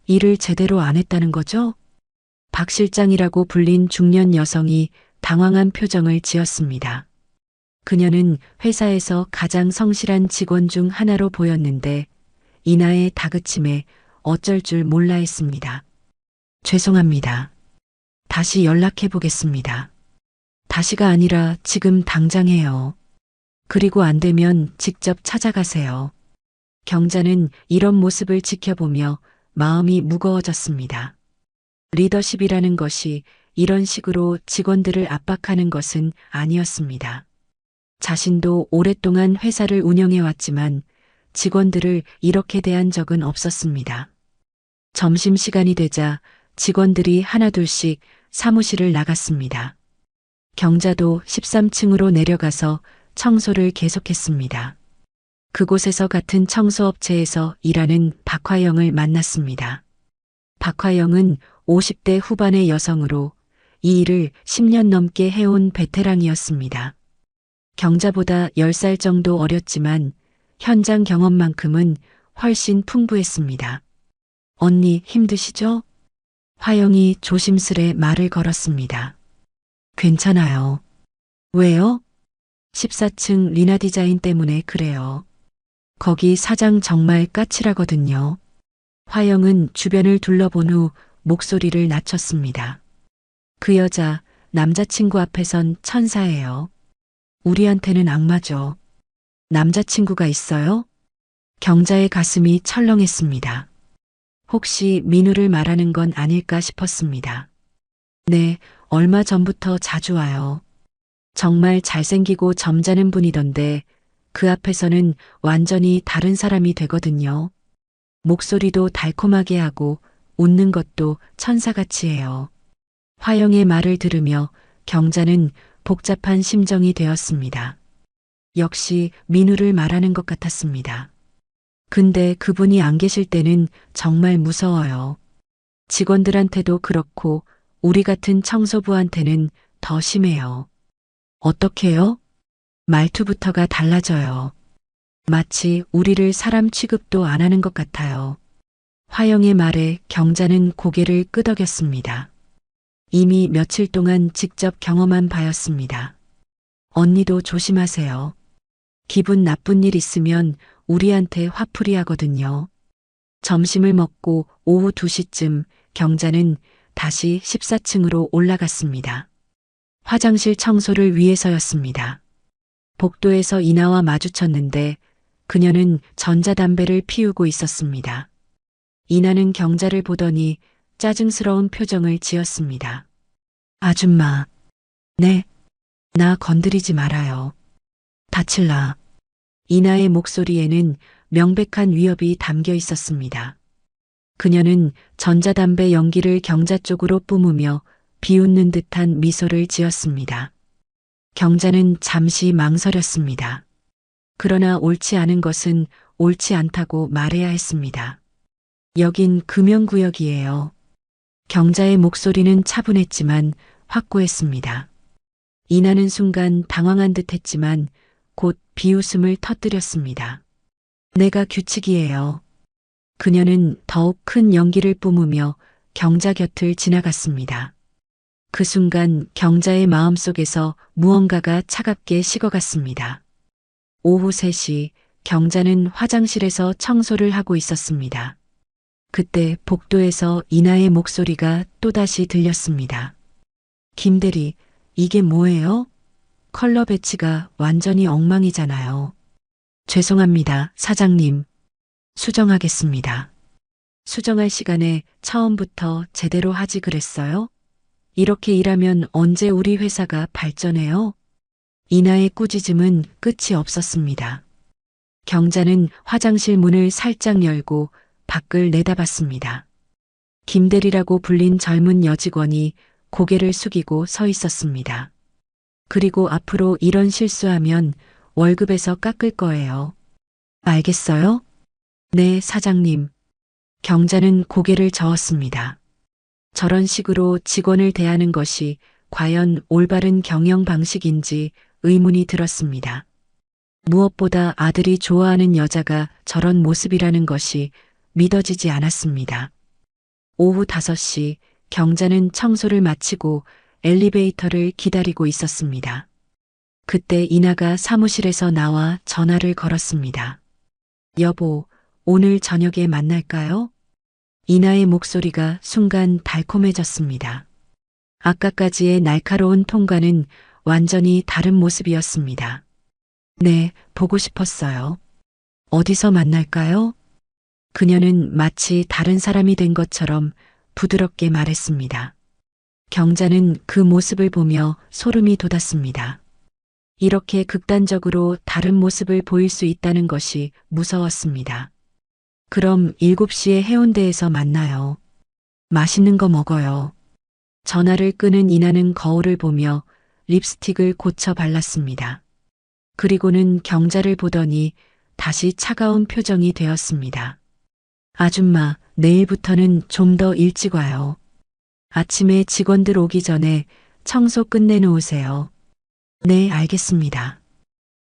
일을 제대로 안 했다는 거죠? 박 실장이라고 불린 중년 여성이 당황한 표정을 지었습니다. 그녀는 회사에서 가장 성실한 직원 중 하나로 보였는데 이나의 다그침에 어쩔 줄 몰라 했습니다. 죄송합니다. 다시 연락해 보겠습니다. 다시가 아니라 지금 당장 해요. 그리고 안 되면 직접 찾아가세요. 경자는 이런 모습을 지켜보며 마음이 무거워졌습니다. 리더십이라는 것이 이런 식으로 직원들을 압박하는 것은 아니었습니다. 자신도 오랫동안 회사를 운영해왔지만 직원들을 이렇게 대한 적은 없었습니다. 점심시간이 되자 직원들이 하나둘씩 사무실을 나갔습니다. 경자도 13층으로 내려가서 청소를 계속했습니다. 그곳에서 같은 청소업체에서 일하는 박화영을 만났습니다. 박화영은 50대 후반의 여성으로 이 일을 10년 넘게 해온 베테랑이었습니다. 경자보다 10살 정도 어렸지만 현장 경험만큼은 훨씬 풍부했습니다. 언니 힘드시죠? 화영이 조심스레 말을 걸었습니다. 괜찮아요. 왜요? 14층 리나 디자인 때문에 그래요. 거기 사장 정말 까칠하거든요. 화영은 주변을 둘러본 후 목소리를 낮췄습니다. 그 여자 남자친구 앞에선 천사예요. 우리한테는 악마죠. 남자친구가 있어요? 경자의 가슴이 철렁했습니다. 혹시 민우를 말하는 건 아닐까 싶었습니다. 네, 얼마 전부터 자주 와요. 정말 잘생기고 점잖은 분이던데 그 앞에서는 완전히 다른 사람이 되거든요. 목소리도 달콤하게 하고 웃는 것도 천사같이 해요. 화영의 말을 들으며 경자는 복잡한 심정이 되었습니다. 역시 민우를 말하는 것 같았습니다. 근데 그분이 안 계실 때는 정말 무서워요. 직원들한테도 그렇고 우리 같은 청소부한테는 더 심해요. 어떻게요? 말투부터가 달라져요. 마치 우리를 사람 취급도 안 하는 것 같아요. 화영의 말에 경자는 고개를 끄덕였습니다. 이미 며칠 동안 직접 경험한 바였습니다. 언니도 조심하세요. 기분 나쁜 일 있으면 우리한테 화풀이 하거든요. 점심을 먹고 오후 2시쯤 경자는 다시 14층으로 올라갔습니다. 화장실 청소를 위해서였습니다. 복도에서 이나와 마주쳤는데 그녀는 전자담배를 피우고 있었습니다. 이나는 경자를 보더니 짜증스러운 표정을 지었습니다. 아줌마. 네. 나 건드리지 말아요. 다칠라. 이나의 목소리에는 명백한 위협이 담겨 있었습니다. 그녀는 전자담배 연기를 경자 쪽으로 뿜으며 비웃는 듯한 미소를 지었습니다. 경자는 잠시 망설였습니다. 그러나 옳지 않은 것은 옳지 않다고 말해야 했습니다. 여긴 금연구역이에요. 경자의 목소리는 차분했지만 확고했습니다. 이나는 순간 당황한 듯 했지만 곧 비웃음을 터뜨렸습니다. 내가 규칙이에요. 그녀는 더욱 큰 연기를 뿜으며 경자 곁을 지나갔습니다. 그 순간 경자의 마음속에서 무언가가 차갑게 식어갔습니다. 오후 3시 경자는 화장실에서 청소를 하고 있었습니다. 그때 복도에서 이나의 목소리가 또다시 들렸습니다. 김대리, 이게 뭐예요? 컬러 배치가 완전히 엉망이잖아요. 죄송합니다, 사장님. 수정하겠습니다. 수정할 시간에 처음부터 제대로 하지 그랬어요? 이렇게 일하면 언제 우리 회사가 발전해요? 이나의 꾸짖음은 끝이 없었습니다. 경자는 화장실 문을 살짝 열고 밖을 내다봤습니다. 김대리라고 불린 젊은 여직원이 고개를 숙이고 서 있었습니다. 그리고 앞으로 이런 실수하면 월급에서 깎을 거예요. 알겠어요? 네, 사장님. 경자는 고개를 저었습니다. 저런 식으로 직원을 대하는 것이 과연 올바른 경영 방식인지 의문이 들었습니다. 무엇보다 아들이 좋아하는 여자가 저런 모습이라는 것이 믿어지지 않았습니다. 오후 5시 경자는 청소를 마치고 엘리베이터를 기다리고 있었습니다. 그때 이나가 사무실에서 나와 전화를 걸었습니다. 여보, 오늘 저녁에 만날까요? 이나의 목소리가 순간 달콤해졌습니다. 아까까지의 날카로운 톤과는 완전히 다른 모습이었습니다. 네, 보고 싶었어요. 어디서 만날까요? 그녀는 마치 다른 사람이 된 것처럼 부드럽게 말했습니다. 경자는 그 모습을 보며 소름이 돋았습니다. 이렇게 극단적으로 다른 모습을 보일 수 있다는 것이 무서웠습니다. 그럼 7시에 해운대에서 만나요. 맛있는 거 먹어요. 전화를 끄는 이나는 거울을 보며 립스틱을 고쳐 발랐습니다. 그리고는 경자를 보더니 다시 차가운 표정이 되었습니다. 아줌마, 내일부터는 좀 더 일찍 와요. 아침에 직원들 오기 전에 청소 끝내놓으세요. 네, 알겠습니다.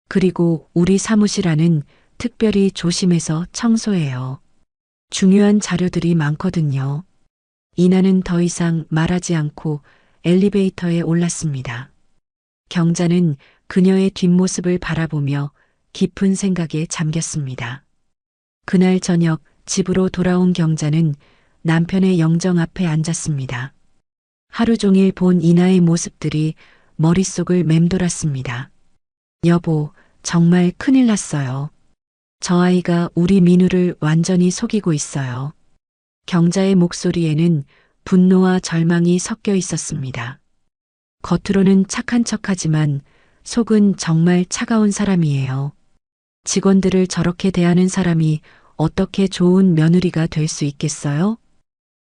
그리고 우리 사무실 안은 특별히 조심해서 청소해요. 중요한 자료들이 많거든요. 이나는 더 이상 말하지 않고 엘리베이터에 올랐습니다. 경자는 그녀의 뒷모습을 바라보며 깊은 생각에 잠겼습니다. 그날 저녁 집으로 돌아온 경자는 남편의 영정 앞에 앉았습니다. 하루 종일 본 이나의 모습들이 머릿속을 맴돌았습니다. 여보, 정말 큰일 났어요. 저 아이가 우리 민우를 완전히 속이고 있어요. 경자의 목소리에는 분노와 절망이 섞여 있었습니다. 겉으로는 착한 척하지만 속은 정말 차가운 사람이에요. 직원들을 저렇게 대하는 사람이 어떻게 좋은 며느리가 될 수 있겠어요?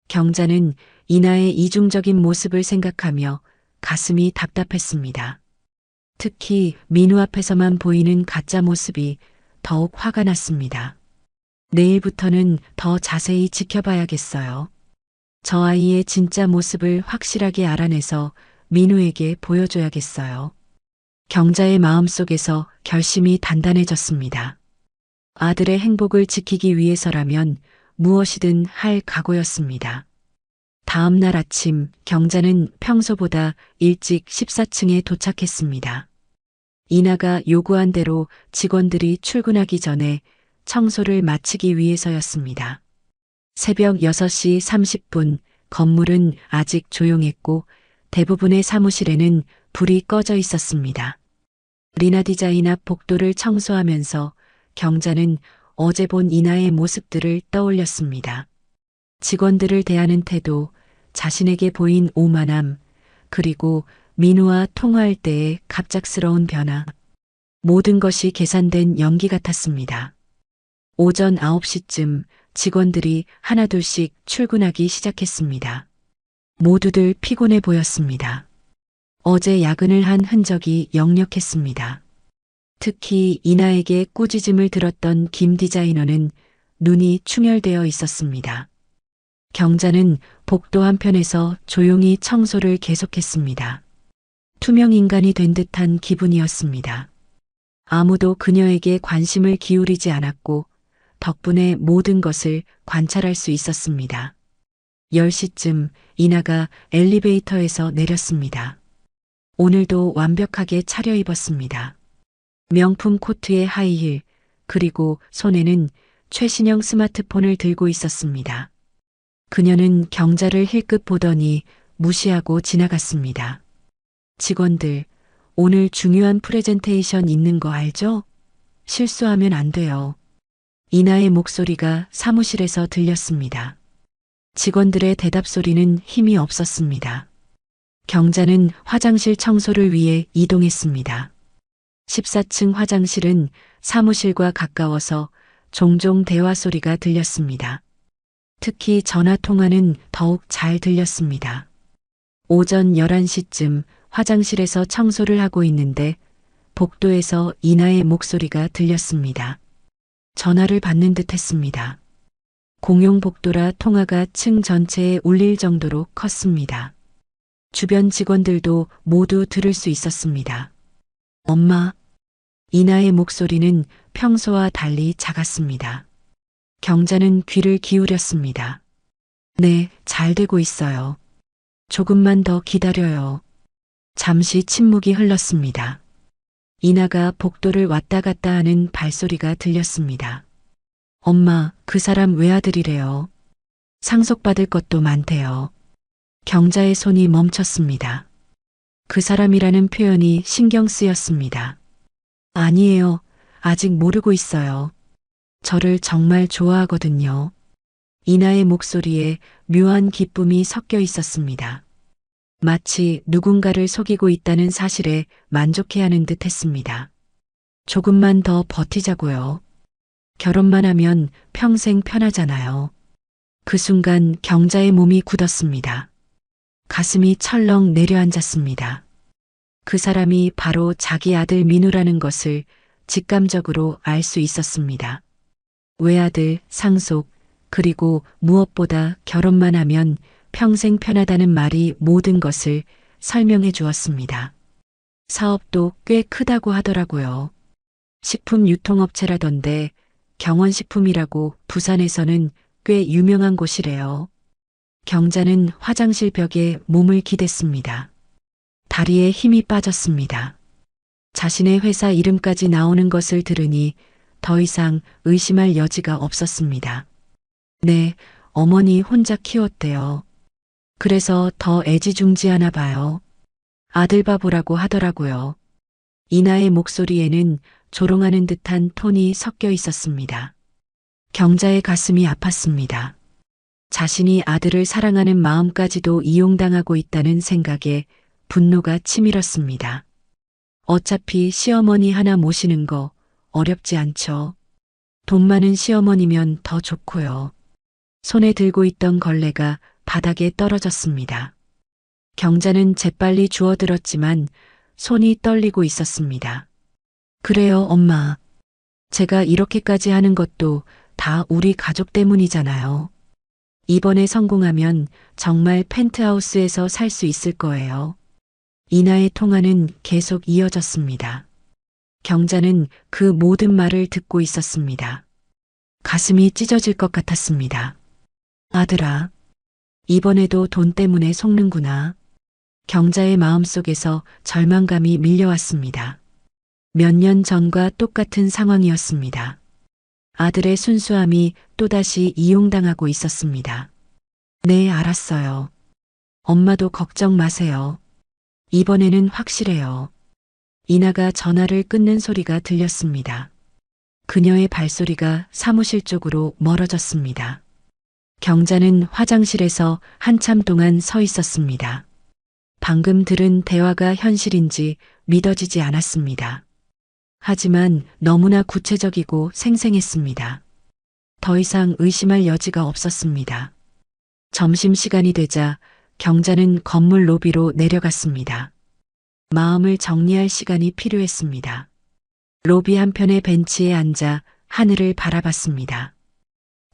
경자는 이나의 이중적인 모습을 생각하며 가슴이 답답했습니다. 특히 민우 앞에서만 보이는 가짜 모습이 더욱 화가 났습니다. 내일부터는 더 자세히 지켜봐야겠어요. 저 아이의 진짜 모습을 확실하게 알아내서 민우에게 보여줘야겠어요. 경자의 마음속에서 결심이 단단해졌습니다. 아들의 행복을 지키기 위해서라면 무엇이든 할 각오였습니다. 다음 날 아침 경자는 평소보다 일찍 14층에 도착했습니다. 이나가 요구한 대로 직원들이 출근하기 전에 청소를 마치기 위해서였습니다. 새벽 6시 30분 건물은 아직 조용했고 대부분의 사무실에는 불이 꺼져 있었습니다. 리나 디자인 앞 복도를 청소하면서 경자는 어제 본 이나의 모습들을 떠올렸습니다. 직원들을 대하는 태도, 자신에게 보인 오만함, 그리고 민우와 통화할 때의 갑작스러운 변화. 모든 것이 계산된 연기 같았습니다. 오전 9시쯤 직원들이 하나둘씩 출근하기 시작했습니다. 모두들 피곤해 보였습니다. 어제 야근을 한 흔적이 역력했습니다. 특히 이나에게 꾸짖음을 들었던 김 디자이너는 눈이 충혈되어 있었습니다. 경자는 복도 한편에서 조용히 청소를 계속했습니다. 투명 인간이 된 듯한 기분이었습니다. 아무도 그녀에게 관심을 기울이지 않았고 덕분에 모든 것을 관찰할 수 있었습니다. 10시쯤 이나가 엘리베이터에서 내렸습니다. 오늘도 완벽하게 차려입었습니다. 명품 코트에 하이힐, 그리고 손에는 최신형 스마트폰을 들고 있었습니다. 그녀는 경자를 힐끗 보더니 무시하고 지나갔습니다. 직원들, 오늘 중요한 프레젠테이션 있는 거 알죠? 실수하면 안 돼요. 이나의 목소리가 사무실에서 들렸습니다. 직원들의 대답 소리는 힘이 없었습니다. 경자는 화장실 청소를 위해 이동했습니다. 14층 화장실은 사무실과 가까워서 종종 대화 소리가 들렸습니다. 특히 전화 통화는 더욱 잘 들렸습니다. 오전 11시쯤 화장실에서 청소를 하고 있는데 복도에서 이나의 목소리가 들렸습니다. 전화를 받는 듯 했습니다. 공용 복도라 통화가 층 전체에 울릴 정도로 컸습니다. 주변 직원들도 모두 들을 수 있었습니다. 엄마. 이나의 목소리는 평소와 달리 작았습니다. 경자는 귀를 기울였습니다. 네, 잘 되고 있어요. 조금만 더 기다려요. 잠시 침묵이 흘렀습니다. 이나가 복도를 왔다 갔다 하는 발소리가 들렸습니다. 엄마, 그 사람 외아들이래요. 상속받을 것도 많대요. 경자의 손이 멈췄습니다. 그 사람이라는 표현이 신경 쓰였습니다. 아니에요. 아직 모르고 있어요. 저를 정말 좋아하거든요. 이나의 목소리에 묘한 기쁨이 섞여 있었습니다. 마치 누군가를 속이고 있다는 사실에 만족해하는 듯 했습니다. 조금만 더 버티자고요. 결혼만 하면 평생 편하잖아요. 그 순간 경자의 몸이 굳었습니다. 가슴이 철렁 내려앉았습니다. 그 사람이 바로 자기 아들 민우라는 것을 직감적으로 알 수 있었습니다. 외아들, 상속, 그리고 무엇보다 결혼만 하면 평생 편하다는 말이 모든 것을 설명해 주었습니다. 사업도 꽤 크다고 하더라고요. 식품 유통업체라던데 경원식품이라고 부산에서는 꽤 유명한 곳이래요. 경자는 화장실 벽에 몸을 기댔습니다. 다리에 힘이 빠졌습니다. 자신의 회사 이름까지 나오는 것을 들으니 더 이상 의심할 여지가 없었습니다. 네, 어머니 혼자 키웠대요. 그래서 더 애지중지하나 봐요. 아들 바보라고 하더라고요. 이나의 목소리에는 조롱하는 듯한 톤이 섞여 있었습니다. 경자의 가슴이 아팠습니다. 자신이 아들을 사랑하는 마음까지도 이용당하고 있다는 생각에 분노가 치밀었습니다. 어차피 시어머니 하나 모시는 거 어렵지 않죠. 돈 많은 시어머니면 더 좋고요. 손에 들고 있던 걸레가 바닥에 떨어졌습니다. 경자는 재빨리 주워들었지만 손이 떨리고 있었습니다. 그래요, 엄마. 제가 이렇게까지 하는 것도 다 우리 가족 때문이잖아요. 이번에 성공하면 정말 펜트하우스에서 살 수 있을 거예요. 이나의 통화는 계속 이어졌습니다. 경자는 그 모든 말을 듣고 있었습니다. 가슴이 찢어질 것 같았습니다. 아들아, 이번에도 돈 때문에 속는구나. 경자의 마음속에서 절망감이 밀려왔습니다. 몇 년 전과 똑같은 상황이었습니다. 아들의 순수함이 또다시 이용당하고 있었습니다. 네, 알았어요. 엄마도 걱정 마세요. 이번에는 확실해요. 이나가 전화를 끊는 소리가 들렸습니다. 그녀의 발소리가 사무실 쪽으로 멀어졌습니다. 경자는 화장실에서 한참 동안 서 있었습니다. 방금 들은 대화가 현실인지 믿어지지 않았습니다. 하지만 너무나 구체적이고 생생했습니다. 더 이상 의심할 여지가 없었습니다. 점심시간이 되자 경자는 건물 로비로 내려갔습니다. 마음을 정리할 시간이 필요했습니다. 로비 한편의 벤치에 앉아 하늘을 바라봤습니다.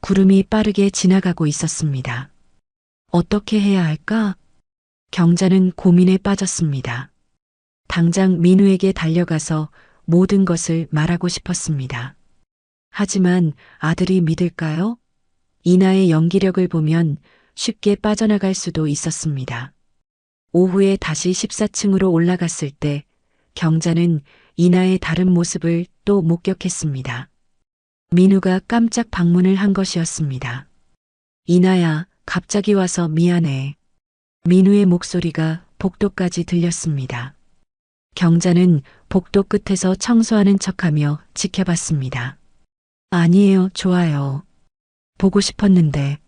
구름이 빠르게 지나가고 있었습니다. 어떻게 해야 할까? 경자는 고민에 빠졌습니다. 당장 민우에게 달려가서 모든 것을 말하고 싶었습니다. 하지만 아들이 믿을까요? 이나의 연기력을 보면 쉽게 빠져나갈 수도 있었습니다. 오후에 다시 14층으로 올라갔을 때 경자는 이나의 다른 모습을 또 목격했습니다. 민우가 깜짝 방문을 한 것이었습니다. 이나야, 갑자기 와서 미안해. 민우의 목소리가 복도까지 들렸습니다. 경자는 복도 끝에서 청소하는 척하며 지켜봤습니다. 아니에요, 좋아요. 보고 싶었는데.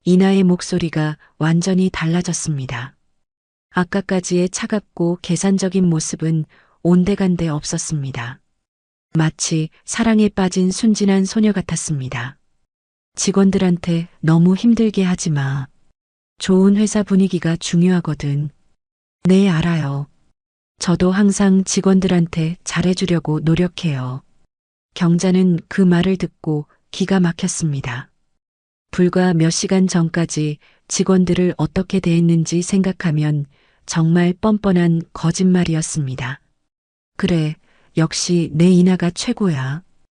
이나의 목소리가 완전히 달라졌습니다. 아까까지의 차갑고 계산적인 모습은 온데간데 없었습니다. 마치 사랑에 빠진 순진한 소녀 같았습니다. 직원들한테 너무 힘들게 하지 마. 좋은 회사 분위기가 중요하거든. 네, 알아요. 저도 항상 직원들한테 잘해주려고 노력해요. 경자는 그 말을 듣고 기가 막혔습니다. 불과 몇 시간 전까지 직원들을 어떻게 대했는지 생각하면 정말 뻔뻔한 거짓말이었습니다. 그래, 역시 내 이나가 최고야.